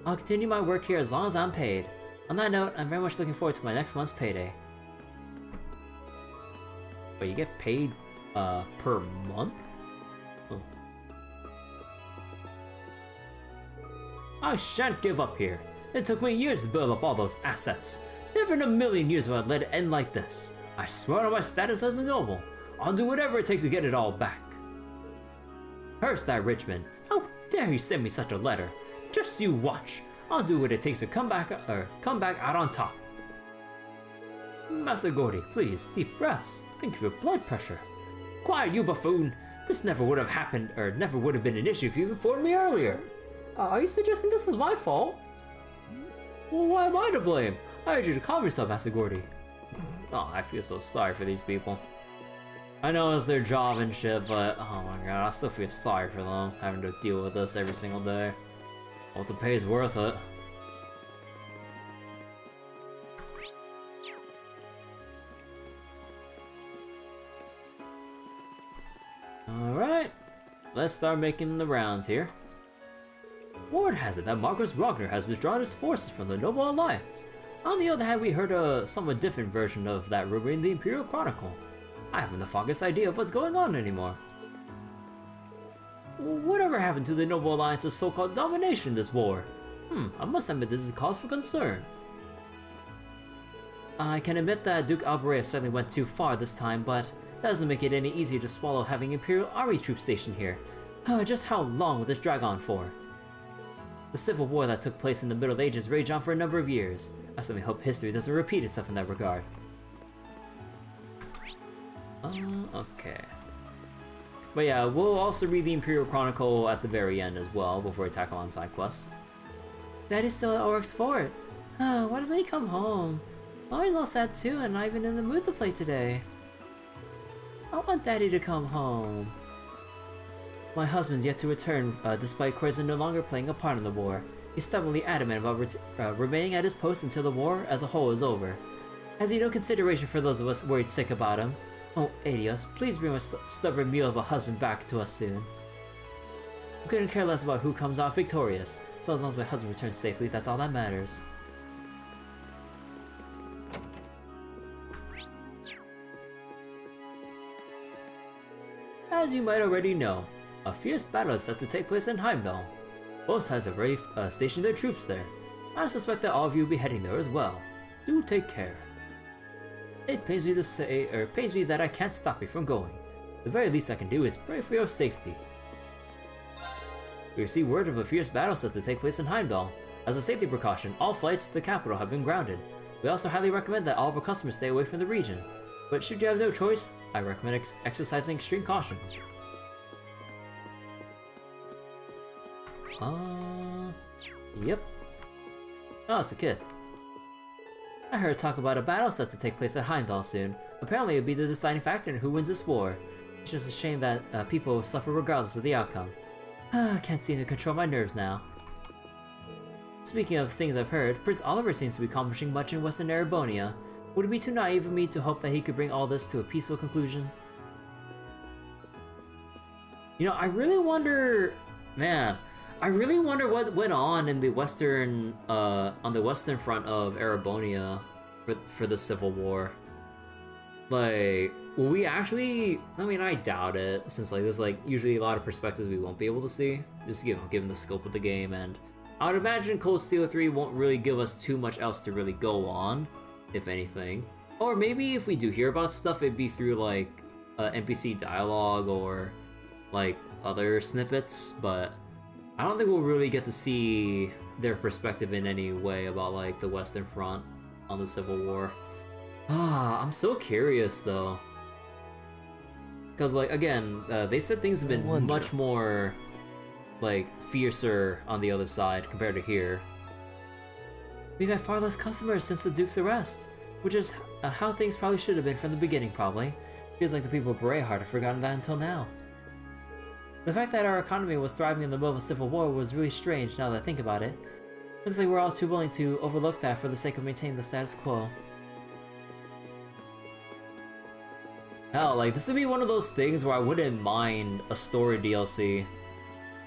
I'll continue my work here as long as I'm paid. On that note, I'm very much looking forward to my next month's payday. Wait, you get paid per month? Oh. I shan't give up here. It took me years to build up all those assets. Never in a million years would I let it end like this. I swear on my status as a noble. I'll do whatever it takes to get it all back. Curse that Richmond. How dare you send me such a letter? Just you watch. I'll do what it takes to come back out on top. Master Gordy, please, deep breaths. Think of your blood pressure. Quiet, you buffoon. This never would have happened, or never would have been an issue if you informed me earlier. Are you suggesting this is my fault? Well, why am I to blame? I urge you to calm yourself, Master Gordy. Oh, I feel so sorry for these people. I know it's their job and shit, but oh my god, I still feel sorry for them, having to deal with this every single day. Well, the pay's worth it. Alright, let's start making the rounds here. Word has it that Marcus Ragnar has withdrawn his forces from the Noble Alliance. On the other hand, we heard a somewhat different version of that rumor in the Imperial Chronicle. I haven't the foggiest idea of what's going on anymore. Whatever happened to the Noble Alliance's so-called domination in this war? I must admit this is a cause for concern. I can admit that Duke Alberea certainly went too far this time, but that doesn't make it any easier to swallow having Imperial Army troops stationed here. Just how long will this drag on for? The civil war that took place in the Middle Ages raged on for a number of years. I certainly hope history doesn't repeat itself in that regard. Okay. But yeah, we'll also read the Imperial Chronicle at the very end as well, before we tackle on side quests. Daddy's still at Oryx Fort. Why doesn't he come home? Mommy's all sad too and not even in the mood to play today. I want Daddy to come home. My husband's yet to return, despite Corzin no longer playing a part in the war. He's stubbornly adamant about remaining at his post until the war as a whole is over. Has he no consideration for those of us worried sick about him? Oh, Adios, please bring my stubborn mule of a husband back to us soon. I couldn't care less about who comes out victorious, so as long as my husband returns safely, that's all that matters. As you might already know, a fierce battle is set to take place in Heimdallr. Both sides have already stationed their troops there. I suspect that all of you will be heading there as well. Do take care. It pains me that I can't stop you from going. The very least I can do is pray for your safety. We received word of a fierce battle set to take place in Heimdallr. As a safety precaution, all flights to the capital have been grounded. We also highly recommend that all of our customers stay away from the region. But should you have no choice, I recommend exercising extreme caution. Yep. Oh, it's the kid. I heard talk about a battle set to take place at Heimdallr soon. Apparently it'll be the deciding factor in who wins this war. It's just a shame that people suffer regardless of the outcome. I can't seem to control my nerves now. Speaking of things I've heard, Prince Oliver seems to be accomplishing much in Western Erebonia. Would it be too naive of me to hope that he could bring all this to a peaceful conclusion? You know, I really wonder... Man, I really wonder what went on in the western, on the western front of Erebonia for the Civil War. Like, will we actually... I mean, I doubt it, since like there's like usually a lot of perspectives we won't be able to see, just given the scope of the game, and I would imagine Cold Steel 3 won't really give us too much else to really go on, if anything. Or maybe if we do hear about stuff, it'd be through like NPC dialogue or like other snippets, but I don't think we'll really get to see their perspective in any way about like the Western Front on the Civil War. I'm so curious though. Because like, again, they said things have been much more like fiercer on the other side compared to here. We've had far less customers since the Duke's arrest, which is how things probably should have been from the beginning, probably. Feels like the people of Brayheart have forgotten that until now. The fact that our economy was thriving in the middle of a civil war was really strange now that I think about it. Looks like we're all too willing to overlook that for the sake of maintaining the status quo. Hell, like, this would be one of those things where I wouldn't mind a story DLC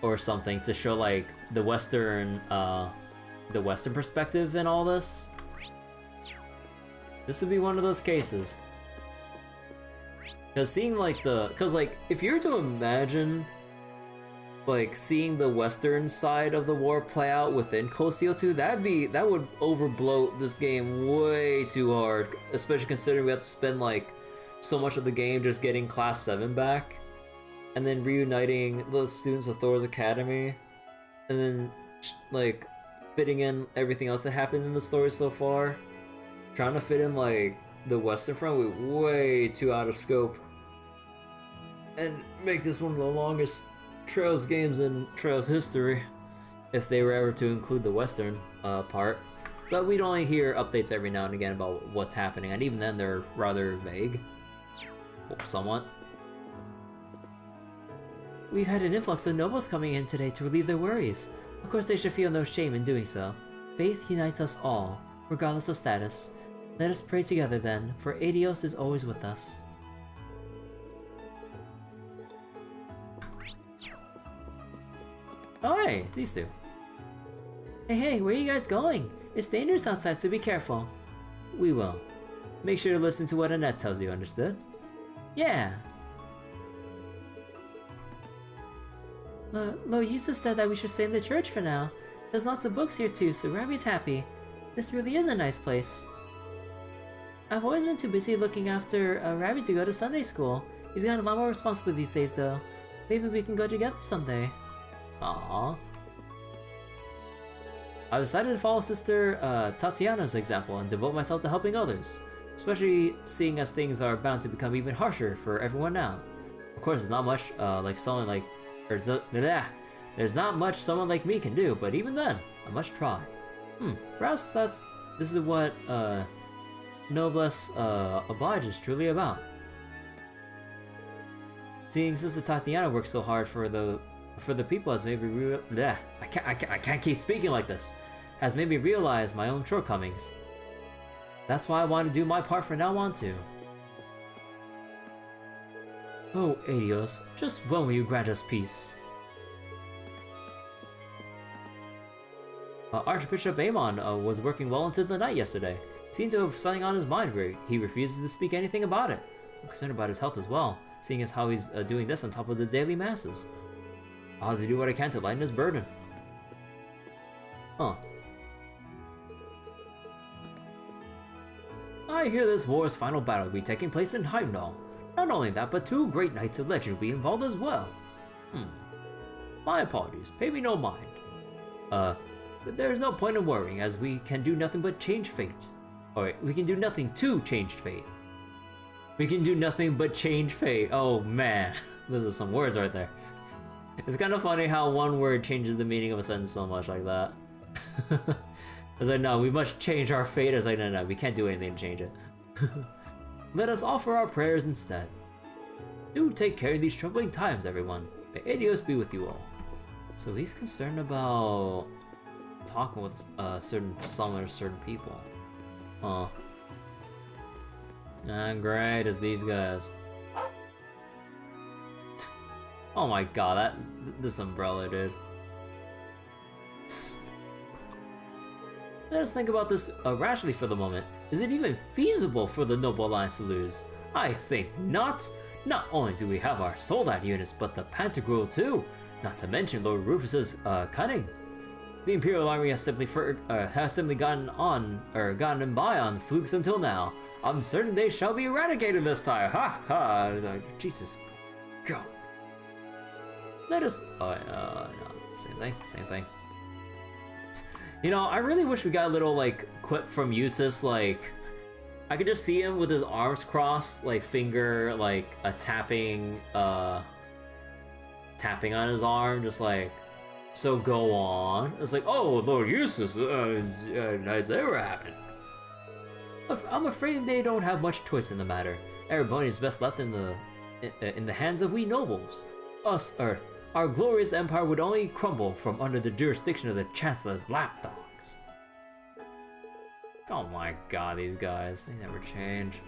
or something to show, like, the Western perspective in all this. This would be one of those cases. Because seeing, like, if you were to imagine, like, seeing the Western side of the war play out within Cold Steel 2, that would overbloat this game way too hard, especially considering we have to spend, like, so much of the game just getting Class 7 back, and then reuniting the students of Thor's Academy, and then, like, fitting in everything else that happened in the story so far. Trying to fit in, like, the Western Front would be way too out of scope. And make this one of the longest Trails games in Trails history, if they were ever to include the Western part. But we'd only hear updates every now and again about what's happening, and even then they're rather vague. Somewhat. We've had an influx of nobles coming in today to relieve their worries. Of course they should feel no shame in doing so. Faith unites us all, regardless of status. Let us pray together then, for Adios is always with us. Oh hey, these two. Hey, where are you guys going? It's dangerous outside, so be careful. We will. Make sure to listen to what Annette tells you, understood? Yeah. Lord Eustace said that we should stay in the church for now. There's lots of books here too, so Rabbie's happy. This really is a nice place. I've always been too busy looking after Rabbie to go to Sunday school. He's got a lot more responsibility these days though. Maybe we can go together someday. Aww. I decided to follow Sister Tatiana's example and devote myself to helping others. Especially seeing as things are bound to become even harsher for everyone now. Of course, there's not much like someone like there's not much someone like me can do, but even then, I must try. Perhaps this is what noblesse oblige is truly about. Seeing Sister Tatiana works so hard for the people has made me I can't keep speaking like this. Has made me realize my own shortcomings. That's why I want to do my part from now on too. Oh, Adios, just when will you grant us peace? Archbishop Amon was working well into the night yesterday. He seemed to have something on his mind where he refuses to speak anything about it. I'm concerned about his health as well, seeing as how he's doing this on top of the daily masses. I'll have to do what I can to lighten his burden. Huh. I hear this war's final battle will be taking place in Heimdallr. Not only that, but 2 great knights of legend will be involved as well. My apologies, pay me no mind. But there's no point in worrying, as we can do nothing but change fate. Alright, we can do nothing to change fate. We can do nothing but change fate. Oh man, those are some words right there. It's kind of funny how one word changes the meaning of a sentence so much like that. I was like, no, we must change our fate. I was like, no, we can't do anything to change it. Let us offer our prayers instead. Do take care in these troubling times, everyone. May Adios be with you all. So he's concerned about talking with certain summoners, certain people. Huh. Great as these guys. Oh my god, this umbrella, dude. Let us think about this rationally for the moment. Is it even feasible for the Noble Alliance to lose? I think not. Not only do we have our soldat units, but the Pantagruel too. Not to mention Lord Rufus's cunning. The Imperial Army has simply gotten by on flukes until now. I'm certain they shall be eradicated this time. Ha ha! Jesus, God. Let us. No, same thing. You know, I really wish we got a little like quip from Eustace. Like, I could just see him with his arms crossed, like finger, like a tapping on his arm, just like. So go on. It's like, oh, Lord Eustace, nice they were having. I'm afraid they don't have much choice in the matter. Erebony is best left in the hands of we nobles. Our glorious empire would only crumble from under the jurisdiction of the Chancellor's lapdogs. Oh my god, these guys, they never change.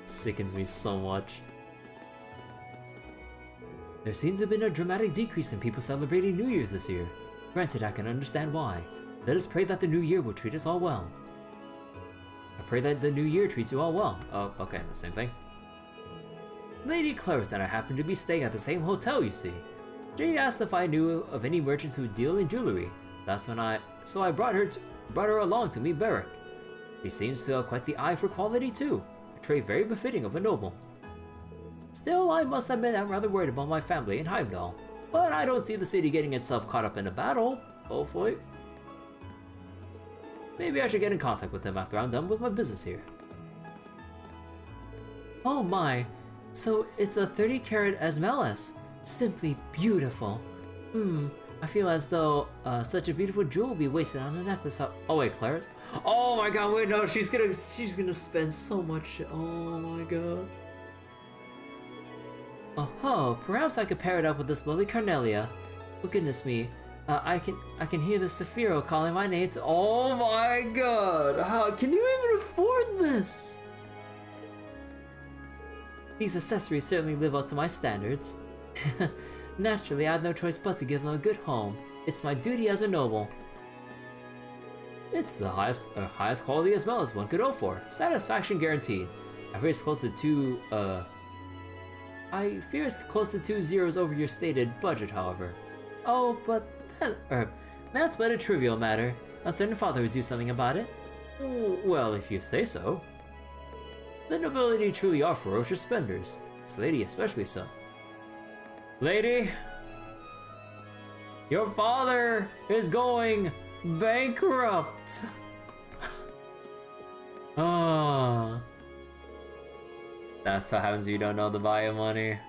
Sickens me so much. There seems to have been a dramatic decrease in people celebrating New Year's this year. Granted, I can understand why. Let us pray that the new year will treat us all well. I pray that the new year treats you all well. Oh, okay, the same thing. Lady Clarice and I happen to be staying at the same hotel, you see. She asked if I knew of any merchants who deal in jewelry. So I brought her along to meet Beric. She seems to have quite the eye for quality too, a trait very befitting of a noble. Still, I must admit I'm rather worried about my family in Heimdallr, but I don't see the city getting itself caught up in a battle, hopefully. Maybe I should get in contact with him after I'm done with my business here. Oh my, so it's a 30-carat Esmelas. Simply beautiful. I feel as though such a beautiful jewel will be wasted on a necklace. Oh wait, Clarice? Oh my god, wait, no, she's gonna spend so much shit. Oh my god. Oh, perhaps I could pair it up with this lovely Carnelia. Oh goodness me, I can hear the Saphiro calling my name. Oh my god, how can you even afford this? These accessories certainly live up to my standards. Naturally, I have no choice but to give them a good home. It's my duty as a noble. It's the highest quality as well as one could hope for. Satisfaction guaranteed. I fear it's close to two zeros over your stated budget, however. Oh, but that's but a trivial matter. A certain father would do something about it. Well, if you say so. The nobility truly are ferocious spenders. This lady especially so. Lady, your father is going bankrupt. Ah. That's what happens if you don't know the value of money.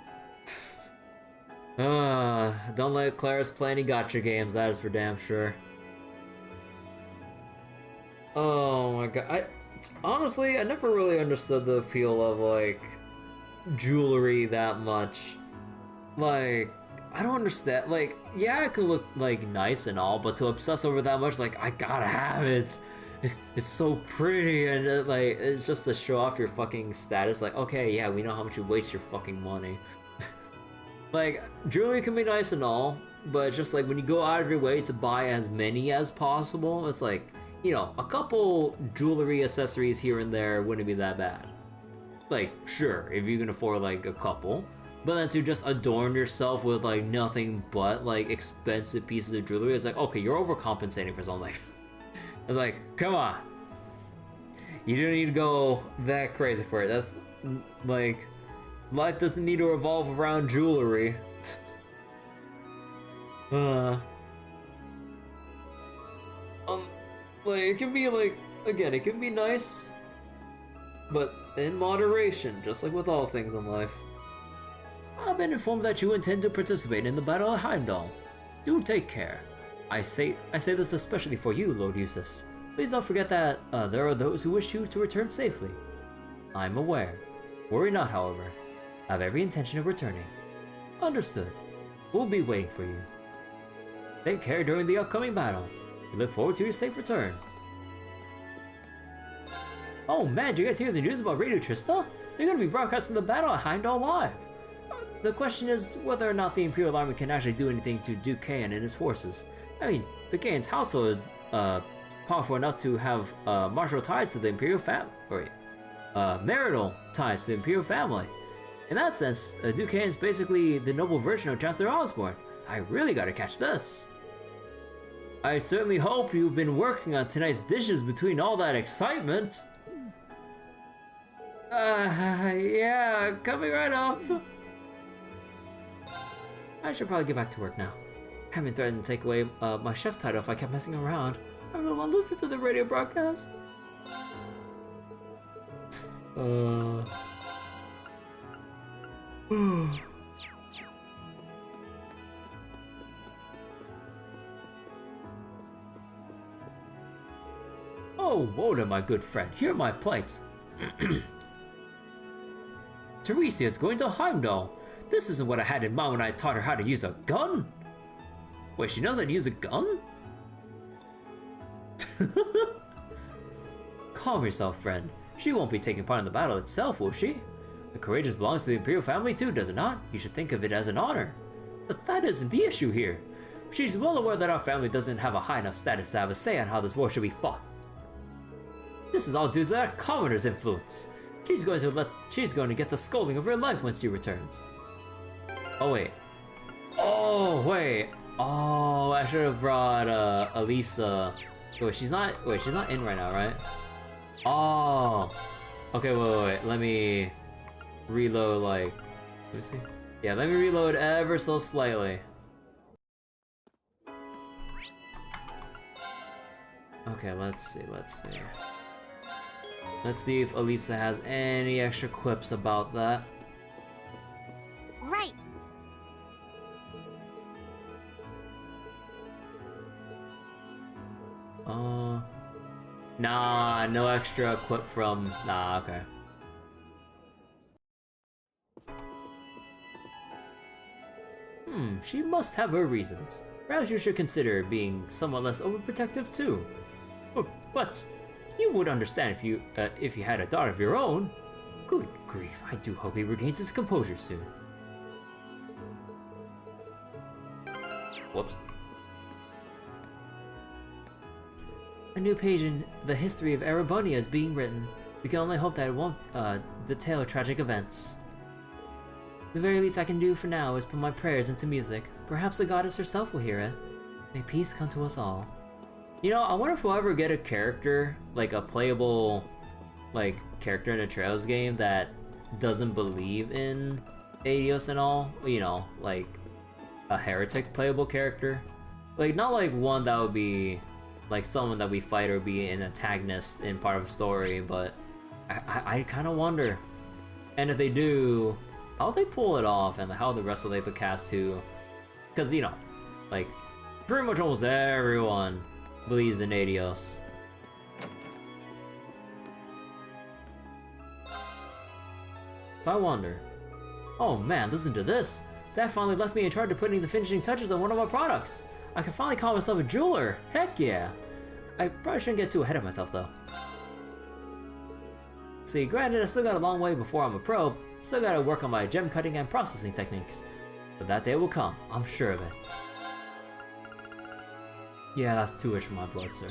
Don't let Claris play any gotcha games, that is for damn sure. Oh my god, honestly, I never really understood the appeal of, like, jewelry that much. Like, I don't understand, like, yeah, it could look, like, nice and all, but to obsess over that much, like, I gotta have it. It's so pretty, and like, it's just to show off your fucking status, like, okay, yeah, we know how much you waste your fucking money. Like, jewelry can be nice and all, but just like when you go out of your way to buy as many as possible, it's like, you know, a couple jewelry accessories here and there wouldn't be that bad. Like, sure, if you can afford like a couple, but then to just adorn yourself with like nothing but like expensive pieces of jewelry, it's like, okay, you're overcompensating for something. It's like, come on. You don't need to go that crazy for it. That's like, life doesn't need to revolve around jewelry. Like, it can be like, again, it can be nice, but in moderation, just like with all things in life. I've been informed that you intend to participate in the Battle of Heimdallr. Do take care. I say this especially for you, Lord Eustace. Please don't forget that there are those who wish you to return safely. I'm aware. Worry not, however. I have every intention of returning. Understood. We'll be waiting for you. Take care during the upcoming battle. We look forward to your safe return. Oh man, did you guys hear the news about Radio Trista? They're going to be broadcasting the battle at Heimdallr live. The question is whether or not the Imperial Army can actually do anything to Duke Kayan and his forces. I mean, the Kayan's household powerful enough to have martial ties to the Imperial marital ties to the Imperial family. In that sense, Duke Kayan's basically the noble version of Chancellor Osborne. I really gotta catch this. I certainly hope you've been working on tonight's dishes between all that excitement. Yeah, coming right up. I should probably get back to work now. I've been threatening to take away my chef title if I kept messing around. I really want to listen to the radio broadcast. Oh, Woda, my good friend, here are my plates. Teresia is going to Heimdallr. This isn't what I had in mind when I taught her how to use a gun. Wait, she knows how to use a gun? Calm yourself, friend. She won't be taking part in the battle itself, will she? The courageous belongs to the Imperial family too, does it not? You should think of it as an honor. But that isn't the issue here. She's well aware that our family doesn't have a high enough status to have a say on how this war should be fought. This is all due to that commoner's influence. She's going to get the scolding of her life when she returns. Oh wait. Oh wait. Oh, I should have brought Elisa. Wait, she's not in right now, right? Oh. Okay, wait. Let me reload, like, let me see. Yeah, let me reload ever so slightly. Okay, let's see. Let's see if Elisa has any extra quips about that. Right. Nah, no extra quip from, nah, okay. She must have her reasons. Perhaps you should consider being somewhat less overprotective too. But you would understand if you had a daughter of your own. Good grief, I do hope he regains his composure soon. Whoops. A new page in the history of Erebonia is being written. We can only hope that it won't detail tragic events. The very least I can do for now is put my prayers into music. Perhaps the goddess herself will hear it. May peace come to us all. You know, I wonder if we'll ever get a character, like a playable, like, character in a Trails game that doesn't believe in Adios and all. You know, like a heretic playable character. Like, not like one that would be like someone that we fight or be an antagonist in part of a story, but I kind of wonder. And if they do, how they pull it off and how the rest of like the cast too, because you know, like pretty much almost everyone believes in Adios. So I wonder, oh man, listen to this. Dad finally left me in charge of putting the finishing touches on one of my products. I can finally call myself a jeweler. Heck yeah. I probably shouldn't get too ahead of myself though. See, granted, I still got a long way before I'm a pro. Still gotta work on my gem cutting and processing techniques. But that day will come, I'm sure of it. Yeah, that's too much for my blood, sir.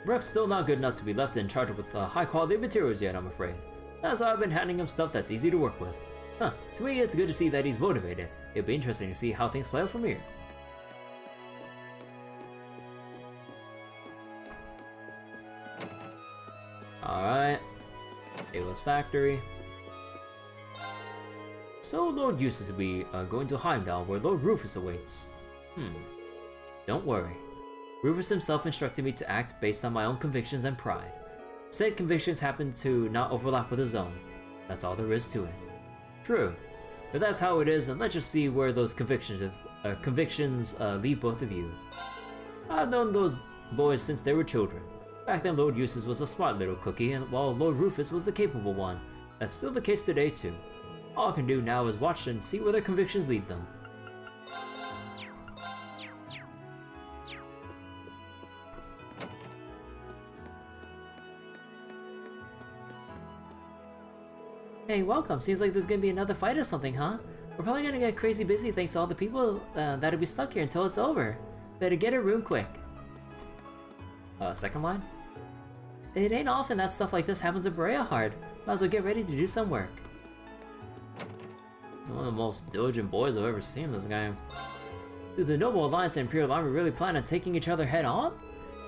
Brook's still not good enough to be left in charge with high quality materials yet, I'm afraid. That's why I've been handing him stuff that's easy to work with. Huh, to me it's good to see that he's motivated. It'll be interesting to see how things play out from here. Alright. Ava's factory. So Lord Eustace will be going to Heimdallr where Lord Rufus awaits. Don't worry. Rufus himself instructed me to act based on my own convictions and pride. Said convictions happen to not overlap with his own. That's all there is to it. True. But that's how it is, and let's just see where those convictions lead both of you. I've known those boys since they were children. Back then Lord Eustace was a smart little cookie, and while Lord Rufus was the capable one. That's still the case today too. All I can do now is watch and see where their convictions lead them. Hey, welcome. Seems like there's gonna be another fight or something, huh? We're probably gonna get crazy busy thanks to all the people that'll be stuck here until it's over. Better get a room quick. Second line? It ain't often that stuff like this happens at Breahard. Might as well get ready to do some work. He's one of the most diligent boys I've ever seen, this guy. Do the Noble Alliance and Imperial Army really plan on taking each other head on?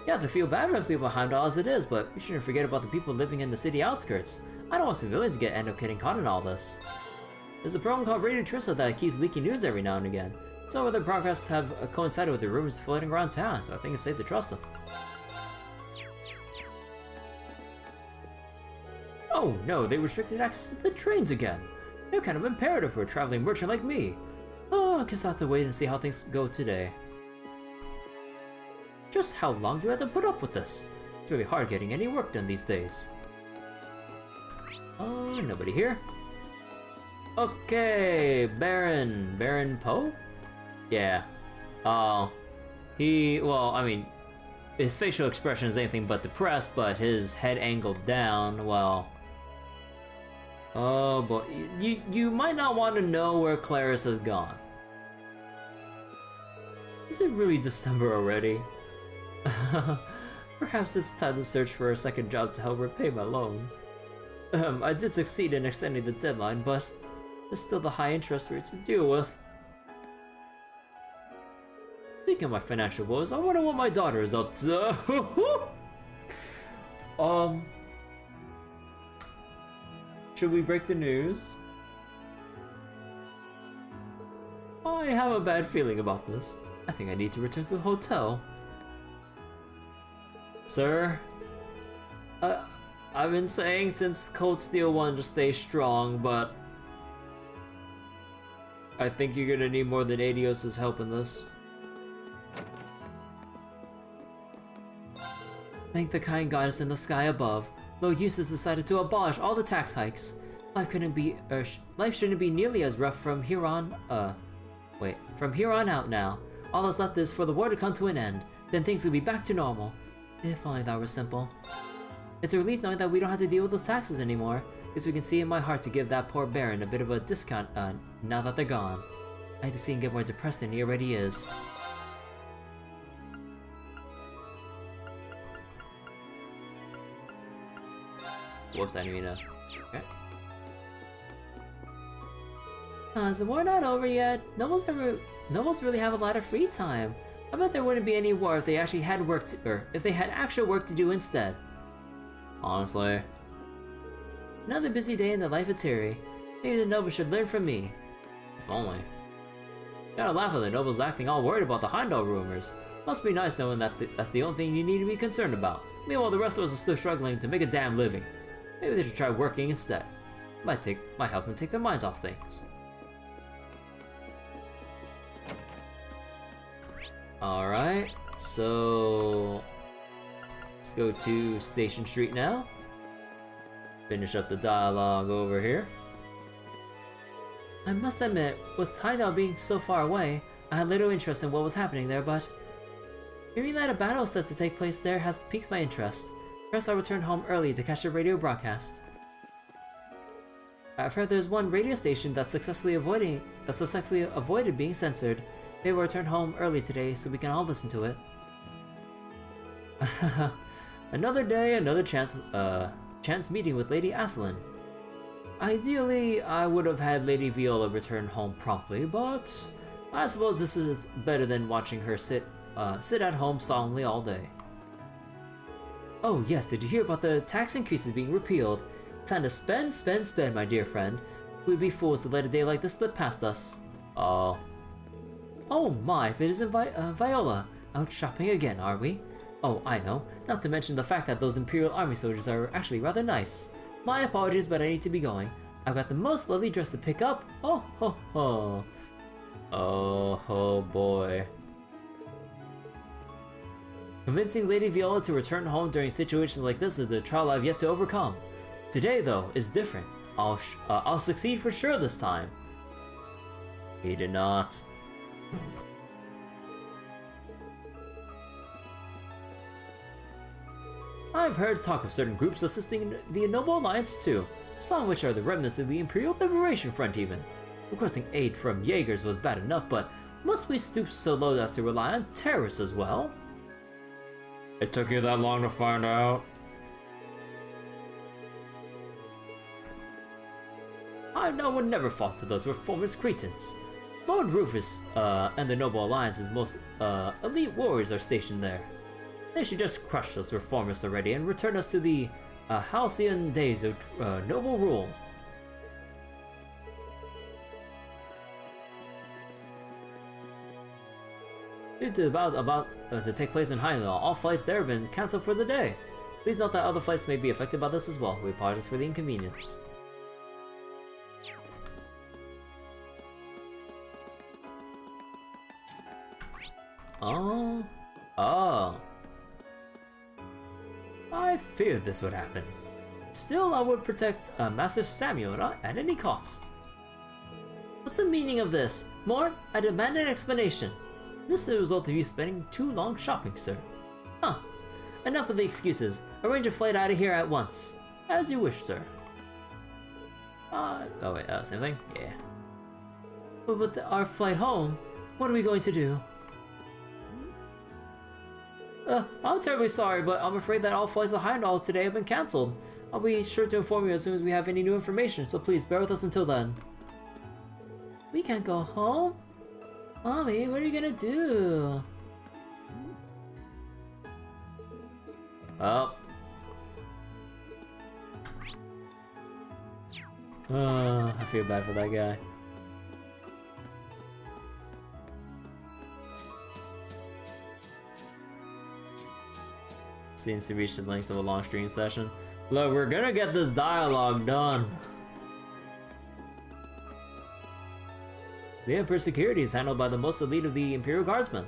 You have to feel bad for the people behind all as it is, but we shouldn't forget about the people living in the city outskirts. I don't want civilians to end up getting caught in all this. There's a program called Radio Trissa that keeps leaking news every now and again. Some of their progress have coincided with the rumors floating around town, so I think it's safe to trust them. Oh no, they restricted access to the trains again. They're kind of imperative for a traveling merchant like me. Oh, I guess I'll have to wait and see how things go today. Just how long do you have to put up with this? It's really hard getting any work done these days. Oh, nobody here. Okay, Baron Poe? Yeah. Oh, well, I mean, his facial expression is anything but depressed, but his head angled down, well. Oh boy, you might not want to know where Claris has gone. Is it really December already? Perhaps it's time to search for a second job to help repay my loan. I did succeed in extending the deadline, but there's still the high interest rates to deal with. Speaking of my financial woes, I wonder what my daughter is up to. Should we break the news? I have a bad feeling about this. I think I need to return to the hotel. Sir? I've been saying since Cold Steel 1 to stay strong, but I think you're gonna need more than Adios' help in this. Thank the kind goddess in the sky above. Lord Eustace decided to abolish all the tax hikes. Life shouldn't be nearly as rough from here on out now. All that's left is for the war to come to an end. Then things will be back to normal. If only that were simple. It's a relief knowing that we don't have to deal with those taxes anymore, because we can see in my heart to give that poor Baron a bit of a discount now that they're gone. I hate to see him get more depressed than he already is. Whoops, I didn't mean to. Okay. Is the war not over yet? Nobles really have a lot of free time. I bet there wouldn't be any war if they actually had if they had actual work to do instead. Honestly. Another busy day in the life of Tiri. Maybe the nobles should learn from me. If only. Gotta laugh at the nobles acting all worried about the Heimdallr rumors. Must be nice knowing that that's the only thing you need to be concerned about. Meanwhile, the rest of us are still struggling to make a damn living. Maybe they should try working instead. Might help them take their minds off things. Alright, so let's go to Station Street now. Finish up the dialogue over here. I must admit, with Heimdallr being so far away, I had little interest in what was happening there, but hearing that a battle is set to take place there has piqued my interest. First, I returned home early to catch the radio broadcast. I've heard there's one radio station that successfully avoided being censored. Maybe we'll return home early today so we can all listen to it. Another day, another chance meeting with Lady Aslan. Ideally, I would have had Lady Viola return home promptly, but I suppose this is better than watching her sit at home solemnly all day. Oh yes, did you hear about the tax increases being repealed? Time to spend, spend, spend, my dear friend. We'd be fools to let a day like this slip past us. Oh my, if it isn't Viola. Out shopping again, are we? Oh, I know. Not to mention the fact that those Imperial Army soldiers are actually rather nice. My apologies, but I need to be going. I've got the most lovely dress to pick up. Oh ho ho. Oh ho boy. Convincing Lady Viola to return home during situations like this is a trial I've yet to overcome. Today, though, is different. I'll succeed for sure this time. He did not. I've heard talk of certain groups assisting the Noble Alliance too, some of which are the remnants of the Imperial Liberation Front even. Requesting aid from Jaegers was bad enough, but must we stoop so low as to rely on terrorists as well? It took you that long to find out? I would never fall to those reformist cretins. Lord Rufus and the Noble Alliance's most elite warriors are stationed there. They should just crush those reformists already and return us to the halcyon days of noble rule. Due to about to take place in Heimdallr, all flights there have been cancelled for the day. Please note that other flights may be affected by this as well. We apologize for the inconvenience. Oh. I feared this would happen. Still, I would protect Master Samuel at any cost. What's the meaning of this? More? I demand an explanation. This is the result of you spending too long shopping, sir. Huh. Enough of the excuses. Arrange a flight out of here at once. As you wish, sir. Oh wait, same thing? Yeah. But with our flight home, what are we going to do? I'm terribly sorry, but I'm afraid that all flights to Heimdallr today have been cancelled. I'll be sure to inform you as soon as we have any new information, so please bear with us until then. We can't go home? Mommy, what are you gonna do? Oh. I feel bad for that guy. Seems to reach the length of a long stream session. Look, we're gonna get this dialogue done. The Emperor's security is handled by the most elite of the Imperial Guardsmen.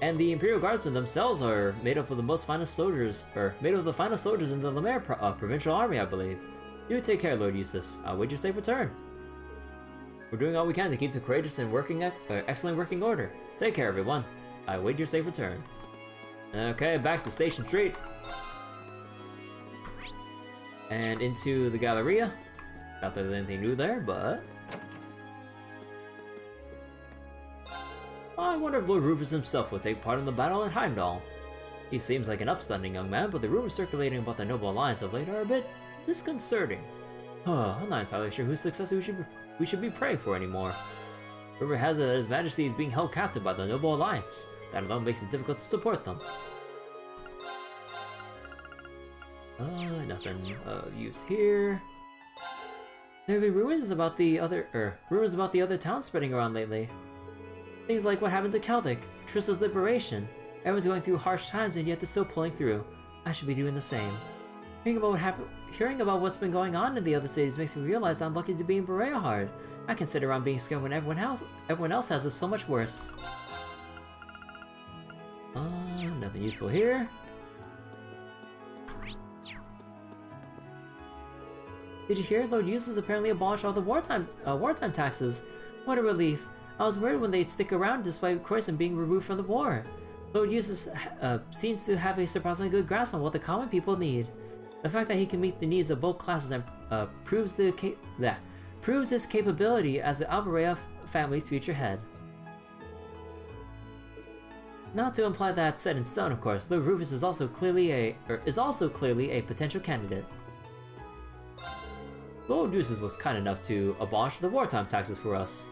And the Imperial Guardsmen themselves are made up of the most finest soldiers, or made up of the finest soldiers in the Lemaire provincial army, I believe. Do take care, Lord Eustace. I'll wait your safe return. We're doing all we can to keep the courageous and excellent working order. Take care, everyone. I wait your safe return. Okay, back to Station Street. And into the Galleria. Not that there's anything new there, but... I wonder if Lord Rufus himself will take part in the battle at Heimdallr. He seems like an upstanding young man, but the rumors circulating about the Noble Alliance of late are a bit disconcerting. I'm not entirely sure whose success we should be praying for anymore. Rumor has it that His Majesty is being held captive by the Noble Alliance. That alone makes it difficult to support them. Nothing of use here. There have been rumors about the other towns spreading around lately. Things like what happened to Celtic, Trista's liberation. Everyone's going through harsh times and yet they're still pulling through. I should be doing the same. Hearing about what's been going on in the other cities makes me realize I'm lucky to be in Berea. I can sit around being scared when everyone else has it so much worse. Nothing useful here. Did you hear? Lord Eustace apparently abolished all the wartime taxes. What a relief. I was worried when they'd stick around despite Croissant being removed from the war. Lord Eustace seems to have a surprisingly good grasp on what the common people need. The fact that he can meet the needs of both classes and proves his capability as the Alberea family's future head. Not to imply that set in stone, of course. Lord Rufus is also clearly a potential candidate. Lord Eustace was kind enough to abolish the wartime taxes for us.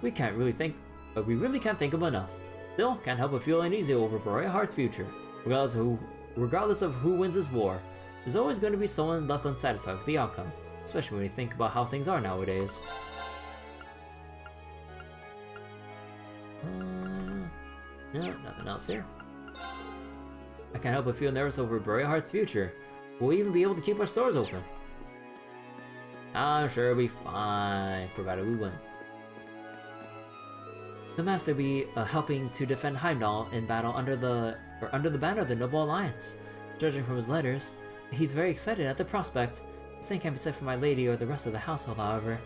We really can't thank him enough. Still, can't help but feel uneasy over Berea-Heart's future. Regardless of who wins this war, there's always going to be someone left unsatisfied with the outcome, especially when you think about how things are nowadays. No, nothing else here. I can't help but feel nervous over Berea-Heart's future. Will we even be able to keep our stores open? I'm sure it'll be fine, provided we win. The Master will be helping to defend Heimdallr in battle under the banner of the Noble Alliance. Judging from his letters, he's very excited at the prospect. The same can't be said for my lady or the rest of the household, however.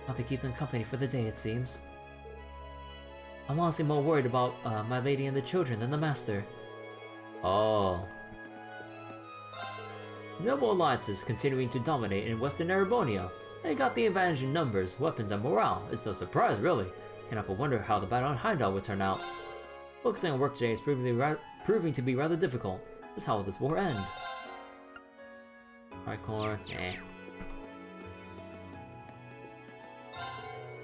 I'll have to keep them company for the day, it seems. I'm honestly more worried about my lady and the children than the Master. Oh. Noble Alliance is continuing to dominate in Western Erebonia. They got the advantage in numbers, weapons, and morale. It's no surprise, really. Cannot but wonder how the battle on Heimdallr will turn out. Focusing on work today is proving to be rather difficult. Just how will this war end? Tricorn, eh.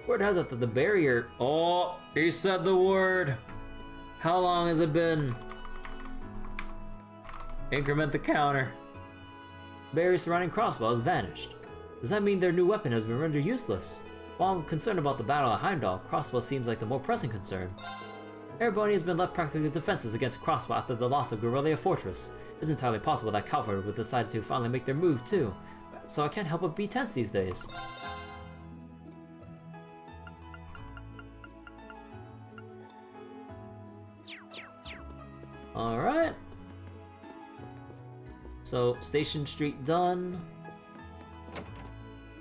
Word has it that the barrier... Oh, he said the word! How long has it been? Increment the counter. Barrier surrounding crossbow has vanished. Does that mean their new weapon has been rendered useless? While I'm concerned about the battle at Heimdallr, crossbow seems like the more pressing concern. Erebonia has been left practically defenseless against crossbow after the loss of Guerrilla Fortress. It's entirely possible that Cavalry would decide to finally make their move too, so I can't help but be tense these days. Alright. So, Station Street done.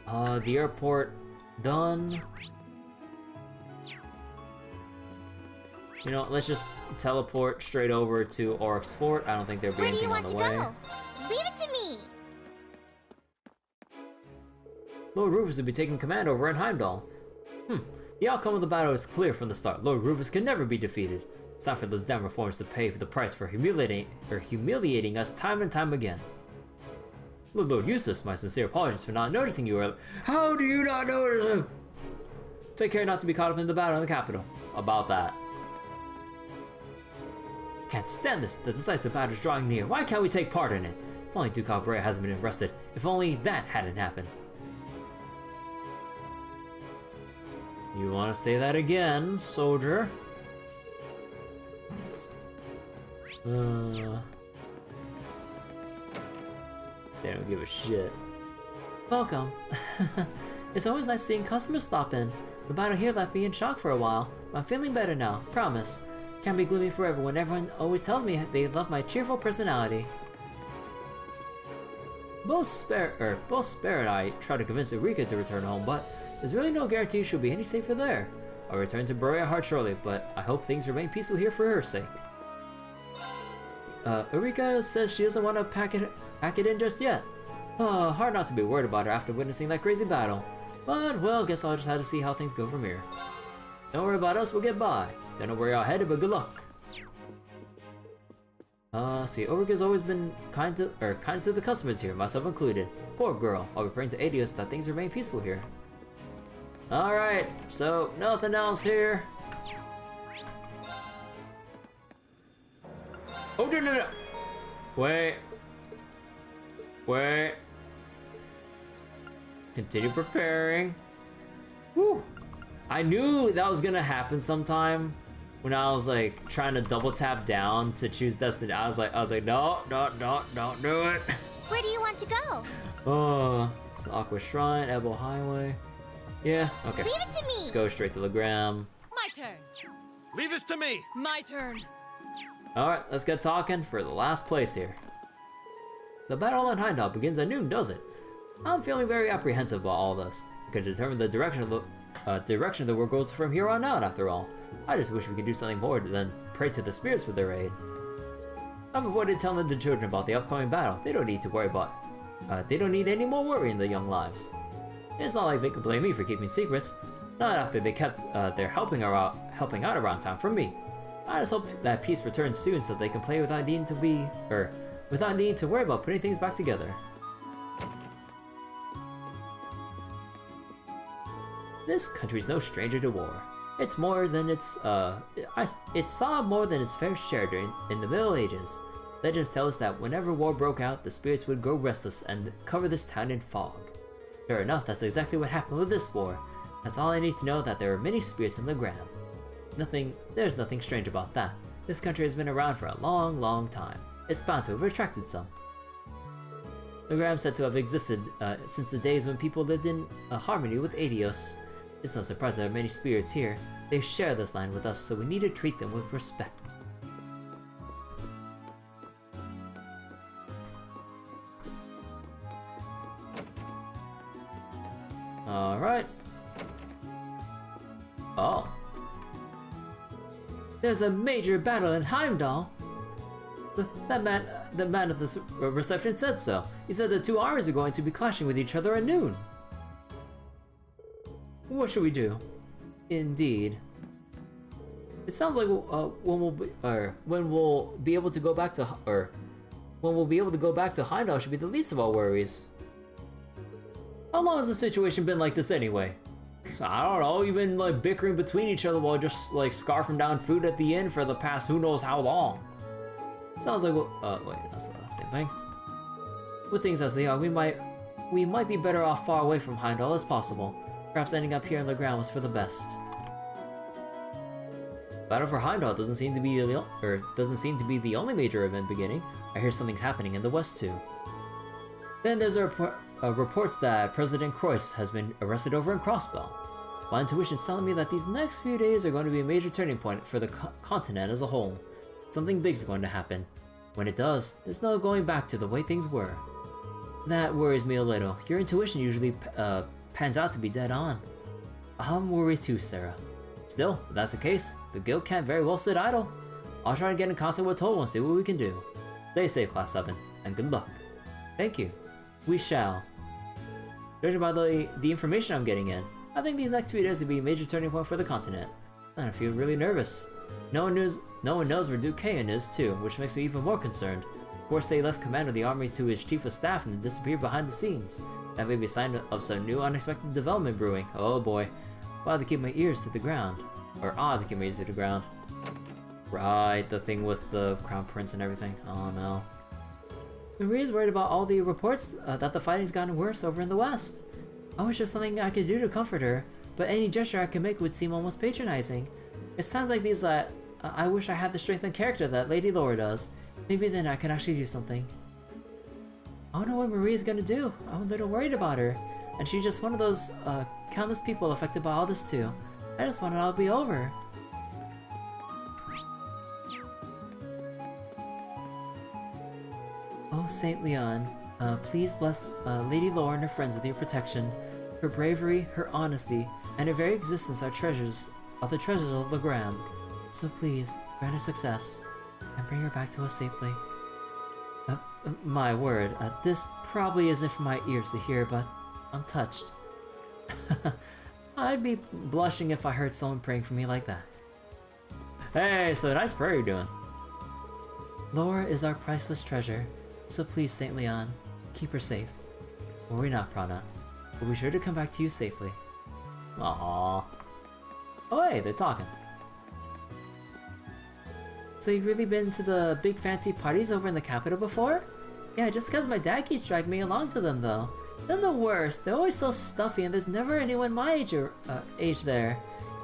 The airport done. You know, let's just teleport straight over to Oryx Fort. I don't think there'll be anything on the way. Go? Leave it to me! Lord Rufus will be taking command over in Heimdallr. The outcome of the battle is clear from the start. Lord Rufus can never be defeated. It's time for those damn reformers to pay for the price for humiliating us time and time again. Lord Eustace, my sincere apologies for not noticing you earlier. How do you not notice him? Take care not to be caught up in the battle in the capital. About that. Can't stand this. The decisive battle is drawing near. Why can't we take part in it? If only Duke Alberea hasn't been arrested. If only that hadn't happened. You want to say that again, soldier? They don't give a shit. Welcome. It's always nice seeing customers stop in. The battle here left me in shock for a while, but I'm feeling better now, promise. Can't be gloomy forever when everyone always tells me they love my cheerful personality. Both Spare and I try to convince Eureka to return home, but there's really no guarantee she'll be any safer there. I'll return to Berea shortly, but I hope things remain peaceful here for her sake. Eureka says she doesn't want to pack it in just yet. Hard not to be worried about her after witnessing that crazy battle. But, well, guess I'll just have to see how things go from here. Don't worry about us, we'll get by. Don't know where y'all headed, but good luck. See, Eureka's always been kind to the customers here, myself included. Poor girl. I'll be praying to Adios that things remain peaceful here. Alright, so nothing else here. Oh, no. Wait. Continue preparing. Woo. I knew that was gonna happen sometime when I was like trying to double tap down to choose destiny. I was like, no, don't do it. Where want to go? Oh, it's Aqua Shrine, Ebel Highway. Yeah, okay. Leave it to me. Let's go straight to Legram. My turn. Leave this to me! My turn. Alright, let's get talking for the last place here. The battle on Heimdall begins at noon, does it? I'm feeling very apprehensive about all this. It could determine the direction of the world goes from here on out, after all. I just wish we could do something more than pray to the spirits for their aid. I've avoided telling the children about the upcoming battle. They don't need to worry about they don't need any more worry in their young lives. It's not like they could blame me for keeping secrets. Not after they kept their helping out around town from me. I just hope that peace returns soon so they can play without needing to worry about putting things back together. This country's no stranger to war. It's more than it saw more than its fair share in the Middle Ages. Legends tell us that whenever war broke out, the spirits would grow restless and cover this town in fog. Sure enough, that's exactly what happened with this war. That's all I need to know, that there are many spirits in Legram. There's nothing strange about that. This country has been around for a long, long time. It's bound to have attracted some. Legram's said to have existed since the days when people lived in harmony with Adios. It's no surprise there are many spirits here. They share this land with us, so we need to treat them with respect. Alright. Oh. There's a major battle in Heimdall. The man at the reception said so. He said the two armies are going to be clashing with each other at noon. What should we do? Indeed. It sounds like when we'll be able to go back to Heimdall should be the least of our worries. How long has the situation been like this anyway? So, I don't know, you've been like bickering between each other while just like scarfing down food at the inn for the past who knows how long. Sounds like, wait, that's the same thing. With things as they are, we might be better off far away from Heimdall as possible. Perhaps ending up here in Legram was for the best. Battle for Heimdall doesn't seem to be the only major event beginning. I hear something's happening in the west too. Then there's reports that President Croix has been arrested over in Crossbell. My intuition's telling me that these next few days are going to be a major turning point for the continent as a whole. Something big's going to happen. When it does, there's no going back to the way things were. That worries me a little. Your intuition usually pans out to be dead on. I'm worried too, Sarah. Still, if that's the case, the guild can't very well sit idle. I'll try to get in contact with Toll and see what we can do. Stay safe, Class 7, and good luck. Thank you. We shall. Judging by the information I'm getting in, I think these next few days will be a major turning point for the continent. And I feel really nervous. No one knows where Duke Kayan is too, which makes me even more concerned. Of course, they left command of the army to his chief of staff and disappeared behind the scenes. That may be a sign of some new unexpected development brewing. Oh boy. I'll have to keep my ears to the ground. Or I'll have to keep my ears to the ground. Right, the thing with the crown prince and everything. Oh no. Maria's worried about all the reports that the fighting's gotten worse over in the west. I wish there's something I could do to comfort her, but any gesture I could make would seem almost patronizing. It sounds like these that I wish I had the strength and character that Lady Laura does. Maybe then I can actually do something. I don't know what Maria's gonna do. I'm a little worried about her. And she's just one of those countless people affected by all this too. I just want it all to be over. Oh, Saint Leon, please bless Lady Laura and her friends with your protection. Her bravery, her honesty, and her very existence are the treasures of Legram. So please, grant her success, and bring her back to us safely. My word, this probably isn't for my ears to hear, but I'm touched. I'd be blushing if I heard someone praying for me like that. Hey, so nice prayer you're doing. Laura is our priceless treasure, so please, Saint Leon, keep her safe. Worry not, Prana. We'll be sure to come back to you safely. Aww. Oh hey, they're talking. So you've really been to the big fancy parties over in the capital before? Yeah, just because my dad keeps dragging me along to them though. They're the worst. They're always so stuffy and there's never anyone my age there.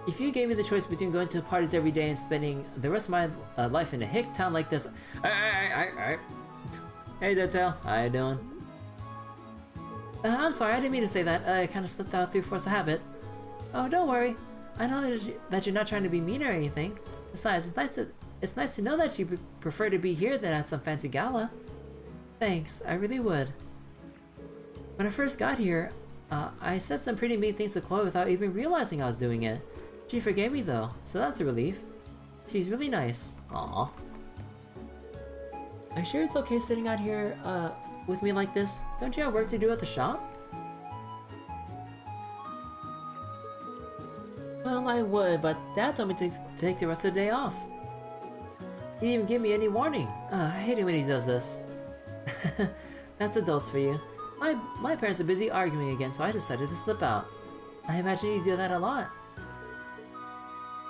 If you gave me the choice between going to parties every day and spending the rest of my life in a hick town like this... Hey, Deadtail, how you doing? I'm sorry, I didn't mean to say that. It kind of slipped out through force of habit. Oh, don't worry. I know that you're not trying to be mean or anything. Besides, it's nice to know that you prefer to be here than at some fancy gala. Thanks, I really would. When I first got here, I said some pretty mean things to Chloe without even realizing I was doing it. She forgave me though, so that's a relief. She's really nice. Aww. Are you sure it's okay sitting out here, with me like this? Don't you have work to do at the shop? Well, I would, but Dad told me to take the rest of the day off. He didn't even give me any warning. I hate it when he does this. That's adults for you. My parents are busy arguing again, so I decided to slip out. I imagine you do that a lot.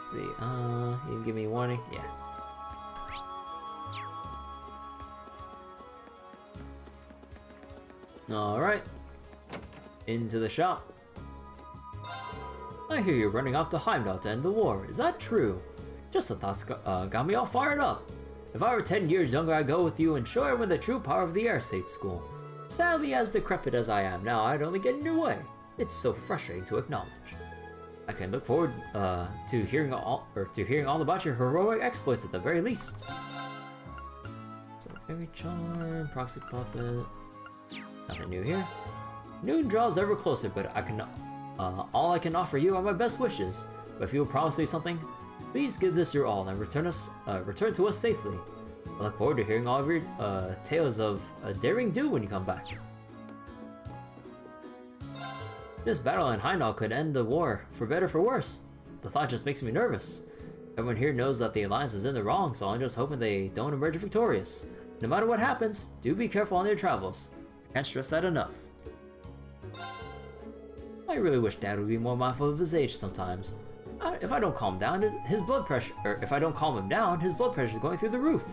Let's see, you can give me a warning? Yeah. Alright. Into the shop. I hear you're running off to Heimdallr to end the war. Is that true? Just the thoughts got me all fired up. If I were 10 years younger, I'd go with you and show everyone the true power of the Air State School. Sadly, as decrepit as I am now, I'd only get in your way. It's so frustrating to acknowledge. I can look forward to hearing all about your heroic exploits at the very least. So, fairy charm, proxy puppet. Nothing new here. Noon draws ever closer, but all I can offer you are my best wishes. But if you will promise me something, please give this your all and return to us safely. I look forward to hearing all of your tales of daring do when you come back. This battle in Heimdallr could end the war, for better or for worse. The thought just makes me nervous. Everyone here knows that the Alliance is in the wrong, so I'm just hoping they don't emerge victorious. No matter what happens, do be careful on your travels. I can't stress that enough. I really wish Dad would be more mindful of his age sometimes. If I don't calm down, his blood pressure, or if I don't calm him down, his blood pressure is going through the roof.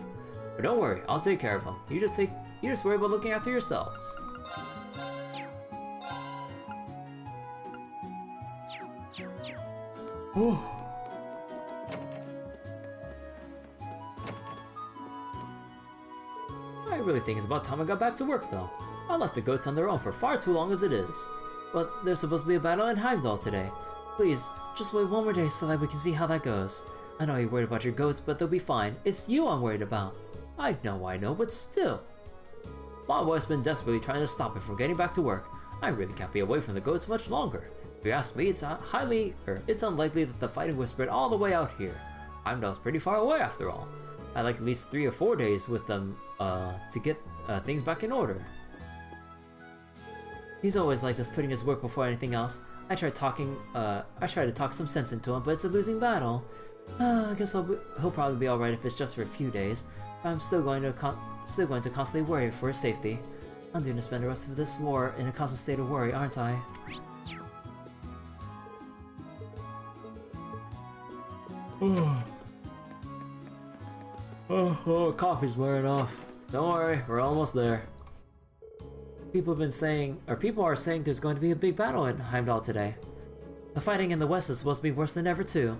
But don't worry, I'll take care of him. You just worry about looking after yourselves. I really think it's about time I got back to work though. I left the goats on their own for far too long as it is. But there's supposed to be a battle in Heimdallr today. Please, just wait one more day so that we can see how that goes. I know you're worried about your goats, but they'll be fine. It's you I'm worried about. I know, but still. My wife's been desperately trying to stop it from getting back to work. I really can't be away from the goats much longer. If you ask me, it's unlikely that the fighting will spread all the way out here. Heimdallr's pretty far away after all. I'd like at least 3 or 4 days with them to get things back in order. He's always like this, putting his work before anything else. I tried to talk some sense into him, but it's a losing battle. I guess he'll probably be alright if it's just for a few days. I'm still going to constantly worry for his safety. I'm doomed to spend the rest of this war in a constant state of worry, aren't I? Coffee's wearing off. Don't worry, we're almost there. People are saying there's going to be a big battle in Heimdallr today. The fighting in the west is supposed to be worse than ever too.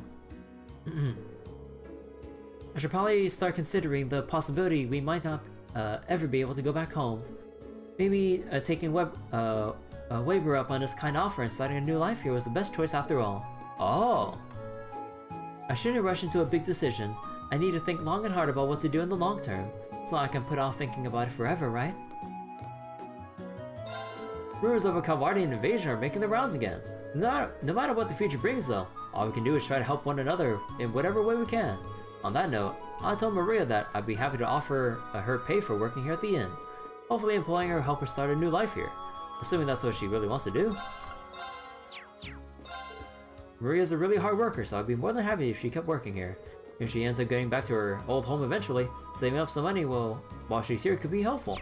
I should probably start considering the possibility we might not ever be able to go back home. Maybe taking Weber up on his kind offer and starting a new life here was the best choice after all. Oh! I shouldn't rush into a big decision. I need to think long and hard about what to do in the long term. It's not like I can put off thinking about it forever, right? Rumors of a Calvardian invasion are making the rounds again. No matter what the future brings though, all we can do is try to help one another in whatever way we can. On that note, I told Maria that I'd be happy to offer her pay for working here at the inn. Hopefully employing her will help her start a new life here. Assuming that's what she really wants to do. Maria's a really hard worker, so I'd be more than happy if she kept working here. If she ends up getting back to her old home eventually, saving up some money while she's here could be helpful.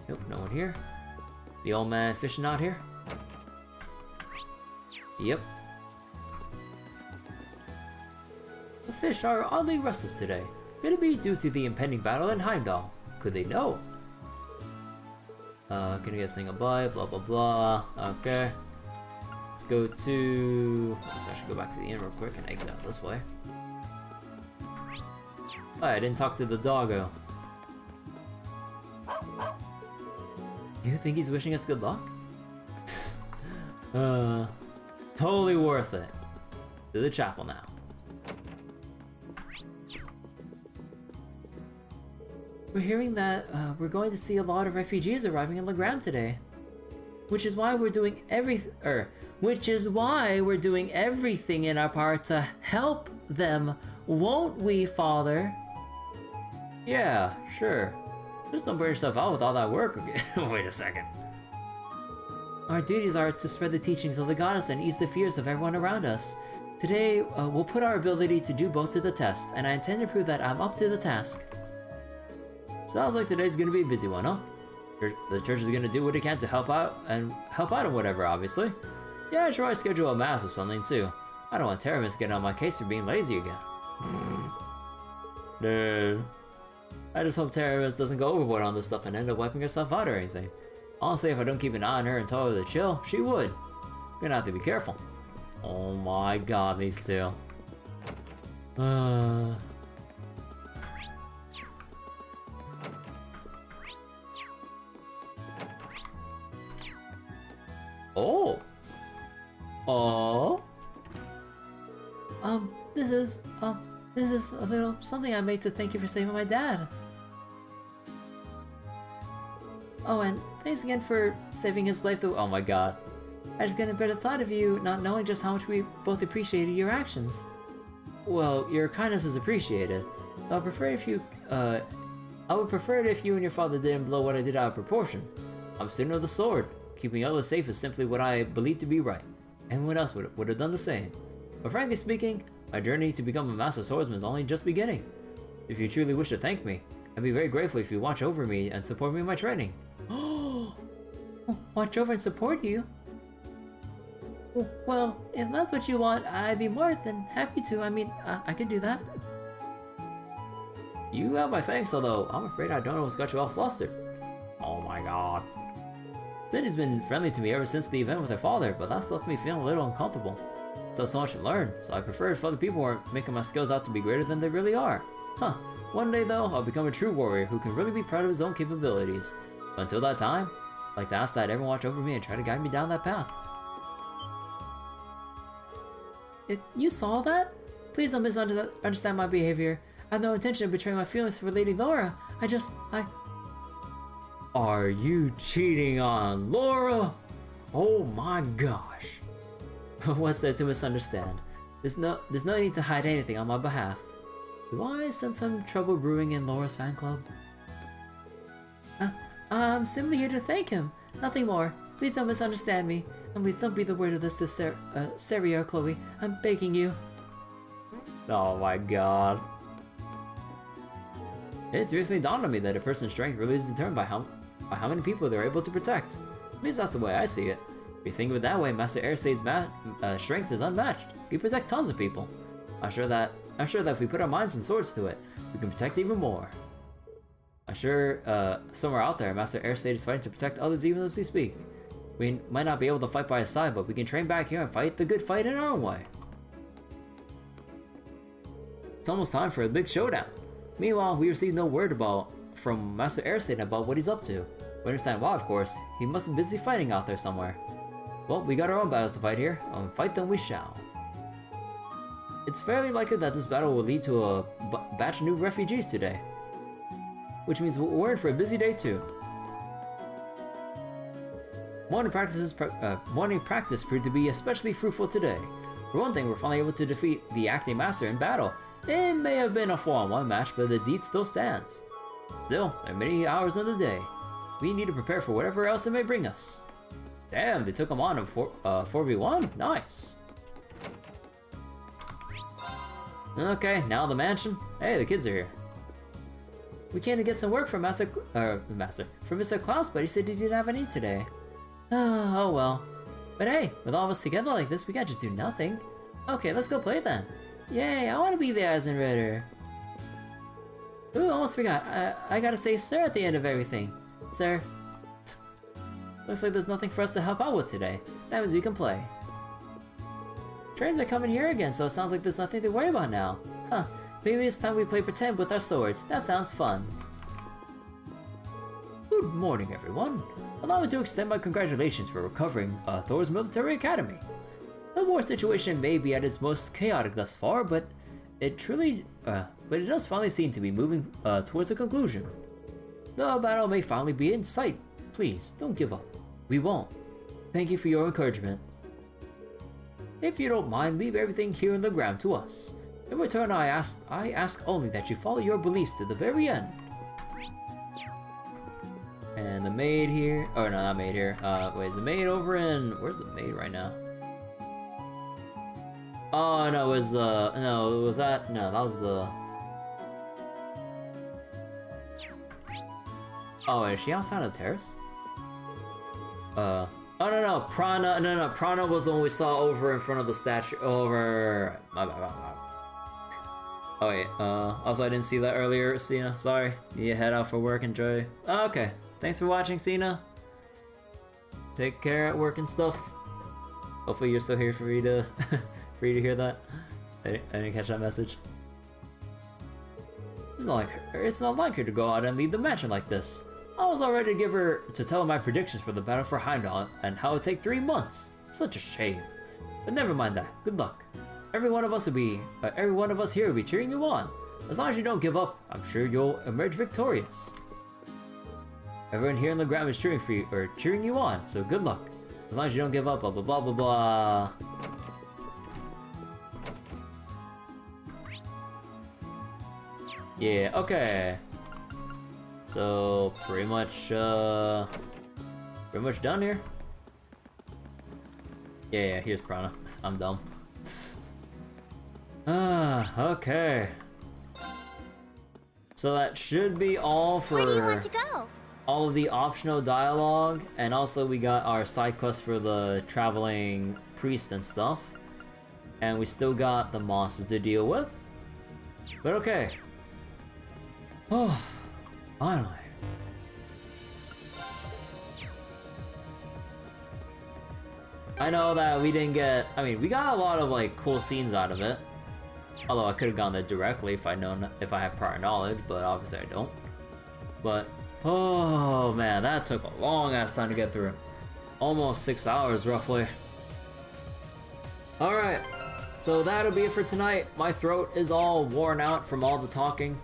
Nope, no one here. The old man fishing out here? Yep. The fish are oddly restless today. Could it be due to the impending battle in Heimdallr? Could they know? Can you guys sing a bye? Blah blah blah. Okay. Let's go to... Let's actually go back to the inn real quick and exit out this way. Oh, I didn't talk to the doggo. You think he's wishing us good luck? Totally worth it. To the chapel now. We're hearing that we're going to see a lot of refugees arriving in Legrand today. Which is why we're doing everything in our power to help them, won't we, Father? Yeah, sure. Just don't burn yourself out with all that work. Wait a second. Our duties are to spread the teachings of the goddess and ease the fears of everyone around us. Today, we'll put our ability to do both to the test, and I intend to prove that I'm up to the task. Sounds like today's gonna be a busy one, huh? The church is gonna do what it can to help out and whatever, obviously. Yeah, I should probably schedule a mass or something too. I don't want Taramis getting on my case for being lazy again. Dude. I just hope Taramis doesn't go overboard on this stuff and end up wiping herself out or anything. Honestly, if I don't keep an eye on her and tell her to chill, she would. Gonna have to be careful. Oh my god, these two. Oh. Oh. This is a little something I made to thank you for saving my dad. Oh, and thanks again for saving his life though. Oh my god. I just got a better thought of you, not knowing just how much we both appreciated your actions. Well, your kindness is appreciated. I would prefer it if you and your father didn't blow what I did out of proportion. I'm a student of the sword. Keeping others safe is simply what I believe to be right. Anyone else would have done the same. But frankly speaking, my journey to become a master swordsman is only just beginning. If you truly wish to thank me, I'd be very grateful if you watch over me and support me in my training. Watch over and support you? Well, if that's what you want, I'd be more than happy to. I mean, I could do that. You have my thanks, although I'm afraid I don't know what's got you all flustered. Oh my god. Cindy's been friendly to me ever since the event with her father, but that's left me feeling a little uncomfortable. Still so much to learn, so I prefer if other people weren't making my skills out to be greater than they really are. Huh. One day though, I'll become a true warrior who can really be proud of his own capabilities. But until that time, I'd like to ask that everyone watch over me and try to guide me down that path. You saw that? Please don't misunderstand my behavior. I have no intention of betraying my feelings for Lady Laura. Are you cheating on Laura? Oh my gosh. What's there to misunderstand? There's no need to hide anything on my behalf. Do I sense some trouble brewing in Laura's fan club? I'm simply here to thank him. Nothing more. Please don't misunderstand me. And please don't breathe a word of this to Sari or Chloe. I'm begging you. Oh my god. It's recently dawned on me that a person's strength really is determined by how many people they're able to protect. At least that's the way I see it. If you think of it that way, Master Airsade's strength is unmatched. He protects tons of people. I'm sure that if we put our minds and swords to it, we can protect even more. I'm sure somewhere out there, Master Airsade is fighting to protect others even as we speak. We might not be able to fight by his side, but we can train back here and fight the good fight in our own way. It's almost time for a big showdown. Meanwhile, we received no word from Master Airsade about what he's up to. We understand why, of course. He must be busy fighting out there somewhere. Well, we got our own battles to fight here, and fight them we shall. It's fairly likely that this battle will lead to a batch of new refugees today. Which means we're in for a busy day too. Morning practice proved to be especially fruitful today. For one thing, we're finally able to defeat the acting master in battle. It may have been a 4-on-1 match, but the deed still stands. Still, there are many hours in the day. We need to prepare for whatever else it may bring us. Damn, they took him on in 4v1? Nice. Okay, now the mansion. Hey, the kids are here. We came to get some work from Mr. Klaus, but he said he didn't have any today. Oh well. But hey, with all of us together like this, we can't just do nothing. Okay, let's go play then. Yay, I want to be the Eisenritter. Ooh, almost forgot. I gotta say sir at the end of everything. Sir. Looks like there's nothing for us to help out with today. That means we can play. Trains are coming here again, so it sounds like there's nothing to worry about now. Huh, maybe it's time we play pretend with our swords. That sounds fun. Good morning, everyone. Allow me to extend my congratulations for recovering Thor's military academy. The war situation may be at its most chaotic thus far, but it does finally seem to be moving towards a conclusion. The battle may finally be in sight. Please, don't give up. We won't. Thank you for your encouragement. If you don't mind, leave everything here in the ground to us. In return, I ask only that you follow your beliefs to the very end. And the maid here, oh no, not maid here. Wait, is the maid over in, where's the maid right now? Oh no, it was that was the. Oh wait, is she outside of the terrace? Oh no, Prana was the one we saw over in front of the statue, over, my bad. Oh wait, also I didn't see that earlier, Cena, sorry. You head out for work, enjoy. Oh, okay, thanks for watching, Cena. Take care at work and stuff. Hopefully you're still here for me to, for you to hear that. I didn't catch that message. It's not like her to go out and lead the mansion like this. I was all ready to tell her my predictions for the battle for Heimdallr and how it would take 3 months. Such a shame. But never mind that. Good luck. Every one of us here will be cheering you on. As long as you don't give up, I'm sure you'll emerge victorious. Everyone here in the ground is cheering for you, or cheering you on, so good luck. As long as you don't give up, blah blah blah blah blah. Yeah, okay. So pretty much done here. Yeah, here's Prana. I'm dumb. Okay. So that should be all for Where do you want to go? all of the optional dialogue, and also we got our side quest for the traveling priest and stuff. And we still got the monsters to deal with. But okay. Oh, finally. I know that we didn't get, we got a lot of like cool scenes out of it. Although I could have gone there directly if I had prior knowledge, but obviously I don't. But, oh man, that took a long ass time to get through. Almost 6 hours roughly. Alright, so that'll be it for tonight. My throat is all worn out from all the talking.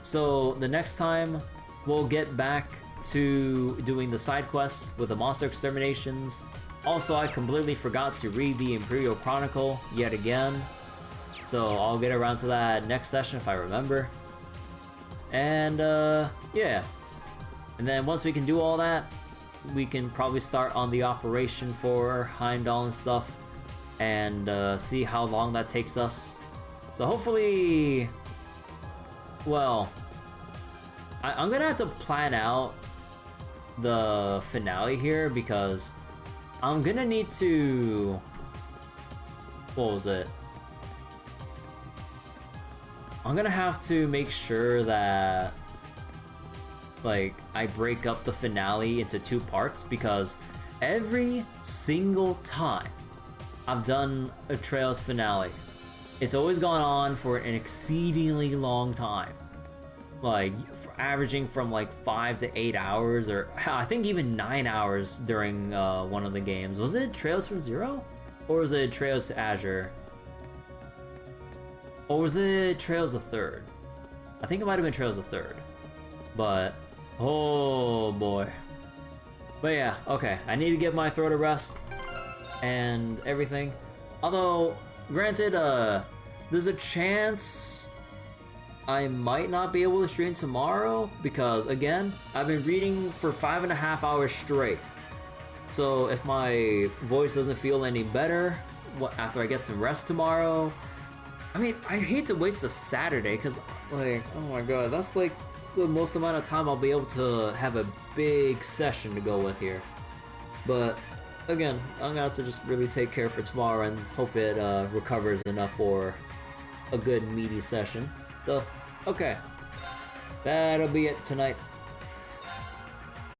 So the next time we'll get back to doing the side quests with the monster exterminations. Also, I completely forgot to read the Imperial Chronicle yet again. So I'll get around to that next session if I remember. And yeah. And then once we can do all that, we can probably start on the operation for Heimdall and stuff. And see how long that takes us. So hopefully, well, I'm gonna have to plan out the finale here because I'm gonna need to, what was it? I'm gonna have to make sure that like I break up the finale into 2 parts, because every single time I've done a Trails finale, it's always gone on for an exceedingly long time. Like averaging from like 5 to 8 hours, or I think even 9 hours during one of the games. Was it Trails from Zero? Or was it Trails to Azure? Or was it Trails the Third? I think it might have been Trails the Third. But, oh boy. But yeah, okay, I need to give my throat a rest and everything. Although, granted, there's a chance I might not be able to stream tomorrow because, again, I've been reading for 5.5 hours straight. So if my voice doesn't feel any better after I get some rest tomorrow, I hate to waste a Saturday because, like, oh my god, that's like the most amount of time I'll be able to have a big session to go with here. But again, I'm gonna have to just really take care for tomorrow and hope it recovers enough for a good meaty session. So, okay, that'll be it tonight.